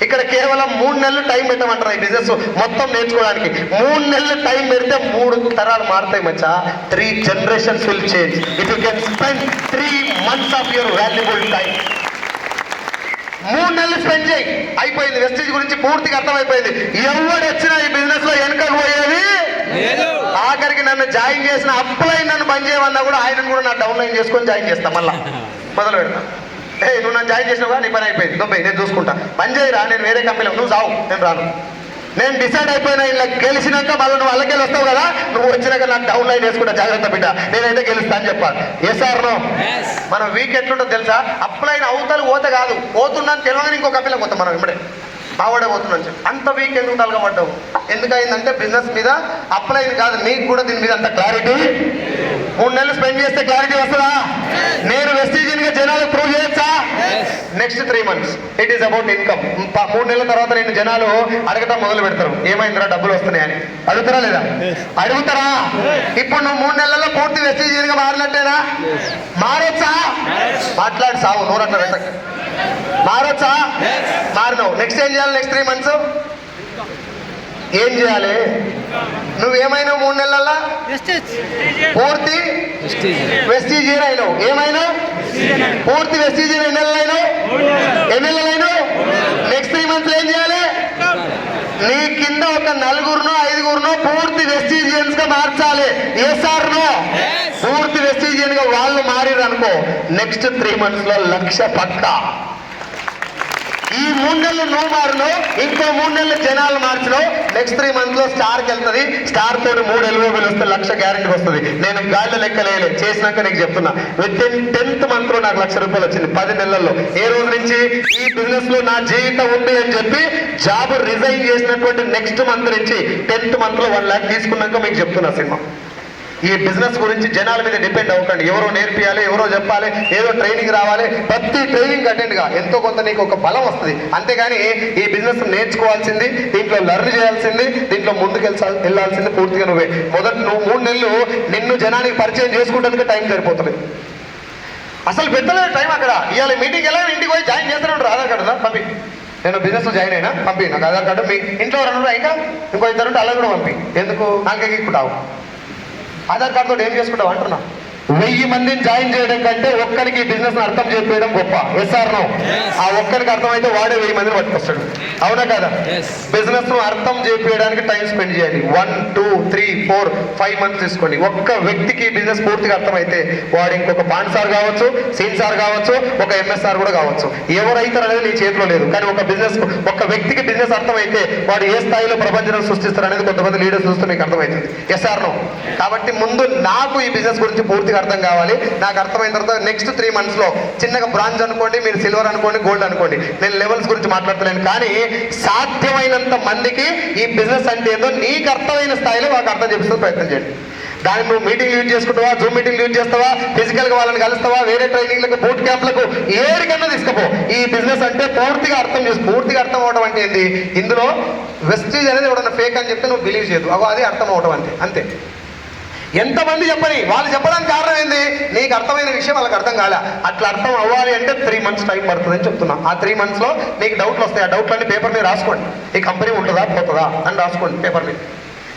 ఇక్కడ కేవలం 3 నెలలు టైం పెట్టమంటారు ఈ బిజినెస్ మొత్తం నేర్చుకోవడానికి. 3 నెలలు టైం పెడితే 3 తరాలు మారుతాయి మచ్చా. 3 generations will change if you can spend 3 months of your valuable time. 3 నెలలు స్పెండ్ చేయి, అయిపోయింది. వెస్టేజ్ గురించి పూర్తిగా అర్థమైపోయింది. ఎవడు వచ్చినా ఈ బిజినెస్ లో వెనకకు పోయేది ఆఖరికి నన్ను జాయిన్ చేసిన అప్లైన్ నన్ను బంద్ చేయమన్నా కూడా ఆయనను కూడా నా డౌన్లైన్ చేసుకొని జాయిన్ చేస్తా. మళ్ళా మొదలు పెడతా. నువ్వు నన్ను జాయిన్ చేసినావుగా, నీ పని అయిపోయింది, దొబ్బై నేను చూసుకుంటా, పని చేయరా, నేను వేరే కంపెనీలో, నువ్వు చావు, నేను రాను. నేను డిసైడ్ అయిపోయినా ఇలా గెలిచినాక మళ్ళీ నువ్వు వాళ్ళకెళ్ళి వస్తావు కదా, నువ్వు వచ్చినాక నాకు డౌన్ లైన్ వేసుకుంటా, జాగ్రత్త బిడ్డ, నేనైతే గెలుస్తా అని చెప్పాలి. Yes or no? మన వీక్ ఎట్లుంటుందో తెలుసా? అప్లైన్ అవతలు పోతే కాదు, పోతున్నాను తెలియని ఇంకో కంపెనీలో పోతాం మనం. ఇప్పుడే బావాడే పోతున్నాను చెప్పి అంత వీక్ ఎందుకు తలగబడ్డావు? ఎందుకయిందంటే బిజినెస్ మీద అప్లైన్ కాదు, నీకు కూడా దీని మీద అంత క్లారిటీ. 3 నెలలు స్పెండ్ చేస్తే క్లారిటీ వస్తుందా? నేను వెస్టీజియన్గా జనాలకు ప్రూవ్ చేయొచ్చా? Next 3 months it is about income. 3 నెలల తర్వాత నేను జనాలు అడగటం మొదలు పెడతారు, ఏమైందిరా డబ్బులు వస్తున్నాయని. అడుగుతారా లేదా? అడుగుతారా? ఇప్పుడు నువ్వు 3 నెలల్లో పూర్తి వెస్టీజియన్గా మారినట్టేనా? మారొచ్చా? మాట్లాడి సావు, నూరట్ల పెట్టక. మారొచ్చా? మారినావు. నెక్స్ట్ ఏం చేయాలి? నెక్స్ట్ 3 months ఏం చేయాలి? నువ్వేమైనా 3 నెలల్లో పూర్తి వెస్టీజియన్ అయినావు. ఏమైనావు? పూర్తి వెస్టీజియన్. ఎన్ని నెలలు అయినావు? నెక్స్ట్ 3 months ఏం చేయాలి? నీ కింద ఒక 4-5 పూర్తి వెస్టీజియన్స్ గా మార్చాలి. Yes or no? పూర్తి వెస్టీజియన్ గా వాళ్ళు మారిరు అనుకో, నెక్స్ట్ 3 months లో 1,00,000 పక్కా. ఈ 3 నెలలు నువ్వు మారినావు, ఇంకో 3 నెలలు జనాలు మార్చినావు, నెక్స్ట్ 3 months లో స్టార్కి వెళ్తుంది. స్టార్ తోటి 3 LOBలు వస్తే 1,00,000 గ్యారెంటీ వస్తుంది. నేను గాలిలో లెక్కలేలే, చేసినాక నీకు చెప్తున్నా. విత్ ఇన్ 10th month లో నాకు ₹1,00,000 వచ్చింది 10 నెలల్లో. ఏ రోజు నుంచి ఈ బిజినెస్ లో నా జీవితం ఉంది అని చెప్పి జాబ్ రిజైన్ చేసినటువంటి నెక్స్ట్ మంత్ నుంచి 10th month లో 1,00,000 తీసుకున్నాక మీకు చెప్తున్నా సినిమా. ఈ బిజినెస్ గురించి జనాల మీద డిపెండ్ అవ్వకండి. ఎవరో నేర్పియాలి, ఎవరో చెప్పాలి, ఏదో ట్రైనింగ్ రావాలి. ప్రతి ట్రైనింగ్ అటెండ్గా ఎంతో కొంత నీకు ఒక బలం వస్తుంది. అంతేగాని ఈ బిజినెస్ నేర్చుకోవాల్సింది, దీంట్లో లెర్న్ చేయాల్సింది, దీంట్లో ముందుకు వెళ్ళాల్సింది పూర్తిగా నువ్వే. నువ్వు 3 నెలలు నిన్ను జనానికి పరిచయం చేసుకుంటేందుకు టైం సరిపోతుంది. అసలు పెట్టలేదు టైం అక్కడ. ఇవాళ మీటింగ్ ఎలా ఇంటికి పోయి జాయిన్ చేస్తాను, ఆధార్ కార్డు పంపి, నేను బిజినెస్ లో జాయిన్ అయినా పంపి, నాకు ఆధార్ కార్డు. మీ ఇంట్లో 2 ఇంకా ఇంకో 2 అలా కూడా పంపి. ఎందుకు నాకెక్కుతావు? ఆధార్ కార్డు తోటి ఏం చేసుకుంటావు అంటున్నా. 1000 మందిని జాయిన్ చేయడం కంటే ఒక్కరికి బిజినెస్ అర్థం చెప్పేయడం గొప్ప. Yes or no? ఆ ఒక్కరికి అర్థమైతే వాడే 1000 మందిని పట్టుకొస్తాడు. అవునా కదా? బిజినెస్ ను అర్థం చెప్పేయడానికి టైం స్పెండ్ చేయాలి. 1, 2, 3, 4, 5 months తీసుకోండి. ఒక్క వ్యక్తికి బిజినెస్ పూర్తిగా అర్థమైతే వాడు ఇంకొక పాండ్ సార్ కావచ్చు, సీన్ సార్ కావచ్చు, ఒక ఎంఎస్ఆర్ కూడా కావచ్చు. ఎవరైతారు అనేది నీ చేతిలో లేదు. కానీ ఒక వ్యక్తికి బిజినెస్ అర్థమైతే వాడు ఏ స్థాయిలో ప్రపంచం సృష్టిస్తారు అనేది కొంతమంది లీడర్స్ చూస్తే మీకు అర్థమవుతుంది. Yes or no? కాబట్టి ముందు నాకు ఈ బిజినెస్ గురించి పూర్తిగా అర్థం కావాలి. నాకు అర్థమైన తర్వాత నెక్స్ట్ 3 months లో చిన్నగా బ్రాంజ్ అనుకోండి, మీరు సిల్వర్ అనుకోండి, గోల్డ్ అనుకోండి, నేను లెవెల్స్ గురించి మాట్లాడతలేను. కానీ సాధ్యమైనంత మందికి ఈ బిజినెస్ అంటే ఏదో నీకు అర్థమైన స్థాయిలో వాళ్ళకి అర్థం చేపిస్తూ ప్రయత్నం చేయండి. దాన్ని నువ్వు మీటింగ్ యూజ్ చేసుకుంటావా, జూమ్ మీటింగ్ యూజ్ చేస్తావా, ఫిజికల్ గా వాళ్ళని కలుస్తావా, వేరే ట్రైనింగ్లకు, బూట్ క్యాంప్లకు, ఏడికన్నా తీసుకుపో. ఈ బిజినెస్ అంటే పూర్తిగా అర్థం చేసి, పూర్తిగా అర్థం అవడం అంటే ఏంటి? ఇందులో వెస్టీజ్ అనేది ఎవడన్నా ఫేక్ అని చెప్తే నువ్వు బిలీవ్ చేయదు. అది అర్థం అవడం అంతే. ఎంతమంది చెప్పని వాళ్ళు చెప్పడానికి కారణం ఏంది? నీకు అర్థమైన విషయం వాళ్ళకి అర్థం కాలే. అట్లా అర్థం అవ్వాలి అంటే 3 months టైం పడుతుందని చెప్తున్నా. ఆ 3 months లో నీకు డౌట్లు వస్తాయి. ఆ డౌట్లన్నీ పేపర్ మీద రాసుకోండి. ఈ కంపెనీ ఉంటుందా పోతుందా అని రాసుకోండి పేపర్ మీద.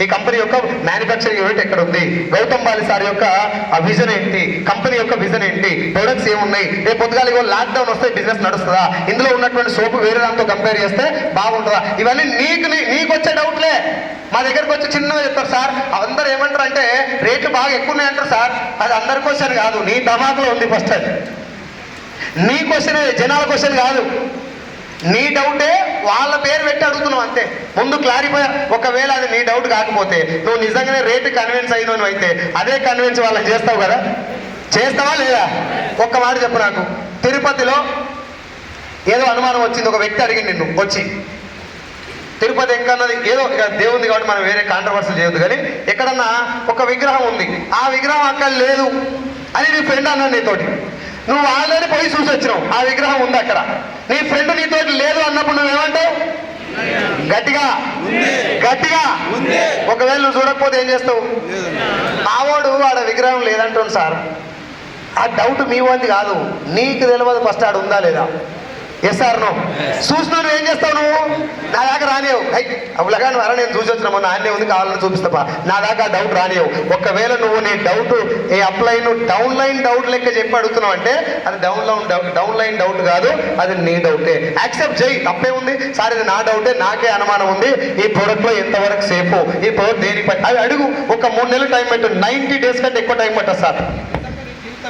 ఈ కంపెనీ యొక్క మ్యానుఫ్యాక్చరింగ్ యూనిట్ ఎక్కడ ఉంది, గౌతమ్ బాలి సార్ యొక్క విజన్ ఏంటి, కంపెనీ యొక్క విజన్ ఏంటి, ప్రొడక్ట్స్ ఏమున్నాయి, రేపు పొద్దుగాల లాక్డౌన్ వస్తే బిజినెస్ నడుస్తుందా, ఇందులో ఉన్నటువంటి సోపు వేరే దాంతో కంపేర్ చేస్తే బాగుంటుందా, ఇవన్నీ నీకు వచ్చే డౌట్లే. మా దగ్గరకు వచ్చి చిన్నగా చెప్తారు, సార్ అందరూ ఏమంటారు అంటే రేట్లు బాగా ఎక్కువ ఉన్నాయి అంటారు సార్. అది అందరి క్వశ్చన్ కాదు, నీ ధమాకులో ఉంది ఫస్ట్. అది నీ క్వశ్చన్, జనాల క్వశ్చన్ కాదు. నీ డౌటే వాళ్ళ పేరు పెట్టి అడుగుతున్నావు అంతే. ముందు క్లారిఫై. ఒకవేళ అది నీ డౌట్ కాకపోతే నువ్వు నిజంగానే రేటు కన్విన్స్ అయినవు అయితే అదే కన్విన్స్ వాళ్ళకి చేస్తావు కదా, చేస్తావా లేదా? ఒక్క మాట చెప్పు నాకు. తిరుపతిలో ఏదో అనుమానం వచ్చింది, ఒక వ్యక్తి అడిగింది నిన్ను వచ్చి, తిరుపతి ఎంకన్నది ఏదో ఇక దేవుంది కాబట్టి మనం వేరే కాంట్రవర్సీ చేయొద్దు, కానీ ఎక్కడన్నా ఒక విగ్రహం ఉంది, ఆ విగ్రహం అక్కడ లేదు అని నీ ఫ్రెండ్ అన్నాడు నీతోటి. నువ్వు ఆల్రెడీ పోయి చూసి వచ్చినావు, ఆ విగ్రహం ఉంది అక్కడ. నీ ఫ్రెండ్ నీతోటి లేదు అన్నప్పుడు నువ్వేమంటావు? గట్టిగా గట్టిగా. ఒకవేళ నువ్వు చూడకపోతే ఏం చేస్తావు? ఆవాడు ఆడ విగ్రహం లేదంటాడు సార్. ఆ డౌట్ మీ వాళ్ళది కాదు, నీకు తెలియదు ఫస్ట్ ఆడ ఉందా లేదా. Yes or no? చూసినా నువ్వు ఏం చేస్తావు? నువ్వు నా దాకా రానియవు. అవులగా నువ్వు అలా నేను చూసి వచ్చినామో నాన్నే ఉంది కావాలని చూపిస్తావా, నా దాకా డౌట్ రానియవు. ఒకవేళ నువ్వు నీ డౌట్ ఏ అప్లైన్ డౌన్ లైన్ డౌట్ లెక్క చెప్పి అడుగుతున్నావు అంటే అది డౌన్ లైన్ డౌట్ కాదు, అది నీ డౌటే. యాక్సెప్ట్ చేయి, తప్పే ఉంది. సార్ ఇది నా డౌటే, నాకే అనుమానం ఉంది, ఈ ప్రోడక్ట్లో ఎంతవరకు సేఫ్, ఈ ప్రోడక్ట్ దేనిపై అవి అడుగు. ఒక 3 నెలలు టైం పెట్టు, 90 డేస్ కంటే ఎక్కువ టైం పట్టదు సార్.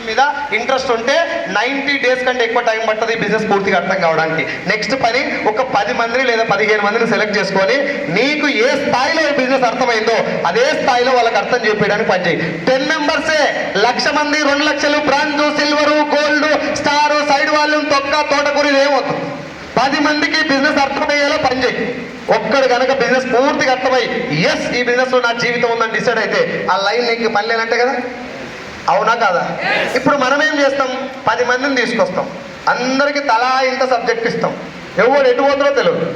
మీద ఇంట్రెస్ట్ ఉంటే 90 డేస్ కంటే ఎక్కువ టైం పడుతుంది ఈ బిజినెస్ పూర్తిగా అర్థం కావడానికి. నెక్స్ట్ పని, ఒక 10 మందిని లేదా 15 మందిని సెలెక్ట్ చేసుకొని నీకు ఏ స్థాయిలో ఈ బిజినెస్ అర్థమైందో అదే స్థాయిలో వాళ్ళకి అర్థం చేయడానికి పనిచేయి. 10 మెంబర్సే 1,00,000 మంది, 2 లక్షలు, bronze, silver, gold, star, side volume, తొక్క, తోటకూర ఏమవుతుంది. 10 మందికి బిజినెస్ అర్థమయ్యేలా పనిచేయి. ఒక్కడు కనుక బిజినెస్ పూర్తిగా అర్థమై ఎస్ ఈ బిజినెస్ లో నా జీవితం ఉందని డిసైడ్ అయితే ఆ లైన్ నీకు పని లేనంటే కదా, అవునా కాదా? ఇప్పుడు మనం ఏం చేస్తాం? 10 మందిని తీసుకొస్తాం, అందరికీ తలా ఇంత సబ్జెక్ట్ ఇస్తాం. ఎవరు ఎటు పోతారో తెలియదు,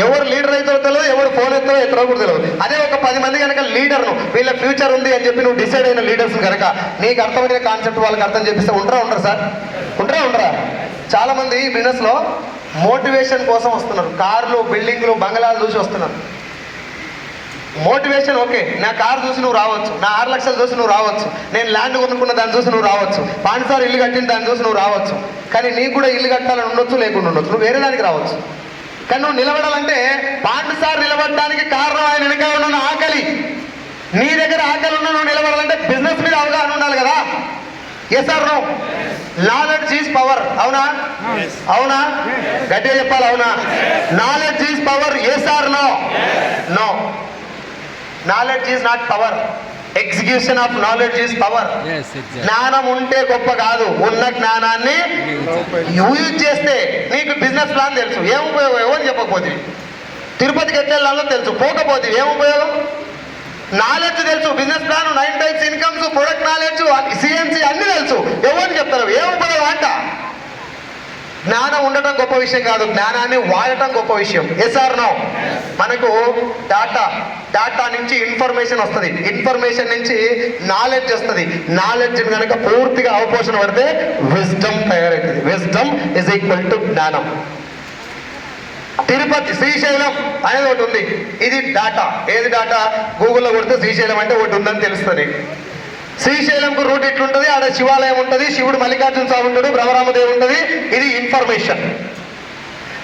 ఎవరు లీడర్ అవుతారో తెలియదు, ఎవరు ఫోన్ ఎత్తారో ఎత్తరో కూడా తెలియదు. అదే ఒక 10 మంది కనుక లీడర్ను, వీళ్ళ ఫ్యూచర్ ఉంది అని చెప్పి నువ్వు డిసైడ్ అయిన లీడర్స్ కనుక నీకు అర్థమైన కాన్సెప్ట్ వాళ్ళకి అర్థం చేపిస్తే ఉండరా సార్? ఉండరా? చాలా మంది ఈ బిజినెస్లో మోటివేషన్ కోసం వస్తున్నారు. కార్లు, బిల్డింగ్లు, బంగ్లాలు చూసి వస్తున్నారు. మోటివేషన్ ఓకే, నా కారు చూసి నువ్వు రావచ్చు, నా 6 లక్షలు చూసి నువ్వు రావచ్చు, నేను ల్యాండ్ కొనుక్కున్న దాన్ని చూసి నువ్వు రావచ్చు, పాండ్సార్ ఇల్లు కట్టిన దాన్ని చూసి నువ్వు రావచ్చు. కానీ నీకు కూడా ఇల్లు కట్టాలని ఉండొచ్చు, లేకుండా ఉండొచ్చు, నువ్వు వేరే దానికి రావచ్చు. కానీ నువ్వు నిలబడాలంటే పాండ్సార్ నిలబడడానికి కారణం ఆయన వెనక ఉన్న ఆకలి. నీ దగ్గర ఆకలి ఉన్న నువ్వు నిలబడాలంటే బిజినెస్ మీద అవగాహన ఉండాలి కదా. Yes or no? Knowledge is power. అవునా? అవునా? గట్టిగా చెప్పాలి, అవునా? Knowledge is power. Yes or no? No. Knowledge is not power, execution of knowledge is power. జ్ఞానం ఉంటే గొప్ప కాదు, ఉన్న జ్ఞానాన్ని యూజ్ చేస్తే. నీకు బిజినెస్ ప్లాన్ తెలుసు, ఏం ఉపయోగం? ఎవరు చెప్పకపోతే తిరుపతికి ఎట్లా తెలుసు, పోకపోతే ఏం ఉపయోగం? నాలెడ్జ్ తెలుసు, business plan, 9 types incomes, product knowledge, CNC అన్ని తెలుసు, ఎవరిని చెప్తారు? ఏం ఉపయోగం అంట? జ్ఞానం ఉండటం గొప్ప విషయం కాదు, జ్ఞానాన్ని వాడటం గొప్ప విషయం. Yes or no? మనకు డాటా నుంచి ఇన్ఫర్మేషన్ వస్తుంది, ఇన్ఫర్మేషన్ నుంచి నాలెడ్జ్ వస్తుంది, నాలెడ్జ్ కనుక పూర్తిగా అవపోషణ పడితే విజ్డమ్ తయారవుతుంది. విజ్డమ్ ఇజ్ ఈక్వల్ టు జ్ఞానం. తిరుపతి శ్రీశైలం అనేది ఒకటి ఉంది, ఇది డాటా. ఏది డాటా? గూగుల్లో కొడితే శ్రీశైలం అంటే ఒకటి ఉందని తెలుస్తుంది. శ్రీశైలంకు రూట్ ఇట్లుంటుంది, ఆడ శివాలయం ఉంటుంది, శివుడు మల్లికార్జున స్వామి ఉంటాడు, బ్రహ్మరామదేవి ఉంటుంది. ఇది ఇన్ఫర్మేషన్.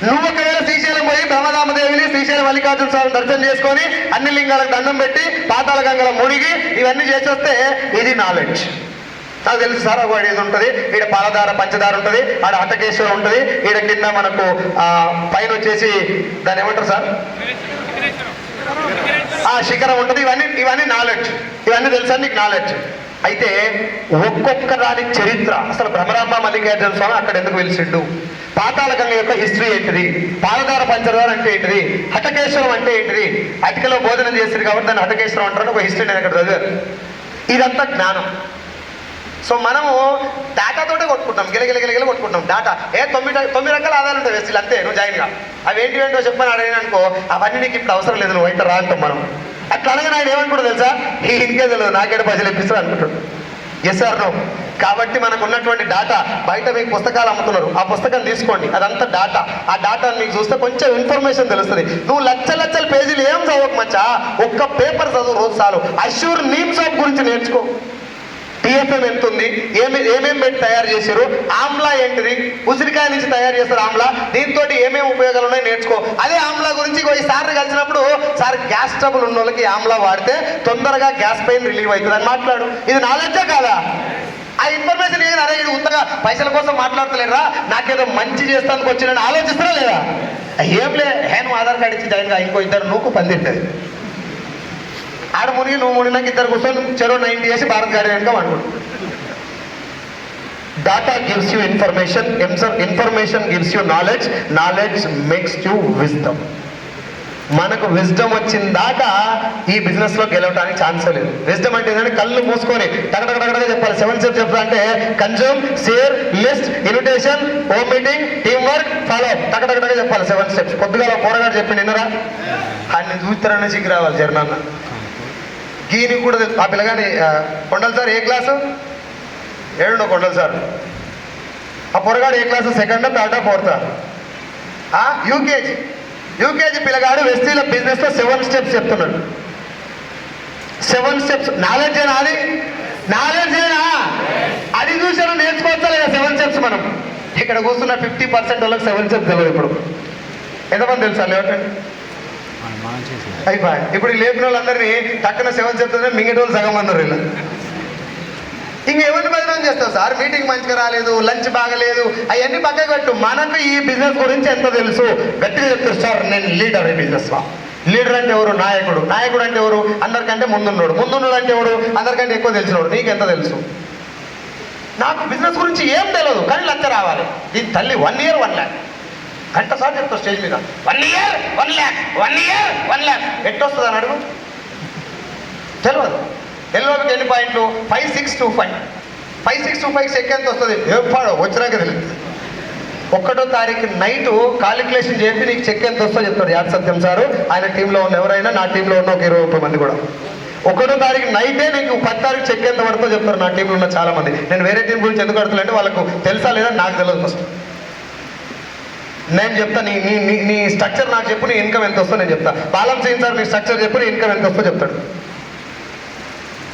నువ్వు ఒకవేళ శ్రీశైలం పోయి బ్రహ్మరామదేవిని, శ్రీశైలం మల్లికార్జున స్వామిని దర్శనం చేసుకొని అన్ని లింగాలకు దండం పెట్టి పాతాళ గంగల మునిగి ఇవన్నీ చేసేస్తే ఇది నాలెడ్జ్. నాకు తెలుసు సార్, ఒక ఇది ఉంటుంది, ఈడ పాలధార పంచదార ఉంటుంది, ఆడ హటకేశ్వరం ఉంటుంది, ఈడ కింద మనకు పైన వచ్చేసి దాన్ని ఏమంటారు సార్, శిఖరం ఉంటుంది. ఇవన్నీ నాలెడ్జ్, ఇవన్నీ తెలుసా నీకు? నాలెడ్జ్. అయితే ఒక్కొక్క దాని చరిత్ర, అసలు భ్రమరాంబ మల్లికార్జున స్వామి అక్కడ ఎందుకు వెలిసిండు, పాతాళ గంగ యొక్క హిస్టరీ ఏంటిది, పాలధార పంచదార అంటే ఏంటిది, హటకేశ్వరం అంటే ఏంటిది, అటికలో బోధన చేసింది కాబట్టి దాన్ని హటకేశ్వరం అంటారు, ఒక హిస్టరీ నేను అక్కడ చదివాను. ఇదంతా జ్ఞానం. సో మనము డాటాతోటే కొట్టుకుంటాం, గిలగిల కొట్టుకుంటాం. డాటా 9 రకాల ఆదాయాలు ఉంటాయి వేస్ట్ అంతే, నువ్వు జాయిన్గా. అవి ఏంటో చెప్పని అడిగిన అనుకో, అవన్నీ నీకు ఇప్పుడు అవసరం లేదు, నువ్వు అయితే రా అంటాం మనం. అట్లా అనగానే ఆయన ఏమనుకుంటాడు తెలుసా, ఇంకే తెలియదు, నాకేడ పైసలు ఇప్పిస్తాడు అనుకుంటాడు. Yes or no? కాబట్టి మనకు ఉన్నటువంటి డాటా, బయట మీకు పుస్తకాలు అమ్ముతున్నారు, ఆ పుస్తకం తీసుకోండి, అదంతా డాటా. ఆ డాటాను మీకు చూస్తే కొంచెం ఇన్ఫర్మేషన్ తెలుస్తుంది. నువ్వు లక్షల పేజీలు ఏం చదవకు మచ్చా, ఒక్క పేపర్ చదువు రోజు చాలు. అష్యూర్ నీమ్ సోప్ గురించి నేర్చుకో. టీఎఫ్ఎం ఎంత ఉంది, ఏమేమి పెట్టి తయారు చేశారు, ఆమ్లా ఏంటిది, ఉసిరికాయ నుంచి తయారు చేస్తారు ఆమ్లా, దీంతో ఏమేమి ఉపయోగాలు ఉన్నాయి నేర్చుకో. అదే ఆమ్లా గురించి ఈ సార్ కలిసినప్పుడు, సార్ గ్యాస్ ట్రబుల్ ఉన్న వాళ్ళకి ఆమ్లా వాడితే తొందరగా గ్యాస్ పెయిన్ రిలీవ్ అవుతుంది అని మాట్లాడు. ఇది నాలెడ్జే కాదా? ఆ ఇన్ఫర్మేషన్ ఏదైనా అరే ఇది ఉంతగా పైసల కోసం మాట్లాడతలేరా, నాకేదో మంచి చేస్తానికి వచ్చిన ఆలోచిస్తారా లేదా? ఏంలే నువ్వు ఆధార్ కార్డు ఇచ్చి జాయిన్ గా, ఇంకో ఇద్దరు నువ్వు పని తింటుంది. ఆడ మునిగి నువ్వు మునిగినాక ఇద్దరు కూర్చొని చెరో 90 చేసి భారత్ గారి వెనుక అనుకుంటు. Data gives you information, information gives you knowledge, knowledge makes you wisdom. మనకు విజ్డమ్ వచ్చిన దాకా ఈ బిజినెస్ లో గెలవడానికి ఛాన్స్ లేదు. విజ్డమ్ అంటే ఏంటంటే కళ్ళు మూసుకొని టగటగటగా చెప్పాలి. 7 స్టెప్స్ చెప్తా అంటే consume, share, list, invitation, home meeting, team work, follow up, టగటగటగా చెప్పాలి 7 స్టెప్స్. పొద్దుగా పోరగాడు చెప్పి నిన్నరా ఆయన చూస్తారనే సిగ్గు రావాలి జర్నాన్న. గీని కూడా ఆ పిల్లగాని కొండలు సార్ ఏ క్లాసు 7 కొండలు సార్. ఆ పొరగాడు ఏ క్లాసు, సెకండా, థర్డా, ఫోర్తా? యూకేజీ పిల్లగాడు వెస్టీల బిజినెస్ లో 7 స్టెప్స్ చెప్తున్నాడు. 7 స్టెప్స్ నాలెడ్జ్ అయినా, అది నాలెడ్జ్ అయినా అది చూసాను నేర్చుకోవచ్చా లేదా 7 స్టెప్స్. మనం ఇక్కడ కూర్చున్న 50% వాళ్ళకి 7 స్టెప్స్ తెలియదు. ఇప్పుడు ఎంతమంది తెలుసా లేవటండి అయిపోయి. ఇప్పుడు ఈ లేపిన వాళ్ళందరినీ టక్కున 7 స్టెప్స్ మింగటి వాళ్ళు సగం అన్నారు. ఇలా ఇంకెవరిని బదనాం చేస్తావు సార్, మీటింగ్ మంచిగా రాలేదు, లంచ్ బాగలేదు, అవన్నీ పక్కకు పెట్టు. మనకు ఈ బిజినెస్ గురించి ఎంత తెలుసు గట్టిగా చెప్తారు సార్. నేను లీడర్ ఈ బిజినెస్ లో. లీడర్ అంటే ఎవరు? నాయకుడు. నాయకుడు అంటే ఎవరు? అందరికంటే ముందున్నాడు. ముందున్నాడు అంటే ఎవరు? అందరికంటే ఎక్కువ తెలిసినోడు. నీకెంత తెలుసు? నాకు బిజినెస్ గురించి ఏం తెలియదు కానీ లక్ష రావాలి. దీని తల్లి 1 year 1 lakh గంట సార్ చెప్తారు స్టేజ్ మీద. 1 year 1 lakh, 1 year 1 lakh ఎట్టొస్తుంది అని అడుగు. తెలియదు. ఎల్లోకి ఎన్ని పాయింట్లు? 5625 చెక్ ఎంత వస్తుంది? ఎప్పుడు వచ్చినాక తెలియదు. 1వ తారీఖు నైట్ కాలిక్యులేషన్ చేసి నీకు చెక్ ఎంత వస్తుందో చెప్తాడు యాడ్ సత్యం సారు. ఆయన టీంలో ఉన్న ఎవరైనా, నా టీంలో ఉన్న ఒక 20 మంది కూడా 1వ తారీఖు నైటే నీకు 10వ తారీఖు చెక్ ఎంత పడుతుందో చెప్తారు నా టీంలో ఉన్న చాలా మంది. నేను వేరే టీం గురించి ఎందుకు అడుగుతానంటే వాళ్ళకు తెలుసా లేదా నాకు తెలియదు. ఫస్ట్ నేను చెప్తా, నీ స్ట్రక్చర్ నాకు చెప్పు, నీ ఇన్కమ్ ఎంత వస్తుందో నేను చెప్తా. బాలం సింగ్ సార్ నీ స్ట్రక్చర్ చెప్పు, నీ ఇన్కమ్ ఎంత వస్తుందో చెప్తాడు.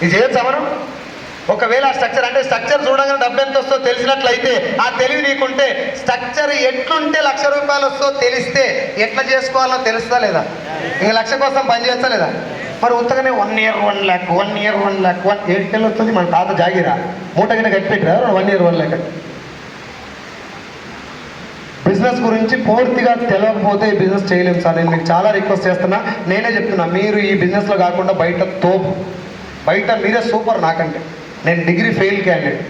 ఇది చేయొచ్చా మనం? ఒకవేళ ఆ స్ట్రక్చర్ అంటే స్ట్రక్చర్ చూడగానే డబ్బు ఎంత వస్తుందో తెలిసినట్లయితే, ఆ తెలివి నీకుంటే స్ట్రక్చర్ ఎట్లుంటే ₹1,00,000 వస్తుందో తెలిస్తే ఎట్లా చేసుకోవాలో తెలుస్తా లేదా? ఇంక 1,00,000 కోసం పని చేస్తా లేదా? మరి ఉత్తగానే 1 year 1 lakh, 1 year 1 lakh, 8 వస్తుంది. మన తాత జాగిరా మూట గిట్ట కట్టిపెట్టరా 1 year 1 lakh. బిజినెస్ గురించి పూర్తిగా తెలియకపోతే ఈ బిజినెస్ చేయలేము సార్. నేను మీకు చాలా రిక్వెస్ట్ చేస్తున్నా, నేనే చెప్తున్నా, మీరు ఈ బిజినెస్లో కాకుండా బయట తోపు, బయట మీరే సూపర్ నాకంటే. నేను డిగ్రీ ఫెయిల్ క్యాండిడేట్.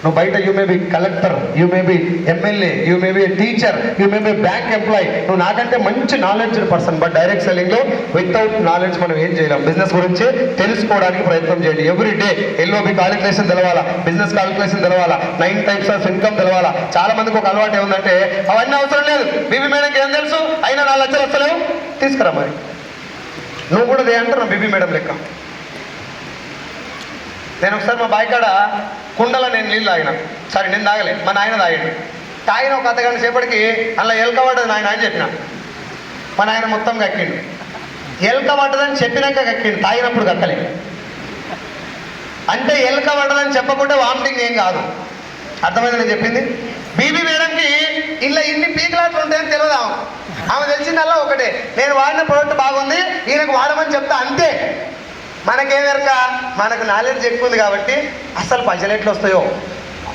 నువ్వు బయట you may be collector, you may be MLA, you may be teacher, you may be bank employee. నువ్వు నాకంటే మంచి నాలెడ్జ్డ్ పర్సన్. బట్ డైరెక్ట్ సెల్లింగ్లో వితౌట్ నాలెడ్జ్ మనం ఏం చేయలేం. బిజినెస్ గురించి తెలుసుకోవడానికి ప్రయత్నం చేయండి. ఎవ్రీ డే ఎల్ఓబి కాలిక్యులేషన్ తెలవాలా, బిజినెస్ కాలిక్యులేషన్ తెలవాలా, 9 types ఆఫ్ ఇన్కమ్ తెలవాలా. చాలా మందికి ఒక అలవాటు ఏముందంటే అవన్నీ అవసరం లేదు, బీబీ మేడంకి ఏం తెలుసు, అయినా 4 లక్షలు వస్తలేవు, తీసుకురా మరి నువ్వు కూడా దే అంటారు బీబీ మేడం లెక్క. నేను ఒకసారి మా బాయికాడ కుండలో నేను నీళ్ళు తాగిన. సరే నేను తాగలే, మా నాయన తాగాడు. తాగిన ఒక 1 గంట సేపటికి అలా ఎలక పడ్డది నాయన అని చెప్పిన. మా నాయన మొత్తం కక్కిండు. ఎలక పడ్డదని చెప్పినాక కక్కిండు, తాగినప్పుడు కక్కలే. అంటే ఎలక పడ్డదని చెప్పకుంటే వామిటింగ్ ఏం కాదు. అర్థమైంది నేను చెప్పింది? బీబీ మేడంకి ఇలా ఇన్ని పీకలాట్లు ఉంటాయని తెలియదు. ఆమె తెలిసిందల్లా ఒకటే, నేను వాడిన ప్రోడక్ట్ బాగుంది, ఈయనకు వాడమని చెప్తా అంతే. మనకేమెరక, మనకు నాలెడ్జ్ ఎక్కువ ఉంది కాబట్టి అసలు పైసలు ఎట్లా వస్తాయో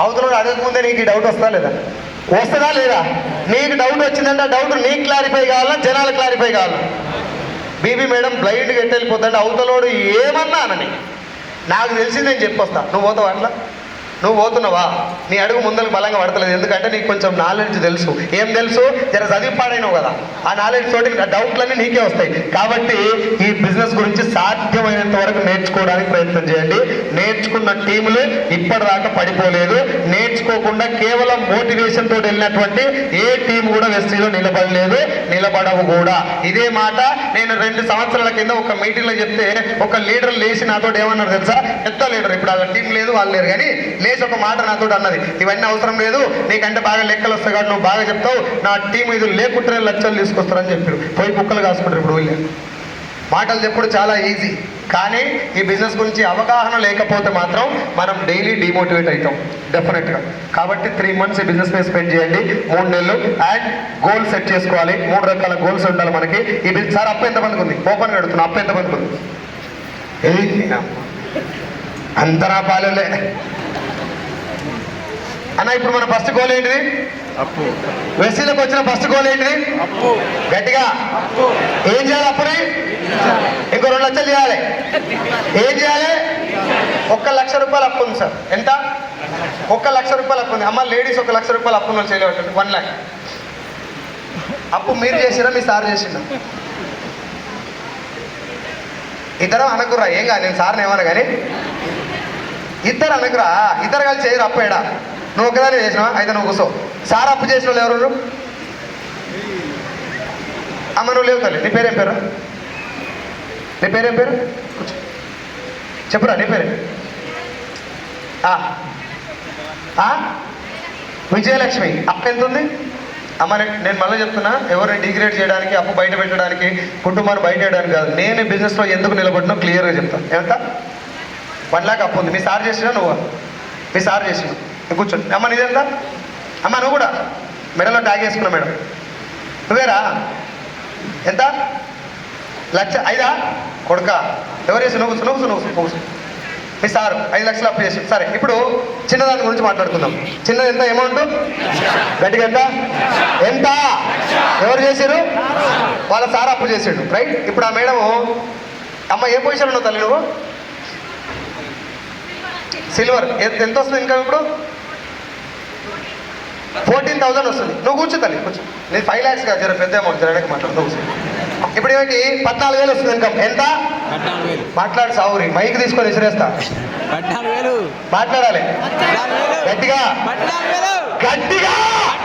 అవతల అడగకముందే నీకు ఈ డౌట్ వస్తుందా లేదా? వస్తుందా లేదా? నీకు డౌట్ వచ్చిందంటే ఆ డౌట్ నీకు క్లారిఫై కావాలా, జనాలు క్లారిఫై కావాలా? బీబీ మేడం బ్లైండ్గా ఎట్టు వెళ్ళిపోతుంటే అవతలోడు ఏమన్నా అనని నాకు తెలిసింది నేను చెప్పొస్తా. నువ్వు పోతావా అట్లా? నువ్వు పోతున్నావా? నీ అడుగు ముందరకు బలంగా పడతలేదు. ఎందుకంటే నీకు కొంచెం నాలెడ్జ్ తెలుసు. ఏం తెలుసు? జర చదివి పాడైనావు కదా, ఆ నాలెడ్జ్ తోటి డౌట్లన్నీ నీకే వస్తాయి. కాబట్టి ఈ బిజినెస్ గురించి సాధ్యమైనంత వరకు నేర్చుకోవడానికి ప్రయత్నం చేయండి. నేర్చుకున్న టీములు ఇప్పటిదాకా పడిపోలేదు. నేర్చుకోకుండా కేవలం మోటివేషన్ తోటి వెళ్ళినటువంటి ఏ టీం కూడా వెస్టీలో నిలబడలేదు, నిలబడవు కూడా. ఇదే మాట నేను 2 సంవత్సరాల కింద ఒక మీటింగ్లో చెప్తే ఒక లీడర్ లేచి నాతో ఏమన్నారు తెలుసా? పెద్ద లీడర్, ఇప్పుడు వాళ్ళ టీం లేదు, వాళ్ళు లేరు, కానీ లేచి ఒక మాట నాతో అన్నది, ఇవన్నీ అవసరం లేదు, నీకంటే బాగా లెక్కలు వస్తాయి కాబట్టి నువ్వు బాగా చెప్తావు, నా టీం ఇది లేకుంటే లక్షలు తీసుకొస్తారని చెప్పారు. పోయి కుక్కలు కాసుకుంటారు ఇప్పుడు వీళ్ళు. మాటలు చెప్పుడు చాలా ఈజీ, కానీ ఈ బిజినెస్ గురించి అవగాహన లేకపోతే మాత్రం మనం డైలీ డిమోటివేట్ అవుతాం డెఫినెట్గా. కాబట్టి 3 months ఈ బిజినెస్ మీద స్పెండ్ చేయండి, 3 నెలలు. అండ్ గోల్ సెట్ చేసుకోవాలి. 3 రకాల గోల్స్ ఉండాలి మనకి. ఈ బిజినెస్ సార్ అప్పు ఎంతమందికి ఉంది? ఓపెన్ కడుతున్నా, అప్పు ఎంతమందికి ఉంది? అంతరా పాలలే అన్న ఇప్పుడు మన ఫస్ట్ గోల్ ఏంటిది? అప్పు. వెస్సీలకు వచ్చిన ఫస్ట్ గోల్ ఏంటిది? అప్పు. గట్టిగా ఏం చేయాలి? అప్పుని ఇంకో 2 లక్షలు చేయాలి. ఏం చేయాలి? 1 లక్ష రూపాయలు అప్పు ఉంది సార్. ఎంత? 1 లక్ష రూపాయలు అప్పు ఉంది. అమ్మ లేడీస్ 1 లక్ష రూపాయలు అప్పు వాళ్ళు చేయలేవచ్చు. 1 లాక్ అప్పు మీరు చేసినా మీ సార్ చేసిందా? ఇద్దరు అనకురా, ఏం కాదు, నేను సార్ని ఏమన్నా కానీ ఇద్దరు అనకురా, ఇద్దరు కలిసి చేయరు అప్పు. ఏడా నువ్వు ఒకదాన్ని చేసినావా? అయితే నువ్వు కూర్చో. సార్ అప్పు చేసిన వాళ్ళు ఎవరు? అమ్మ నువ్వు లేవు తల్లి. నీ పేరేం పేరు? నీ పేరేం పేరు? కూర్చో, చెప్పురా నీ పేరు. విజయలక్ష్మి. అప్పు ఎంత ఉంది? అమ్మ నేను మళ్ళీ చెప్తున్నా, ఎవరిని డిగ్రేడ్ చేయడానికి, అప్పు బయట పెట్టడానికి, కుటుంబాన్ని బయట వేయడానికి కాదు. నేను బిజినెస్లో ఎందుకు నిలబడినా క్లియర్గా చెప్తాను. ఎంత? 1 లాక్ అప్పు ఉంది. మీ సార్ చేసినా నువ్వు? మీ సార్ చేసినా. కూర్చోండి. అమ్మ నీదెంత? అమ్మ నువ్వు కూడా మెడలో ట్యాగ్ వేసుకున్నావు మేడం. నువ్వేరా? ఎంత? 1 లక్ష. 5 కొడుక ఎవరు చేసి? నువ్వు నువ్వు మీ సారు 5 లక్షలు అప్పు చేసి. సరే ఇప్పుడు చిన్నదాని గురించి మాట్లాడుకుందాం. చిన్నది ఎంత అమౌంట్? గట్టిగా ఎంత? ఎంత? ఎవరు చేశారు? వాళ్ళ సార్ అప్పు చేసాడు, రైట్. ఇప్పుడు ఆ మేడము, అమ్మ ఏ పొజిషన్ ఉన్నావు తల్లి నువ్వు? సిల్వర్. ఎంత వస్తుంది ఇన్కమ్ ఇప్పుడు? 14,000 వస్తుంది. నువ్వు కూర్చో తల్లి, కూర్చో. నేను 5 lakhs కాదు, జర పెద్ద అమౌంట్, జరగడానికి మాట్లాడు. నువ్వు ఇప్పుడు ఏమిటి? 14,000 వస్తుంది ఇన్కమ్. ఎంత? 14,000. మాట్లాడు సావురి, మైక్ తీసుకొని విసిరేస్తా. 14,000. మాట్లాడాలి గట్టిగా. 14,000. గట్టిగా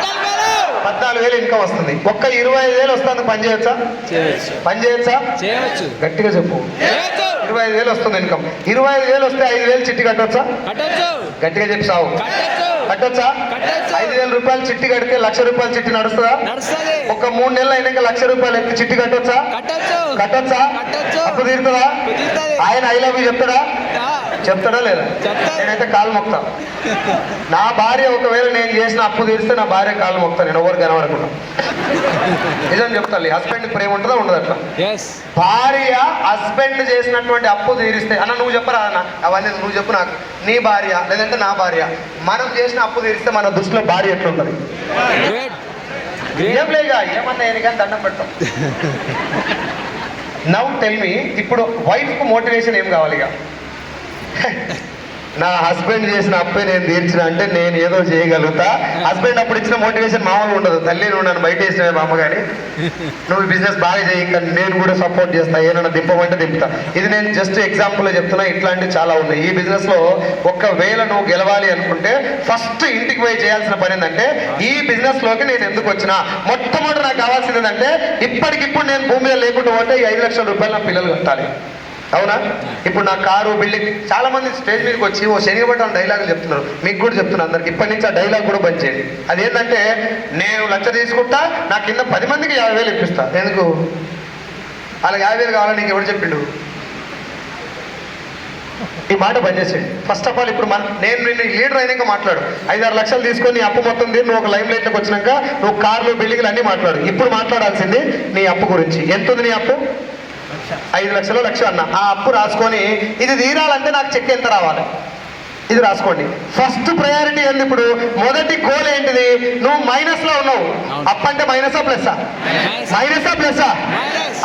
14,000. 14,000 ఇన్కమ్ వస్తుంది. ఒక్క 25,000 వస్తుంది. పని చేయొచ్చా? చేయొచ్చు. పని చేయొచ్చా? చేయవచ్చు. గట్టిగా చెప్పు. చేయొచ్చు. 25,000 వస్తుంది ఇన్కమ్. 25,000 వస్తే 5,000 చిట్టి కట్టొచ్చా? కట్టొచ్చు. గట్టిగా చెప్పి సావు. కట్టొచ్చు. కట్టొచ్చా? కట్టొచ్చు. 5,000 రూపాయలు చిట్టి కడితే 1 లక్ష రూపాయలు చిట్టి నడుస్తుందా? నడుస్తుంది. ఒక 3 నెలలు అయినాక 1 లక్ష రూపాయలు ఎత్తి చిట్టి కట్టొచ్చా? కట్టొచ్చు. కట్టొచ్చా? కట్టొచ్చు. అప్పు తీరుతుందా? కుదురుతుంది. ఆయన ఐ లవ్ యూ చెప్తాడా? చెప్తాడా లేదా? చెప్తాడు. నేనైతే కాలు మొక్తా. నా భార్య ఒకవేళ నేను చేసిన అప్పు తీరిస్తే నా భార్య కాలు మొక్తా. నేను ఎవరు కనబడకుండా నిజం చెప్తాను. హస్బెండ్ ప్రేమ ఉంటుందా? ఉండదు. అట్లా భార్య హస్బెండ్ చేసినటువంటి అప్పు తీరిస్తే, అన్న నువ్వు చెప్పరా అన్న, అవన్నీ నువ్వు చెప్పు నాకు. నీ భార్య లేదంటే నా భార్య మనం చేసిన అప్పు తీరిస్తే మన దృష్టిలో భార్య ఎట్లుంటుంది? ఏం లేగా, ఏమన్నా ఏది కానీ దండం పెడతాం. నౌ టెల్ మీ, ఇప్పుడు వైఫ్కు మోటివేషన్ ఏం కావాలి? ఇక నా హస్బెండ్ చేసిన అప్పే నేను తీర్చిన అంటే నేను ఏదో చేయగలుగుతా. హస్బెండ్ అప్పుడు ఇచ్చిన మోటివేషన్ మామూలుగా ఉండదు. తల్లి నువ్వు నన్ను బయట వేసినవే మా అమ్మ, కానీ నువ్వు బిజినెస్ బాగా చేయి, నేను కూడా సపోర్ట్ చేస్తా, ఏమన్నా దింపమంటే దింపుతా. ఇది నేను జస్ట్ ఎగ్జాంపుల్ చెప్తున్నా. ఇట్లాంటివి చాలా ఉన్నాయి ఈ బిజినెస్లో. ఒకవేళ నువ్వు గెలవాలి అనుకుంటే ఫస్ట్ ఇంటికి పోయి చేయాల్సిన పని ఏంటంటే, ఈ బిజినెస్లోకి నేను ఎందుకు వచ్చినా, మొట్టమొదటి నాకు కావాల్సింది ఏంటంటే, ఇప్పటికిప్పుడు నేను భూమి మీద లేకుండా పోతే ఈ 5 లక్షల రూపాయలు నా పిల్లలు కట్టాలి. అవునా? ఇప్పుడు నా కారు, బిల్డింగ్. చాలా మంది స్టేజ్ మీదకి వచ్చి ఓ శనిగబట్ట డైలాగులు చెప్తున్నారు. మీకు కూడా చెప్తున్నారు అందరికి, ఇప్పటి నుంచి ఆ డైలాగ్ కూడా బంద్ చేయండి. అదేంటంటే, నేను 1 లక్ష తీసుకుంటా, నా కింద 10 మందికి 50,000 ఇప్పిస్తా. ఎందుకు? వాళ్ళకి 50,000 కావాలని నీకు ఎవరు చెప్పిండు? ఈ మాట బంద్ చేసేయండి ఫస్ట్ ఆఫ్ ఆల్. ఇప్పుడు నేను నిన్ను లీడర్ అయినాక మాట్లాడు. 5-6 లక్షలు తీసుకొని నీ అప్పు మొత్తం తీరు, నువ్వు ఒక లైమ్ లైట్లోకి వచ్చినాక నువ్వు కార్లు, బిల్డింగ్లు అన్నీ మాట్లాడు. ఇప్పుడు మాట్లాడాల్సింది నీ అప్పు గురించి. ఎంత ఉంది నీ అప్పు? 5 లక్షలు, 1 లక్ష అన్న. ఆ అప్పు రాసుకొని ఇది తీరాలంటే నాకు చెక్ ఎంత రావాలి ఇది రాసుకోండి. ఫస్ట్ ప్రయారిటీ ఏంది? ఇప్పుడు మొదటి గోల్ ఏంటిది? నువ్వు మైనస్ లో ఉన్నావు. అప్ అంటే మైనసా ప్లస్సా? మైనసా ప్లస్సా?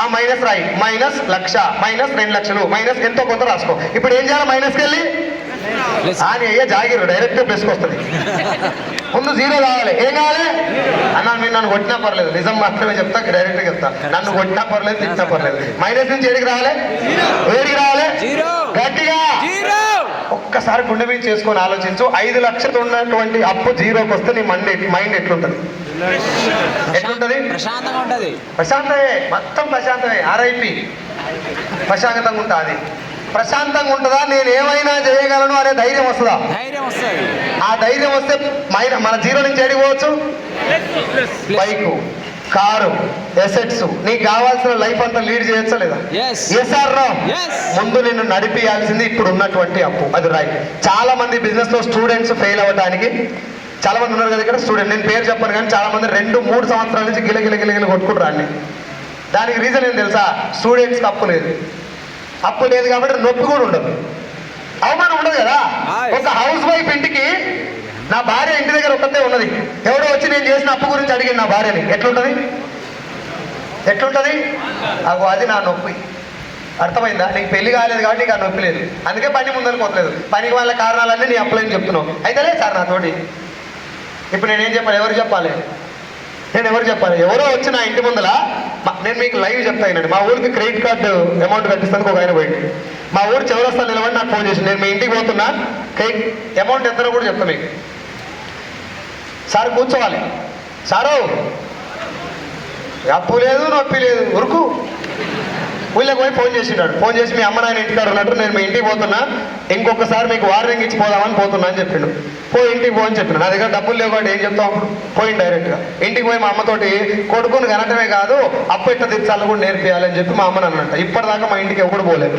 ఆ మైనస్ రాయి. -1 లక్ష, -2 లక్షలు, మైనస్ ఎంతో కొంత రాసుకో. ఇప్పుడు ఏం చేయాలి? మైనస్కి వెళ్ళి అని అయ్యే జాగిరు డైరెక్ట్ ప్లస్కి వస్తుంది. ముందు 0 కావాలి. ఏం కావాలి అన్న? మీరు నన్ను కొట్టినా పర్లేదు, నిజం మాత్రమే చెప్తా, డైరెక్ట్గా చెప్తా. నన్ను కొట్టినా పర్లేదు, తిట్టినా పర్లేదు. మైనస్ నుంచి ఏడికి రావాలి? ఏడికి రావాలి? గట్టిగా ఒక్కసారి గుండె మీద చేసుకొని ఆలోచించు. 5 లక్షలు ఉన్నటువంటి అప్పు 0కి వస్తే నీ మైండ్ ఎట్లుంటది? ఎట్లుంటది? ప్రశాంతంగా ఉంటది. ప్రశాంతమే, మొత్తం ప్రశాంతమే. ఆర్ఐపి ప్రశాంతంగా ఉంటుంది. ప్రశాంతంగా ఉంటుందా? నేను ఏమైనా చేయగలను అనే ధైర్యం వస్తుందా? ధైర్యం వస్తుంది. ఆ ధైర్యం వస్తే మన 0 నుంచి ఏడికి పోవచ్చు? బైకు, కారు, ఎసెట్స్, నీకు కావాల్సిన లైఫ్ అంతా లీడ్ చేయొచ్చా లేదా? Yes or no? ముందు నిన్ను నడిపియాల్సింది ఇప్పుడు ఉన్నటువంటి అప్పు. అది రైట్. చాలా మంది బిజినెస్ లో స్టూడెంట్స్ ఫెయిల్ అవ్వడానికి చాలా మంది ఉన్నారు కదా ఇక్కడ. స్టూడెంట్, నేను పేరు చెప్పను కానీ చాలా మంది 2-3 సంవత్సరాల నుంచి గిలగిల కొట్టుకుంటారు అన్ని. దానికి రీజన్ ఏం తెలుసా? స్టూడెంట్స్కి అప్పు లేదు. అప్పు లేదు కాబట్టి నొప్పి కూడా ఉండదు, అవమానం ఉండదు కదా. ఒక హౌస్ వైఫ్ ఇంటికి నా భార్య ఇంటి దగ్గర ఒక్కతే ఉన్నది. ఎవడో వచ్చి నేను చేసిన అప్పు గురించి అడిగింది నా భార్యని, ఎట్లుంటుంది? అది నా నొప్పి. అర్థమైందా? నీకు పెళ్లి కాలేదు కాబట్టి నీకు ఆ నొప్పి లేదు, అందుకే పని ముందరకు పోతలేదు. పనికి వాళ్ళ కారణాలన్నీ నీ అప్పులని చెప్తున్నావు. అయితే లేదు సార్ నాతోటి. ఇప్పుడు నేనేం చెప్పాలి? ఎవరు చెప్పాలి? ఎవరో వచ్చి నా ఇంటి ముందల, నేను మీకు లైవ్ చెప్తానండి. మా ఊరికి క్రెడిట్ కార్డు అమౌంట్ కట్టిస్తానికి ఒక ఆయన పోయింది. మా ఊరు చివరస్తా నిలబడి నాకు ఫోన్ చేసి, నేను మీ ఇంటికి పోతున్నా, క్రెడిట్ అమౌంట్ ఎంతనో కూడా చెప్తా మీకు. సార్ కూర్చోవాలి. సారు అప్పు లేదు నొప్పి లేదు, ఉరుకు. ఊళ్ళోకి పోయి ఫోన్ చేసినాడు. ఫోన్ చేసి మీ అమ్మ నాయన ఇంటికాడ ఉన్నట్టు, నేను మీ ఇంటికి పోతున్నా, ఇంకొకసారి మీకు వార్నింగ్ ఇచ్చి పోదామని పోతున్నా అని చెప్పిండు. పోయి ఇంటికి పోని చెప్పిన. నా దగ్గర డబ్బులు లేవు కాబట్టి ఏం చెప్తాం అప్పుడు? పోయింది డైరెక్ట్గా ఇంటికి పోయి మా అమ్మతోటి కొడుకుని కనటమే కాదు అప్పు ఎట్ట తెచ్చాలని కూడా నేర్పియాలని చెప్పి మా అమ్మని అన్నట్ట. ఇప్పటిదాకా మా ఇంటికి ఎవరు పోలేదు.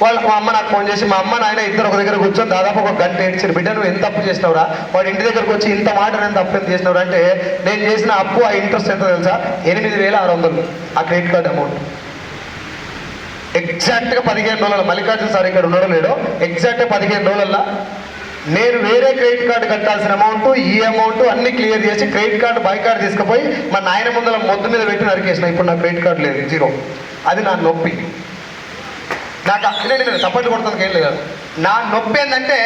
మా అమ్మ నాకు ఫోన్ చేసి, మా అమ్మ నాయన ఇద్దరు ఒక దగ్గర కూర్చొని దాదాపు ఒక గంట ఏడ్చారు. బిడ్డ నువ్వు ఎంత తప్పు చేసినవురా, వాడు ఇంటి దగ్గరకు వచ్చి ఇంత మాట నేను తప్పు ఎంత చేసినవురా అంటే, నేను చేసిన అప్పు ఆ ఇంట్రెస్ట్ ఎంత తెలుసా? 8,600 ఆ క్రెడిట్ కార్డ్ అమౌంట్. ఎగ్జాక్ట్గా 15 రోజుల, మల్లికార్జున సార్ ఇక్కడ ఉన్నాడో లేడో, ఎగ్జాక్ట్గా 15 రోజుల్లో నేను వేరే క్రెడిట్ కార్డు కట్టాల్సిన అమౌంట్, ఈ అమౌంట్ అన్ని క్లియర్ చేసి క్రెడిట్ కార్డు బై కార్డు తీసుకుపోయి మా నాయన ముందర మొద్దు మీద పెట్టి నరికేసిన. ఇప్పుడు నా క్రెడిట్ కార్డు లేదు, 0. అది నా నొప్పి. నాకు నేను సపోర్ట్ కొడుతుంది ఏం లేదు. నా నొప్పి ఏంటంటే,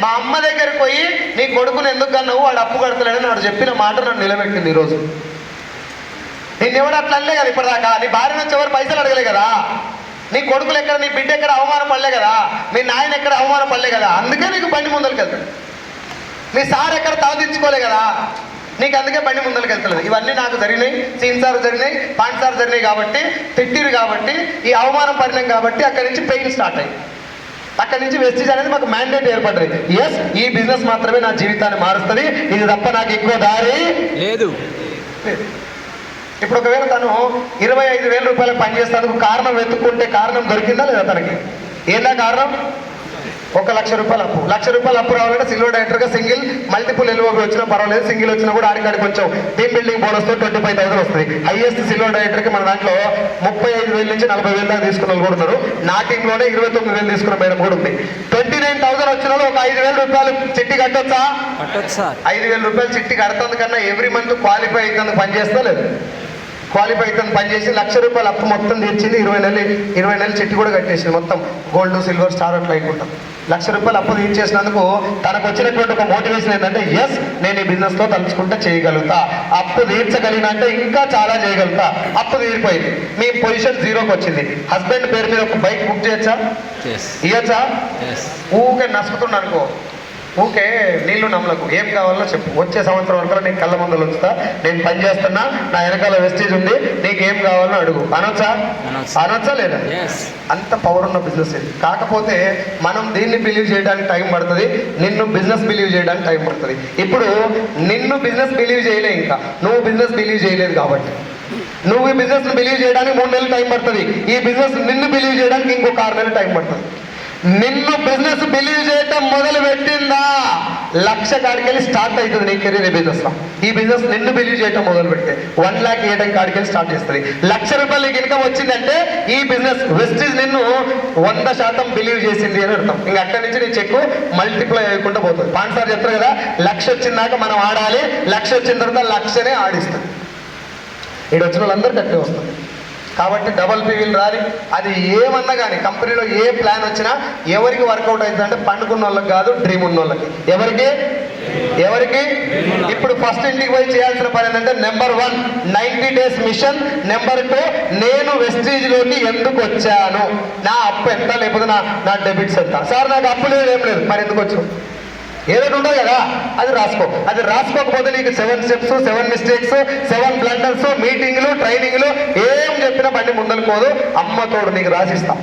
మా అమ్మ దగ్గరికి పోయి నీ కొడుకుని ఎందుకు కన్నావు, వాడు అప్పు కడతలేడని వాడు చెప్పిన మాట నన్ను నిలబెట్టింది ఈరోజు. నేను ఎవడు అట్లా అనలే కదా ఇప్పటిదాకా. నీ భార్య నుంచి ఎవరు పైసలు అడగలే కదా, నీ కొడుకులు ఎక్కడ, నీ బిడ్డ ఎక్కడ అవమానం పడలే కదా, మీ నాయన ఎక్కడ అవమానం పడలే కదా, అందుకే నీకు బండి ముందరికి వెళ్తాడు. మీ సార్ ఎక్కడ తలదించుకోలే కదా, నీకు అందుకే బండి ముందరికి వెళ్తలేదు. ఇవన్నీ నాకు జరిగినాయి, సీన్ సార్ జరిగినాయి, పాండ్ సార్ జరిగినాయి కాబట్టి, తిట్టిరు కాబట్టి, ఈ అవమానం పడినాం కాబట్టి అక్కడి నుంచి పెయిన్ స్టార్ట్ అయ్యి, అక్కడి నుంచి వెస్టేజ్ అనేది మాకు మ్యాండేట్ ఏర్పడ్డది. ఎస్, ఈ బిజినెస్ మాత్రమే నా జీవితాన్ని మారుస్తుంది, ఇది తప్ప నాకు ఎక్కువ దారి లేదు. ఇప్పుడు ఒకవేళ తను 25,000 రూపాయలకు పనిచేసేందుకు కారణం వెతుక్కుంటే కారణం దొరికిందా లేదా? తనకి ఏందా కారణం? 1,00,000 రూపాయలు అప్పు. 1,00,000 రూపాయలు అప్పు రావాలంటే సిల్వర్ డైరెక్టర్గా సింగిల్, మల్టిపుల్ ఎల్ఓబి వచ్చినా పర్వాలేదు, సింగిల్ వచ్చినా కూడా ఆడికాడి కొంచెం టీమ్ బిల్డింగ్ బోనస్తో 25,000 వస్తుంది. హైయెస్ట్ సిల్వర్ డైరెక్టర్కి మన దాంట్లో 35,000 నుంచి 40,000 దాకా తీసుకున్న వాళ్ళు కూడా ఉన్నారు. నా టీంలోనే 29,000 తీసుకున్న మేడం కూడా ఉంది. 29,000 వచ్చిన వాళ్ళు ఒక 5,000 రూపాయలు చిట్టి కట్టొచ్చా? 5,000 రూపాయలు చిట్టి కడుతుంది కన్నా ఎవ్రీ మంత్ క్వాలిఫై అవుతుంది పనిచేస్తా లేదు. క్వాలిఫై అవుతుంది పనిచేసి 1,00,000 రూపాయలు అప్పు మొత్తం తీర్చింది. 20 నెలలు చిట్టి కూడా కట్టేసింది. మొత్తం గోల్డ్, సిల్వర్, స్టార్ అట్లా అయిపోతాం. 1,00,000 రూపాయలు అప్పు తీర్చేసినందుకు తనకు వచ్చినటువంటి ఒక మోటివేషన్ ఏంటంటే, ఎస్ నేను ఈ బిజినెస్తో తలుచుకుంటే చేయగలుగుతా, అప్పు తీర్చగలిగిన అంటే ఇంకా చాలా చేయగలుగుతా. అప్పు తీరిపోయింది, మీ పొజిషన్ 0కి వచ్చింది. హస్బెండ్ పేరు మీద ఒక బైక్ బుక్ చేయొచ్చా? ఇయ్యచ్చా? ఊకే నసుకుతుండ అనుకో, ఊకే నీళ్లు నమ్మలకు, ఏం కావాలో చెప్పు, వచ్చే సంవత్సరం వరకు నేను కళ్ళ ముందలు ఉంచుతా, నేను పని చేస్తున్నా, నా వెనకాల వెస్టేజ్ ఉంది, నీకు ఏం కావాలో అడుగు అనొచ్చా లేదా? అంత పవర్ ఉన్న బిజినెస్ ఇది. కాకపోతే మనం దీన్ని బిలీవ్ చేయడానికి టైం పడుతుంది, నిన్ను బిజినెస్ బిలీవ్ చేయడానికి టైం పడుతుంది. ఇప్పుడు నిన్ను బిజినెస్ బిలీవ్ చేయలే, ఇంకా నువ్వు బిజినెస్ బిలీవ్ చేయలేదు కాబట్టి నువ్వు ఈ బిజినెస్ బిలీవ్ చేయడానికి 3 నెలలు టైం పడుతుంది. ఈ బిజినెస్ నిన్ను బిలీవ్ చేయడానికి ఇంకొక 6 నెలలు టైం పడుతుంది. నిన్ను బిజినెస్ బిలీవ్ చేయటం మొదలు పెట్టిందా, 1,00,000 కాడికెళ్ళి స్టార్ట్ అవుతుంది నీ కెరీర్. ఈ బిజినెస్ లో ఈ బిజినెస్ నిన్ను బిలీవ్ చేయటం మొదలు పెడితే 1 lakh ఇవ్వడం కాడికెళ్ళి స్టార్ట్ చేస్తుంది. 1,00,000 రూపాయలు నీకు ఇన్కమ్ వచ్చిందంటే ఈ బిజినెస్ వెస్టేజ్ నిన్ను 100% బిలీవ్ చేసింది అని అర్థం. ఇంకా అక్కడి నుంచి నీ చెక్కు మల్టిప్లై అయ్యకుండా పోతుంది. పాండ్ సార్ చెప్తారు కదా, 1,00,000 వచ్చిందాక మనం ఆడాలి, 1,00,000 వచ్చిన తర్వాత 1,00,000నే ఆడిస్తుంది. ఇక్కడ వచ్చిన వాళ్ళందరికీ అట్టే వస్తుంది. కాబట్టి డబల్ పీవీలు రాలి, అది ఏమన్నా కానీ కంపెనీలో ఏ ప్లాన్ వచ్చినా ఎవరికి వర్కౌట్ అవుతుందంటే పండుకున్న వాళ్ళకి కాదు, డ్రీమ్ ఉన్న వాళ్ళకి. ఎవరికి ఇప్పుడు ఫస్ట్ ఇంటికి పోయి చేయాల్సిన పని ఏంటంటే, నెంబర్ 1 90 days మిషన్, నెంబర్ 2 నేను వెస్టేజ్లోకి ఎందుకు వచ్చాను, నా అప్పు ఎంత, లేకపోతే నా డెబిట్స్ ఎంత. సార్ నాకు అప్పు లేదు, ఏం లేదు, మరి ఎందుకు వచ్చావు? ఏదైనా ఉండదు కదా, అది రాసుకో. అది రాసుకోకపోతే నీకు 7 steps, 7 mistakes, 7 blunders, మీటింగ్లు, ట్రైనింగ్లు ఏం చెప్పినా బండి ముందలుకోదు. అమ్మతోడు నీకు రాసిస్తాం.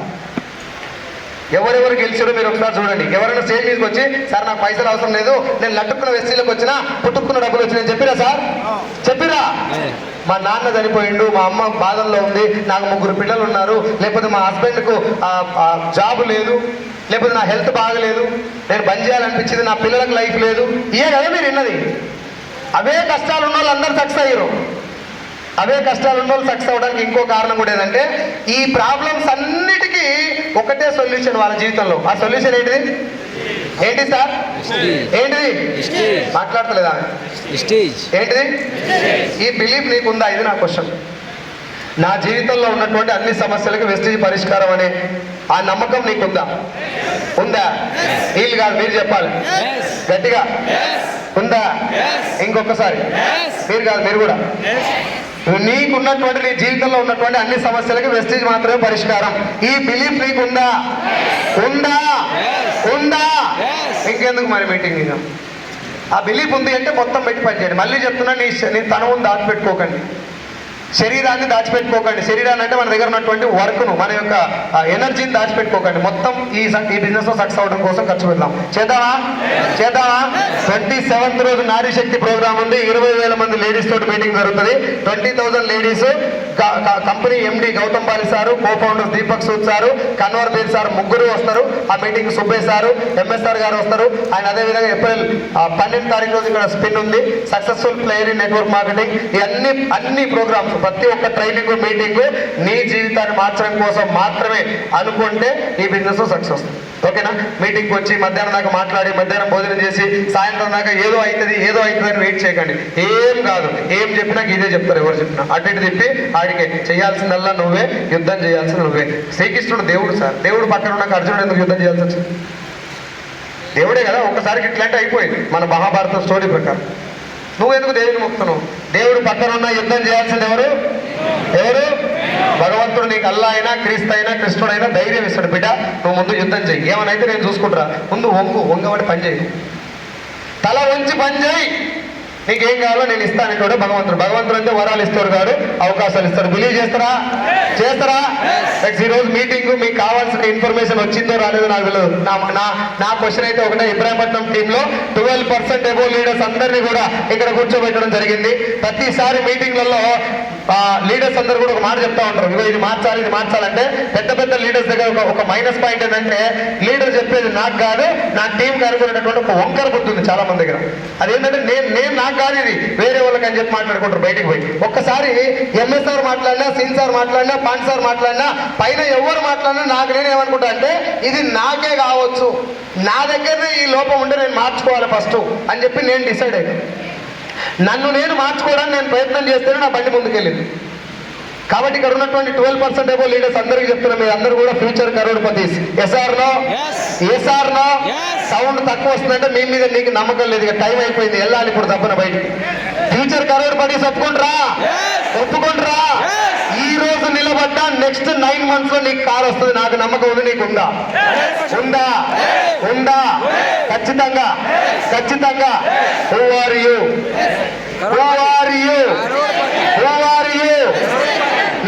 ఎవరెవరు గెలిచారో మీరు ఒకసారి చూడండి. ఎవరైనా స్టేజ్ మీదకి వచ్చి, సార్ నాకు పైసలు అవసరం లేదు, నేను లట్టుకున్న వెస్టీలకు వచ్చినా పుట్టుకున్న డబ్బులు వచ్చినాయని చెప్పిరా సార్? చెప్పిరా? మా నాన్న చనిపోయిండు, మా అమ్మ బాధల్లో ఉంది, నాకు 3 పిల్లలు ఉన్నారు, లేకపోతే మా హస్బెండ్కు జాబ్ లేదు, లేకపోతే నా హెల్త్ బాగలేదు, నేను బంద్ చేయాలనిపించింది, నా పిల్లలకు లైఫ్ లేదు, ఇవే కదా మీరు విన్నది. అవే కష్టాలు ఉన్న వాళ్ళు అందరూ సక్సెస్ అయ్యారు. అవే కష్టాలు ఉన్న వాళ్ళు సక్సెస్ అవ్వడానికి ఇంకో కారణం కూడా ఏంటంటే, ఈ ప్రాబ్లమ్స్ అన్నిటికీ ఒకటే సొల్యూషన్ వాళ్ళ జీవితంలో. ఆ సొల్యూషన్ ఏంటిది? ఏంటి సార్? స్టేజ్. ఏంటిది? స్టేజ్. మాట్లాడతలేదా? స్టేజ్. ఏంటిది? ఈ బిలీఫ్ నీకుందా? ఇది నా క్వశ్చన్. నా జీవితంలో ఉన్నటువంటి అన్ని సమస్యలకు వెస్టేజ్ పరిష్కారం అనే ఆ నమ్మకం నీకుందా? ఉందా? వీళ్ళు కాదు, మీరు చెప్పాలి Yes. గట్టిగా. Yes. ఉందా? Yes. ఇంకొకసారి. Yes. మీరు కాదు, మీరు కూడా. నీకున్నటువంటి నీ జీవితంలో ఉన్నటువంటి అన్ని సమస్యలకు వెస్టేజ్ మాత్రమే పరిష్కారం. ఈ బిలీఫ్ నీకుందా? ఉందా? Yes. ఉందా? Yes. ఇంకెందుకు మరి మీటింగ్? ఇక ఆ బిలీఫ్ ఉంది అంటే మొత్తం పెట్టి పనిచేయండి. మళ్ళీ చెప్తున్నా, నీ తనవును దాచిపెట్టుకోకండి, శరీరాన్ని దాచిపెట్టుకోకండి. శరీరాన్ని అంటే మన దగ్గర ఉన్నటువంటి వర్క్ను, మన యొక్క ఎనర్జీని దాచిపెట్టుకోకండి. మొత్తం ఈ బిజినెస్ లో సక్సెస్ అవడం కోసం ఖర్చు పెడదాం. చేద్దామా? 27th రోజు నారీ శక్తి ప్రోగ్రామ్ ఉంది. 20,000 మంది లేడీస్ తోటి మీటింగ్ జరుగుతుంది. 20,000 ladies, company MD Gautam Bali sir, co founder Deepak Sood sir, Kanwar Bir sir, ముగ్గురు వస్తారు ఆ మీటింగ్. సుబ్బయ్య సారు, ఎంఎస్ఆర్ గారు వస్తారు. ఆయన అదేవిధంగా ఏప్రిల్ 12వ తారీఖు రోజు ఇక్కడ స్పిన్ ఉంది, successful player in network marketing. ఈ అన్ని ప్రోగ్రామ్స్, ప్రతి ఒక్క ట్రైనింగ్ మీటింగ్ నీ జీవితాన్ని మార్చడం కోసం మాత్రమే అనుకుంటే ఈ బిజినెస్ సక్సెస్ వస్తుంది. ఓకేనా? మీటింగ్కి వచ్చి మధ్యాహ్నం దాకా మాట్లాడి, మధ్యాహ్నం భోజనం చేసి, సాయంత్రం దాకా ఏదో అవుతుంది అని వెయిట్ చేయకండి. ఏం కాదు, ఏం చెప్పినా ఇదే చెప్తారు. ఎవరు చెప్పినా అటు ఇటు తిప్పి ఆడికే. చేయాల్సిందల్లా నువ్వే, యుద్ధం చేయాల్సింది నువ్వే. శ్రీకృష్ణుడు దేవుడు సార్, దేవుడు పక్కన ఉన్న అర్జునుడు ఎందుకు యుద్ధం చేయాల్సి వచ్చింది? దేవుడే కదా. ఒక్కసారికి ఇట్లాంటి అయిపోయింది మన మహాభారత స్టోరీ ప్రకారం. నువ్వెందుకు దేవుని మొక్కుతున్నావు? దేవుడు పక్కన ఉన్న యుద్ధం చేయాల్సింది ఎవరు? భగవంతుడు. నీకు అల్లా అయినా, క్రీస్తు అయినా, కృష్ణుడైనా ధైర్యం ఇస్తాడు. బిడ్డ, నువ్వు ముందు యుద్ధం చేయి, ఏమనైతే నేను చూసుకుంటారా. ముందు వంగబడి పని చేయి, తల వంచి పని చేయి. నీకేం కావాలో నేను ఇస్తానంటాడు భగవంతుడు. భగవంతుడు అంటే వరాలు ఇస్తాడు కాదు, అవకాశాలు ఇస్తాడు. బిలీవ్ చేస్తారా? ఈ రోజు మీటింగ్ మీకు కావాల్సిన ఇన్ఫర్మేషన్ వచ్చిందో రాలేదో నాకు తెలియదు. నా క్వశ్చన్ అయితే ఒకటే, ఇబ్రాహీంపట్నం టీంలో 12% ఎబో లీడర్స్ అందరినీ కూడా ఇక్కడ కూర్చోబెట్టడం జరిగింది. ప్రతిసారి మీటింగ్లలో లీడర్స్ అందరూ కూడా ఒక మాట చెప్తా ఉంటారు, ఇగో ఇది మార్చాలంటే పెద్ద లీడర్స్ దగ్గర ఒక మైనస్ పాయింట్ ఏంటంటే, లీడర్ చెప్పేది నాకు కాదు, నా టీం కనుక్కునేటటువంటి ఒక వంకర బుద్ధి ఉంది చాలా మంది దగ్గర. అదేంటంటే నేను నాకు కాదు, ఇది వేరే వాళ్ళకి అని చెప్పి మాట్లాడుకుంటారు బయటికి పోయి. ఒక్కసారి ఎంఎస్ఆర్ మాట్లాడినా, సీన్ సార్ మాట్లాడినా, పాండ్ సార్ మాట్లాడినా, పైన ఎవరు మాట్లాడినా నాకు నేనేమనుకుంటా అంటే, ఇది నాకే కావచ్చు, నా దగ్గరనే ఈ లోపం ఉంటే నేను మార్చుకోవాలి ఫస్ట్ అని చెప్పి నేను డిసైడ్ అయ్యాను. నన్ను నేను మార్చుకోవడానికి నేను ప్రయత్నం చేస్తేనే నా బండి ముందుకెళ్ళింది. కాబట్టి ఇక్కడ ఉన్నటువంటి 12% ఎబో లీడర్స్ అందరికీ చెప్తున్నా, మీరు అందరూ కూడా ఫ్యూచర్ కరోడ్పతీస్. ఎస్ఆర్నో సౌండ్ తక్కువ వస్తుందంటే మీ మీద నీకు నమ్మకం లేదు, ఇక టైం అయిపోయింది, వెళ్ళాలి ఇప్పుడు తప్పన బయటికి. ఫ్యూచర్ కరోడ్పతీస్ ఒప్పుకుంటారా? ఈ రోజు నిలబడ్డా నెక్స్ట్ 9 months లో నీకు కార్ వస్తుంది, నాకు నమ్మకం ఉంది. నీకు ఉందా? ఖచ్చితంగా. Who are you?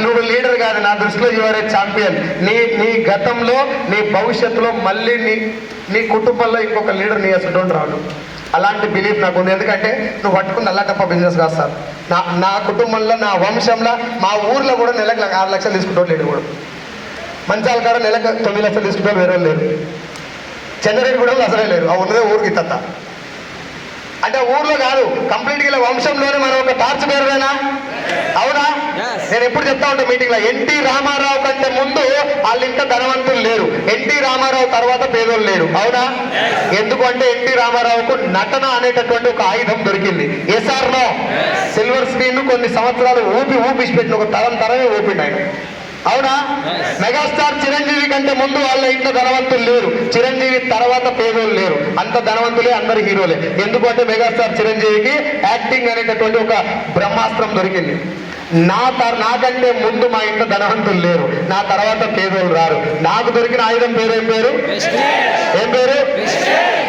నువ్వు లీడర్ కాదు, నా దృష్టిలో యువర్ ఏ ఛాంపియన్. నీ గతంలో, నీ భవిష్యత్తులో మళ్ళీ నీ కుటుంబంలో ఇంకొక లీడర్ నీ అసలు రాడు. అలాంటి బిలీఫ్ నాకు ఉంది. ఎందుకంటే నువ్వు పట్టుకున్న అల్లా తప్ప బిజినెస్ కాదు సార్. నా కుటుంబంలో, నా వంశంలో, మా ఊర్లో కూడా నెలకు 6 లక్షలు తీసుకుంటాడు లేడు కూడా. మంచాల కాడ నెలకు 9 లక్షలు తీసుకుంటారు వేరే లేరు. చంద్రరెడ్డి కూడా అసలే లేరు. ఆ ఉన్నదే ఊరికి తత్త. అంటే ఊర్లో కాదు, కంప్లీట్గా వంశంలోనే మనం ఒక టార్చ్ పేరువేనా? అవునా? నేను ఎప్పుడు చెప్తా ఉంటా మీటింగ్ లో, ఎన్టీ రామారావు కంటే ముందు వాళ్ళ ఇంట ధనవంతులు లేరు, ఎన్టీ రామారావు తర్వాత పేదోళ్ళు లేరు. అవునా? ఎందుకు అంటే ఎన్టీ రామారావుకు నటన అనేటటువంటి ఒక ఆయుధం దొరికింది. ఎస్ఆర్నో సిల్వర్ స్క్రీన్ కొన్ని సంవత్సరాలు ఊపిసి పెట్టిన ఒక తరమే ఊపిండి ఆయన. అవునా? మెగాస్టార్ చిరంజీవి కంటే ముందు వాళ్ళ ఇంట్లో ధనవంతులు లేరు, చిరంజీవి తర్వాత పేదోళ్ళు లేరు. అంత ధనవంతులే, అందరు హీరోలే. ఎందుకంటే మెగాస్టార్ చిరంజీవికి యాక్టింగ్ అనేటటువంటి ఒక బ్రహ్మాస్త్రం దొరికింది. నాకంటే ముందు మా ఇంట్లో ధనవంతులు లేరు, నా తర్వాత పేదోళ్ళు రారు. నాకు దొరికిన ఆయుధం ఏం పేరు?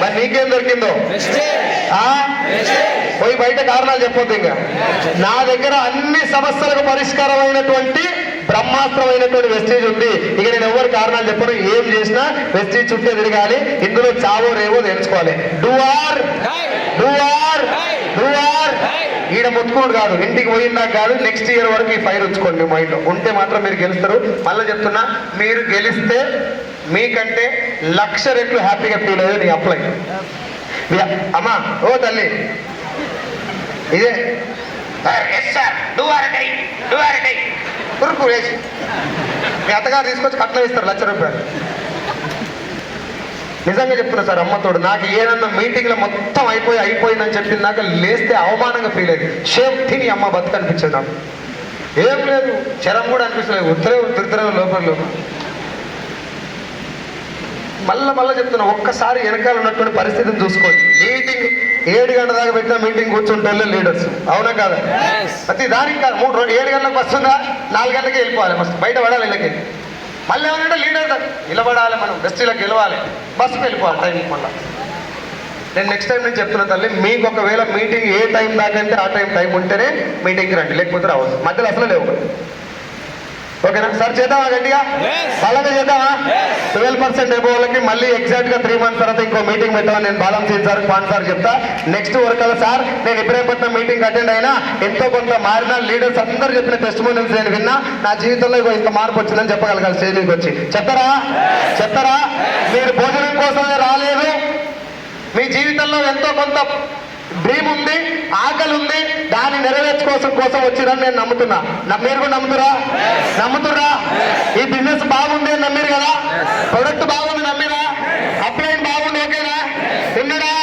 మరి నీకేం దొరికిందో? పోయి బయట కారణాలు చెప్పొద్దు. ఇంకా నా దగ్గర అన్ని సమస్యలకు పరిష్కారమైనటువంటి బ్రహ్మాస్త్రమైనటువంటి వెస్టేజ్ ఉంది. ఇక నేను ఎవరి కారణాలు చెప్పను, ఏం చేసినా వెస్టేజ్ చుట్టే తిరగాలి. ఇందులో చావో రేవో తెలుసుకోవాలి. డూ ఆర్ ఈడ ముట్టుకోడు కాదు, ఇంటికి పోయిందాక కాదు, నెక్స్ట్ ఇయర్ వరకు ఈ ఫైర్ ఉంచుకోండి మీ మైండ్లో. ఉంటే మాత్రం మీరు గెలుస్తారు. మళ్ళీ చెప్తున్నా, మీరు గెలిస్తే మీకంటే 1,00,000 రెట్లు హ్యాపీగా ఫీల్ అయ్యే నీ అప్లై. అమ్మా, ఓ తల్లి, ఇదే కురుకు వేసి మీ అత్తగారు తీసుకొచ్చి కట్నం ఇస్తారు 1,00,000 రూపాయలు. నిజంగా చెప్తున్నా సార్, అమ్మతోడు నాకు ఏదన్నా మీటింగ్లో మొత్తం అయిపోయిందని చెప్పింది నాకు లేస్తే అవమానంగా ఫీల్ అయింది. షేమ్ తిని అమ్మ బతుకు అనిపించింది నాకు. ఏం లేదు, చరం కూడా అనిపిస్తలేదు, తిరుగుతరే లోపల. మళ్ళా చెప్తున్నా, ఒక్కసారి వెనకాల ఉన్నటువంటి పరిస్థితిని చూసుకోండి. మీటింగ్ 7 గంటల దాకా పెట్టిన మీటింగ్ కూర్చుంటే లీడర్స్, అవునా కాదా? ప్రతి దానికి కాదు, 7 గంటలకు వస్తుందా 4 గంటలకే వెళ్ళిపోవాలి, ఫస్ట్ బయట పడాలి ఇళ్ళకి. మళ్ళీ ఏమనంటే లీడర్ నిలబడాలి, మనం బెస్టీలకు గెలవాలి, బస్సుకు వెళ్ళిపోవాలి టైంకి. మళ్ళీ నేను నెక్స్ట్ టైం నేను చెప్తున్నా తల్లి, మీకు ఒకవేళ మీటింగ్ ఏ టైం దాకా అంటే ఆ టైం ఉంటేనే మీటింగ్కి రండి, లేకపోతే రావద్దు. మధ్యలో అసలు లేవు. ఓకేనా సార్? చేద్దామా గట్టిగా బలంగా చేద్దామా? 12% ఎబో వాళ్ళకి మళ్ళీ ఎగ్జాక్ట్గా 3 months తర్వాత ఇంకో మీటింగ్ పెట్టామని నేను బాలం సీన్ సార్, పాన్ సార్ చెప్తా. నెక్స్ట్ వర్కల సార్, నేను ఇబ్రాహీంపట్నం మీటింగ్ అటెండ్ అయినా ఎంతో కొంత మారిన లీడర్స్ అందరూ చెప్పిన టెస్టిమోనియల్స్ నేను విన్నా. నా జీవితంలో ఇంత మార్పు వచ్చిందని చెప్పగలగాలి స్టేజ్ మీదకి వచ్చి. చెప్తారా? మీరు భోజనం కోసమే రాలేదు, మీ జీవితంలో ఎంతో కొంత డ్రీమ్ ఉంది, ఆకలి ఉంది, దాన్ని నెరవేర్చుకోసం వచ్చిరని నేను నమ్ముతున్నా. మీరు కూడా నమ్ముతుర్రా? ఈ బిజినెస్ బాగుంది అని నమ్మిరు కదా, ప్రొడక్ట్ బాగుంది నమ్మిరా, అప్లైన్ బాగుంది, ఓకేనా? ఉన్నాడా?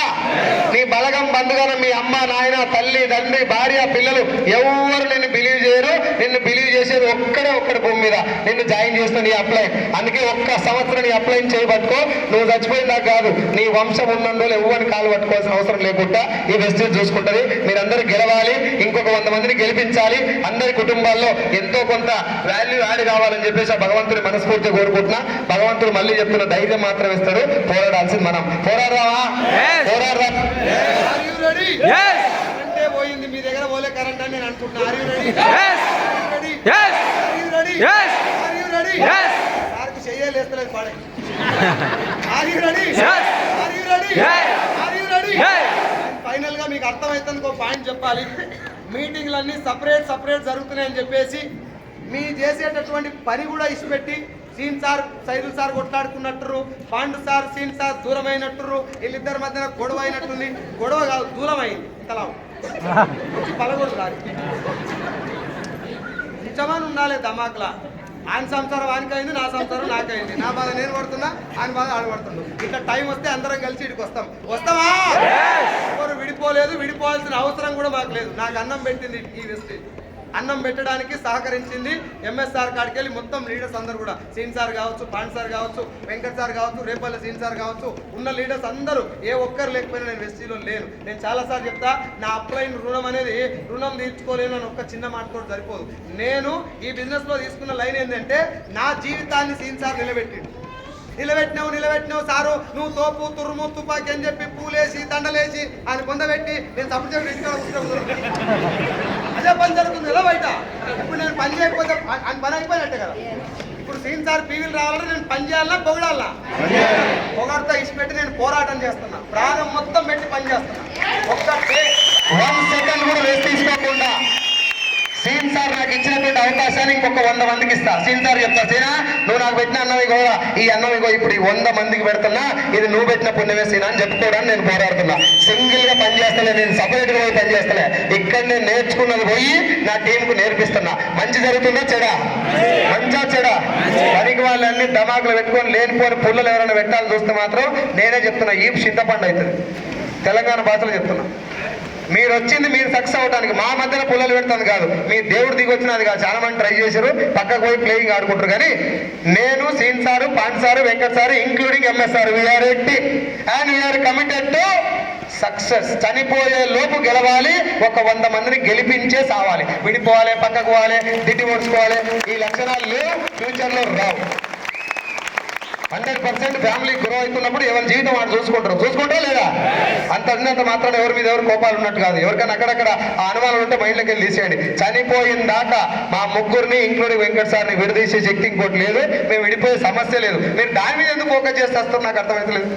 నీ బలగం బంధుగానే మీ అమ్మ నాయన తల్లి తండ్రి భార్య పిల్లలు ఎవరు నిన్ను బిలీవ్ చేయరు. నిన్ను బిలీవ్ చేసేది ఒక్కడే భూమి మీద నిన్ను జాయిన్ చేసిన నీ అప్లై. అందుకే 1 సంవత్సరం నీ అప్లైన్ చేయబట్టుకో. నువ్వు చచ్చిపోయిందా కాదు, నీ వంశం ఉన్నందులో ఎవరిని కాలు పట్టుకోవాల్సిన అవసరం లేకుండా ఈ వెస్టేజ్ చూసుకుంటది. మీరందరూ గెలవాలి, ఇంకొక 100 మందిని గెలిపించాలి. అందరి కుటుంబాల్లో ఎంతో కొంత వాల్యూ యాడ్ కావాలని చెప్పేసి ఆ భగవంతుని మనస్ఫూర్తిగా కోరుకుంటున్నా. భగవంతుడు మళ్ళీ చెప్తున్న ధైర్యం మాత్రం ఇస్తాడు. పోరాడాల్సింది మనం. పోరాడరా? అంటే పోయింది మీ దగ్గర పోలే కరెంట్ అని నేను అనుకుంటున్నా. సార్కి చెయ్యలేస్తలేదు పాడే. ఫైనల్ గా మీకు అర్థమైతే ఒక పాయింట్ చెప్పాలి. మీటింగ్లన్నీ సపరేట్ జరుగుతున్నాయని చెప్పేసి మీ చేసేటటువంటి పని కూడా ఇచ్చిపెట్టి సీన్ సార్ సైదుల్ సార్ కొట్లాడుకున్నట్టు, పాండు సార్ సీన్ సార్ దూరం అయినట్టు, వీళ్ళిద్దరి మధ్యన గొడవ అయినట్టుంది. గొడవ కాదు, దూరం అయింది. ఇంతలా పలగొడు రాదు, నిజమని ఉండాలి దమాక్లా. ఆయన సంసారం ఆయనకైంది, నా సంసారం నాకైంది. నా బాధ నేను పడుతున్నా, ఆయన బాధ ఆడ పడుతున్నాడు. ఇట్లా టైం వస్తే అందరం కలిసి ఇక్కడికి వస్తామా? ఎవరు విడిపోవాల్సిన అవసరం కూడా మాకు లేదు. నాకు అన్నం పెట్టింది ఈ వెస్టేజ్, అన్నం పెట్టడానికి సహకరించింది ఎంఎస్ఆర్ కాడికి వెళ్ళి మొత్తం లీడర్స్ అందరూ కూడా, సీన్ సార్ కావచ్చు, పాండ్ సార్ కావచ్చు, వెంకట్ సార్ కావచ్చు, రేపల్లి సీన్ సార్ కావచ్చు, ఉన్న లీడర్స్ అందరూ ఏ ఒక్కరు లేకపోయినా నేను వెస్టీలో లేను. నేను చాలాసార్లు చెప్తా, నా అప్లైన్ రుణం అనేది రుణం తీర్చుకోలేను అని ఒక్క చిన్న మాటతో సరిపోదు. నేను ఈ బిజినెస్లో తీసుకున్న లైన్ ఏంటంటే, నా జీవితాన్ని సీన్ సార్ నిలబెట్టినావు సారు, నువ్వు తోపు తురుము తుపాకి అని చెప్పి పూలేసి దండలేసి ఆయన పొందబెట్టి నేను సబ్జెక్ట్ అదే పని జరుగుతుంది ఎలా బయట. ఇప్పుడు నేను పని చేయకపోతే ఆయన పని అయిపోయినట్టే కదా. ఇప్పుడు సీన్ సార్ పీవీలు రావాలంటే నేను పని చేయాలా పొగడాలా? పొగడతా ఇచ్చిపెట్టి నేను పోరాటం చేస్తున్నా, ప్రాణం మొత్తం పెట్టి పని చేస్తున్నా. ఒక్క 1 సెకండ్ కూడా వేస్ట్ తీసుకోకుండా సీన్ సార్ నాకు ఇచ్చినటువంటి అవకాశాన్ని ఇంకొక 100 మందికి ఇస్తా. సీన్ సార్ చెప్తా, సీనా నువ్వు నాకు పెట్టిన అన్నం ఇగో, ఈ అన్నం ఇగో ఇప్పుడు ఈ 100 మందికి పెడుతున్నా, ఇది నువ్వు పెట్టిన పుణ్యమే సీనా అని చెప్పుకోవడానికి నేను పోరాడుతున్నా. సింగిల్ గా పని చేస్తలే, నేను సపరేట్ గా పోయి పని చేస్తలే. ఇక్కడ నేను నేర్చుకున్నది పోయి నా టీంకు నేర్పిస్తున్నా. మంచి జరుగుతుందా చెడా? చెడా? పనికి వాళ్ళన్ని ధమాకులు పెట్టుకొని లేనిపోని పుల్లలు ఎవరైనా పెట్టాలని చూస్తే మాత్రం నేనే చెప్తున్నా, ఈ చింతపండు అవుతుంది. తెలంగాణ భాషలో చెప్తున్నా. మీరు వచ్చింది మీరు సక్సెస్ అవడానికి, మా మధ్యన పుల్లలు పెడతాను కాదు. మీ దేవుడు దిగి వచ్చినది కాదు. చాలా మంది ట్రై చేశారు, పక్కకు పోయి ప్లేయింగ్ ఆడుకుంటారు. కానీ నేను సీన్ సారు, పాండ్ sir, Venkat sir including MSR, VR Reddy and we are committed to success. చనిపోయే లోపు గెలవాలి, ఒక 100 మందిని గెలిపించే సావాలి. విడిపోవాలి, పక్కకు పోవాలి, దిట్టి ఓడ్చుకోవాలి, ఈ లక్షణాలు లేవు, ఫ్యూచర్లో రావు. 100% ఫ్యామిలీ గ్రో అవుతున్నప్పుడు ఎవరి జీవితం వాడు చూసుకుంటారా లేదా? అంత మాత్రం ఎవరి మీద ఎవరు కోపాలు ఉన్నట్టు కాదు. ఎవరికైనా అక్కడక్కడ ఆ అనుమానాలు ఉంటే మైండ్లోకి వెళ్ళి తీసేయండి. చనిపోయిన దాకా మా ముగ్గురిని ఇంక్లూడింగ్ వెంకట్ సార్ని విడదీసే శక్తి ఇంకోటి లేదు. మేము విడిపోయే సమస్య లేదు. మీరు దాని మీద ఎందుకు ఫోకస్ చేస్తారు నాకు అర్థమవుతలేదు.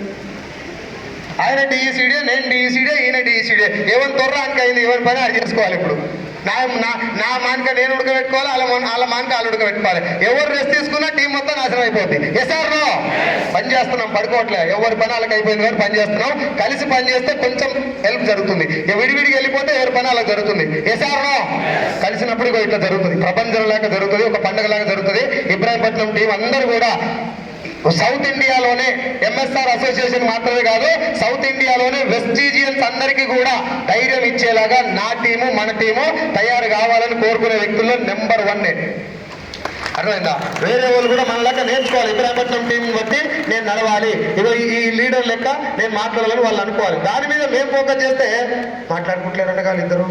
ఆయన డిఈసీడే, నేను డిఈసీడే, ఈయన డిఈసీడే. ఎవరి తొర్రానికి అయింది, ఎవరి పని అది చేసుకోవాలి. ఇప్పుడు నా మానిక నేను ఉడకబెట్టుకోవాలి, వాళ్ళ మానిక వాళ్ళు ఉడకబెట్టుకోవాలి. ఎవరు రెస్ట్ తీసుకున్నా టీం మొత్తం నాశనం అయిపోద్ది. Yes or no? పని చేస్తున్నాం, పడుకోవట్లే. ఎవరి పని వాళ్ళకి అయిపోయింది కాబట్టి పని చేస్తున్నాం. కలిసి పని చేస్తే కొంచెం హెల్ప్ జరుగుతుంది. విడివిడికి వెళ్ళిపోతే ఎవరి పని వాళ్ళకి జరుగుతుంది. Yes or no? కలిసినప్పుడు ఇట్లా జరుగుతుంది. ప్రపంచం లాగా జరుగుతుంది, ఒక పండుగ లాగా జరుగుతుంది. ఇబ్రాహీంపట్నం టీం అందరూ కూడా సౌత్ ఇండియాలోనే ఎంఎస్ఆర్ అసోసియేషన్ మాత్రమే కాదు, సౌత్ ఇండియాలోనే వెస్టీజియన్స్ అందరికీ కూడా ధైర్యం ఇచ్చేలాగా నా టీము మన టీము తయారు కావాలని కోరుకునే వ్యక్తుల్లో నెంబర్ 1. అర్థమైందా? వేరే వాళ్ళు కూడా మనలాగా నేర్చుకోవాలి. ఇబ్రాహీంపట్నం టీం బట్టి నేను నడవాలి, ఇదో ఈ లీడర్ లెక్క నేను మాట్లాడాలని వాళ్ళు అనుకోవాలి. దాని మీద మేము ఫోకస్ చేస్తే మాట్లాడుకుంటలేరంట కాదు ఇద్దరు.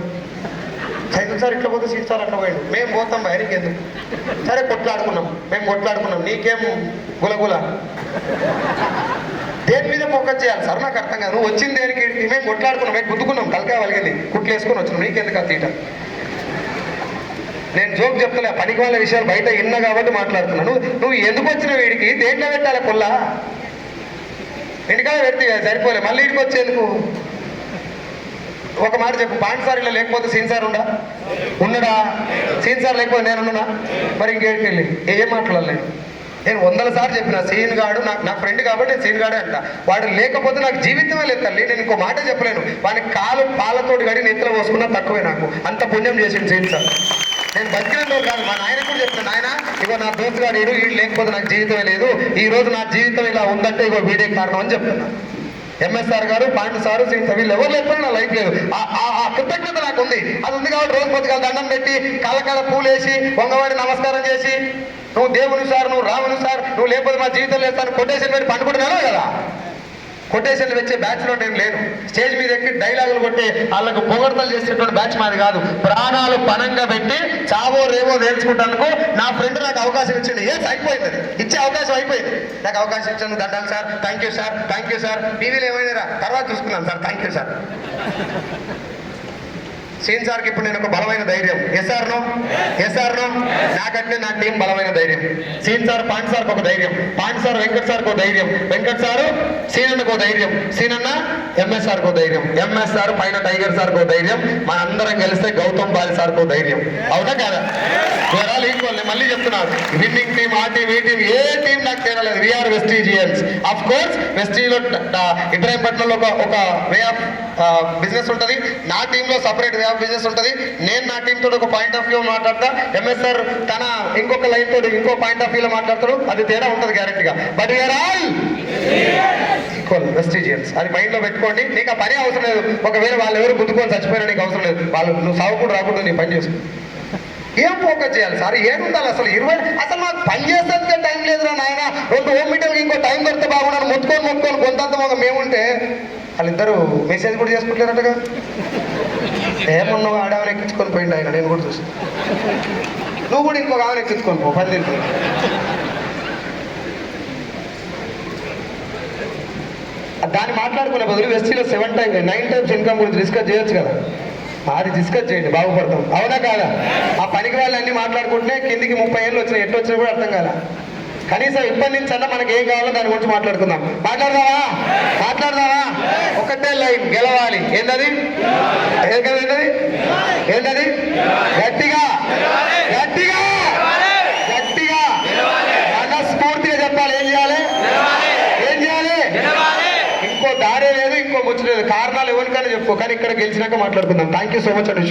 సైకిల్ సార్ ఇట్లా పోతే సీట్ సార్ అట్లా పోయాడు, మేము పోతాం బయటికి ఎందుకు? సరే మేము కొట్లాడుకున్నాం నీకేం గులగుల? దేని మీద ఫోకస్ చేయాలి సార్? నాకు అర్థం కాదు. నువ్వు వచ్చింది దేనికి? మేము కొట్లాడుకున్నాం, మేము గుద్దుకున్నాం, తలకాయ వలిగింది, కుట్లు వేసుకొని వచ్చినాం, నీకెందుకు ఆ తీట? నేను జోక్ చెప్తున్నా, పనికి వాళ్ళ విషయాలు బయట విన్నా కాబట్టి మాట్లాడుతున్నాను. నువ్వు ఎందుకు వచ్చిన వీడికి దేంట్లో పెట్టాలి? పొల్ల ఇంటికాడ పెడితే సరిపోలే, మళ్ళీ ఇంటికి వచ్చేందుకు? ఒక మాట చెప్పు, పాండ్ సార్ ఇలా లేకపోతే సీన్ సార్ ఉన్నాడా? సీన్ సార్ లేకపోతే నేనున్నా? మరి ఇంకేడికి వెళ్ళి ఏం మాట్లాడలేదు. నేను 100 సార్లు చెప్పిన, సీన్ గాడు నా ఫ్రెండ్ కాబట్టి నేను సీన్ గాడే అంట. వాడు లేకపోతే నాకు జీవితమే లేదు తల్లి. నేను ఇంకో మాట చెప్పలేను. వాడిని కాలు పాలతోటి గడి నెత్తిలో పోసుకున్నా తక్కువే, నాకు అంత పుణ్యం చేసింది సీన్ సార్. నేను బతికినంలో కాదు, మా నాయన కూడా చెప్తాను, నాయన ఇగో నా దోస్తు గాడు వీడు లేకపోతే నాకు జీవితమే లేదు, ఈ రోజు నా జీవితం ఇలా ఉందంటే ఇగో వీడే కారణం అని చెప్తున్నా. ఎంఎస్ఆర్ గారు, పాండు సారు, సీన్ వీళ్ళు ఎవరు లేకపోయినా నా లైఫ్ లేదు. ఆ కృతజ్ఞత నాకు ఉంది. అది ఉంది కాబట్టి రోజు పొద్దుగా దండం పెట్టి కాళ్ళకాడ పూలేసి వంగవాడి నమస్కారం చేసి, నువ్వు దేవుని సార్, నువ్వు రాముని సార్, నువ్వు లేకపోతే మా జీవితం లేదు కొటేషన్ పెట్టి పండుకుంటున్నాను కదా. కొటేషన్లు వచ్చే బ్యాచ్లో నేను లేను. స్టేజ్ మీద ఎక్కి డైలాగులు కొట్టి వాళ్ళకు పొగడతలు చేసేటువంటి బ్యాచ్ మాది కాదు. ప్రాణాలు పనంగా పెట్టి చావో రేవో నేర్చుకుంటానుకో నా ఫ్రెండ్ నాకు అవకాశం ఇచ్చింది. అయిపోయింది, ఇచ్చే అవకాశం అయిపోయింది. నాకు అవకాశం ఇచ్చాను, దండాలి sir, thank you sir, thank you sir. టీవీలో ఏమైనా తర్వాత చూసుకున్నాను సార్, థ్యాంక్ యూ సార్. సీన్ సార్కి ఇప్పుడు నేను ఒక బలమైన ధైర్యం. ఎస్ఆర్నో నాకంటే నా టీం బలమైన ధైర్యం. సీన్ సార్ పాండ్ సార్కి ఒక ధైర్యం, పాండ్ సార్ వెంకట్ సార్కి ఒక ధైర్యం, వెంకట్ సారు సీన్ అన్నకు ఒక ధైర్యం, సీన్ అన్న ఎంఎస్ఆర్కి ఒక ధైర్యం, ఎంఎస్ఆర్ పైన టైగర్ సార్కి ఒక ధైర్యం, మన అందరం కలిస్తే గౌతమ్ బాలి సార్కి ఒక ధైర్యం. అవునా కాదా? వివరాలు ఈక్వల్. నేను మళ్ళీ చెప్తున్నాను, విన్నింగ్ టీం, ఆ టీం, ఈ టీం, ఏ టీం నాకు తేడలేదు. We are Vestigians. అఫ్ కోర్స్ వెస్టీజ్లో ఇబ్రాహీంపట్నంలో ఒక వే ఆఫ్ బిజినెస్ ఉంటుంది, నా టీంలో సపరేట్ వే ఆఫ్ బిజినెస్ ఉంటుంది. నేను నా టీం తోటి ఒక పాయింట్ ఆఫ్ వ్యూ మాట్లాడతా, ఎంఎస్ఆర్ తన ఇంకొక లైన్ తోటి ఇంకో పాయింట్ ఆఫ్ వ్యూలో మాట్లాడతాడు. అది తేడా ఉంటుంది గ్యారెంటీగా. But we are all equal Vestigians. అది మైండ్లో పెట్టుకోండి. నీకు ఆ పని అవసరం లేదు. ఒకవేళ వాళ్ళు ఎవరు గుద్దుకొని చచ్చిపోయినా నీకు అవసరం లేదు. వాళ్ళు నువ్వు సాగుకుండా రాకుండా నీ పని చేసుకో. ఏం ఫోకస్ చేయాలి సార్? ఏముండాలి అసలు? అసలు నాకు పని చేసేందుకే టైం లేదురా నాయన. 2 హోమ్ మీటర్కి ఇంకో టైం దొరికితే బాగున్నాను. మొత్తుకొని కొంతంత మొగ మేముంటే వాళ్ళిద్దరూ మెసేజ్ కూడా చేసుకుంటారటగా. ఏమన్నా ఆడవని ఎక్కించుకొని పోయిండు ఆయన, నేను కూడా చూసి. నువ్వు కూడా ఇంకొక ఆమెను ఎక్కించుకొని పో, 10 దింపు. దాన్ని మాట్లాడుకునే బదులు వెస్టీలో 9 టైమ్స్ ఇన్కమ్ గురించి డిస్కస్ చేయొచ్చు కదా. అది డిస్కస్ చేయండి, బాగుపడతాం. అవునా కాదా? ఆ పనికి వాళ్ళు అన్ని మాట్లాడుకుంటే కిందికి 30 ఏళ్ళు వచ్చినాయి, ఎట్టు వచ్చినా కూడా అర్థం కాదా. కనీసం ఇప్పటి నుంచి అన్నా మనకి ఏం కావాలో దాని గురించి మాట్లాడుకుందాం. మాట్లాడదామా? ఒకటే లైన్, గెలవాలి. ఏంటది? గట్టిగా మనస్ఫూర్తిగా చెప్పాలి. ఏం చేయాలి? ఇంకో దారే లేదు, ఇంకో ముచ్చు లేదు. కారణాలు ఎవరికైనా చెప్పుకో, కానీ ఇక్కడ గెలిచినాక మాట్లాడుకుందాం. థ్యాంక్ యూ సో మచ్ అండి.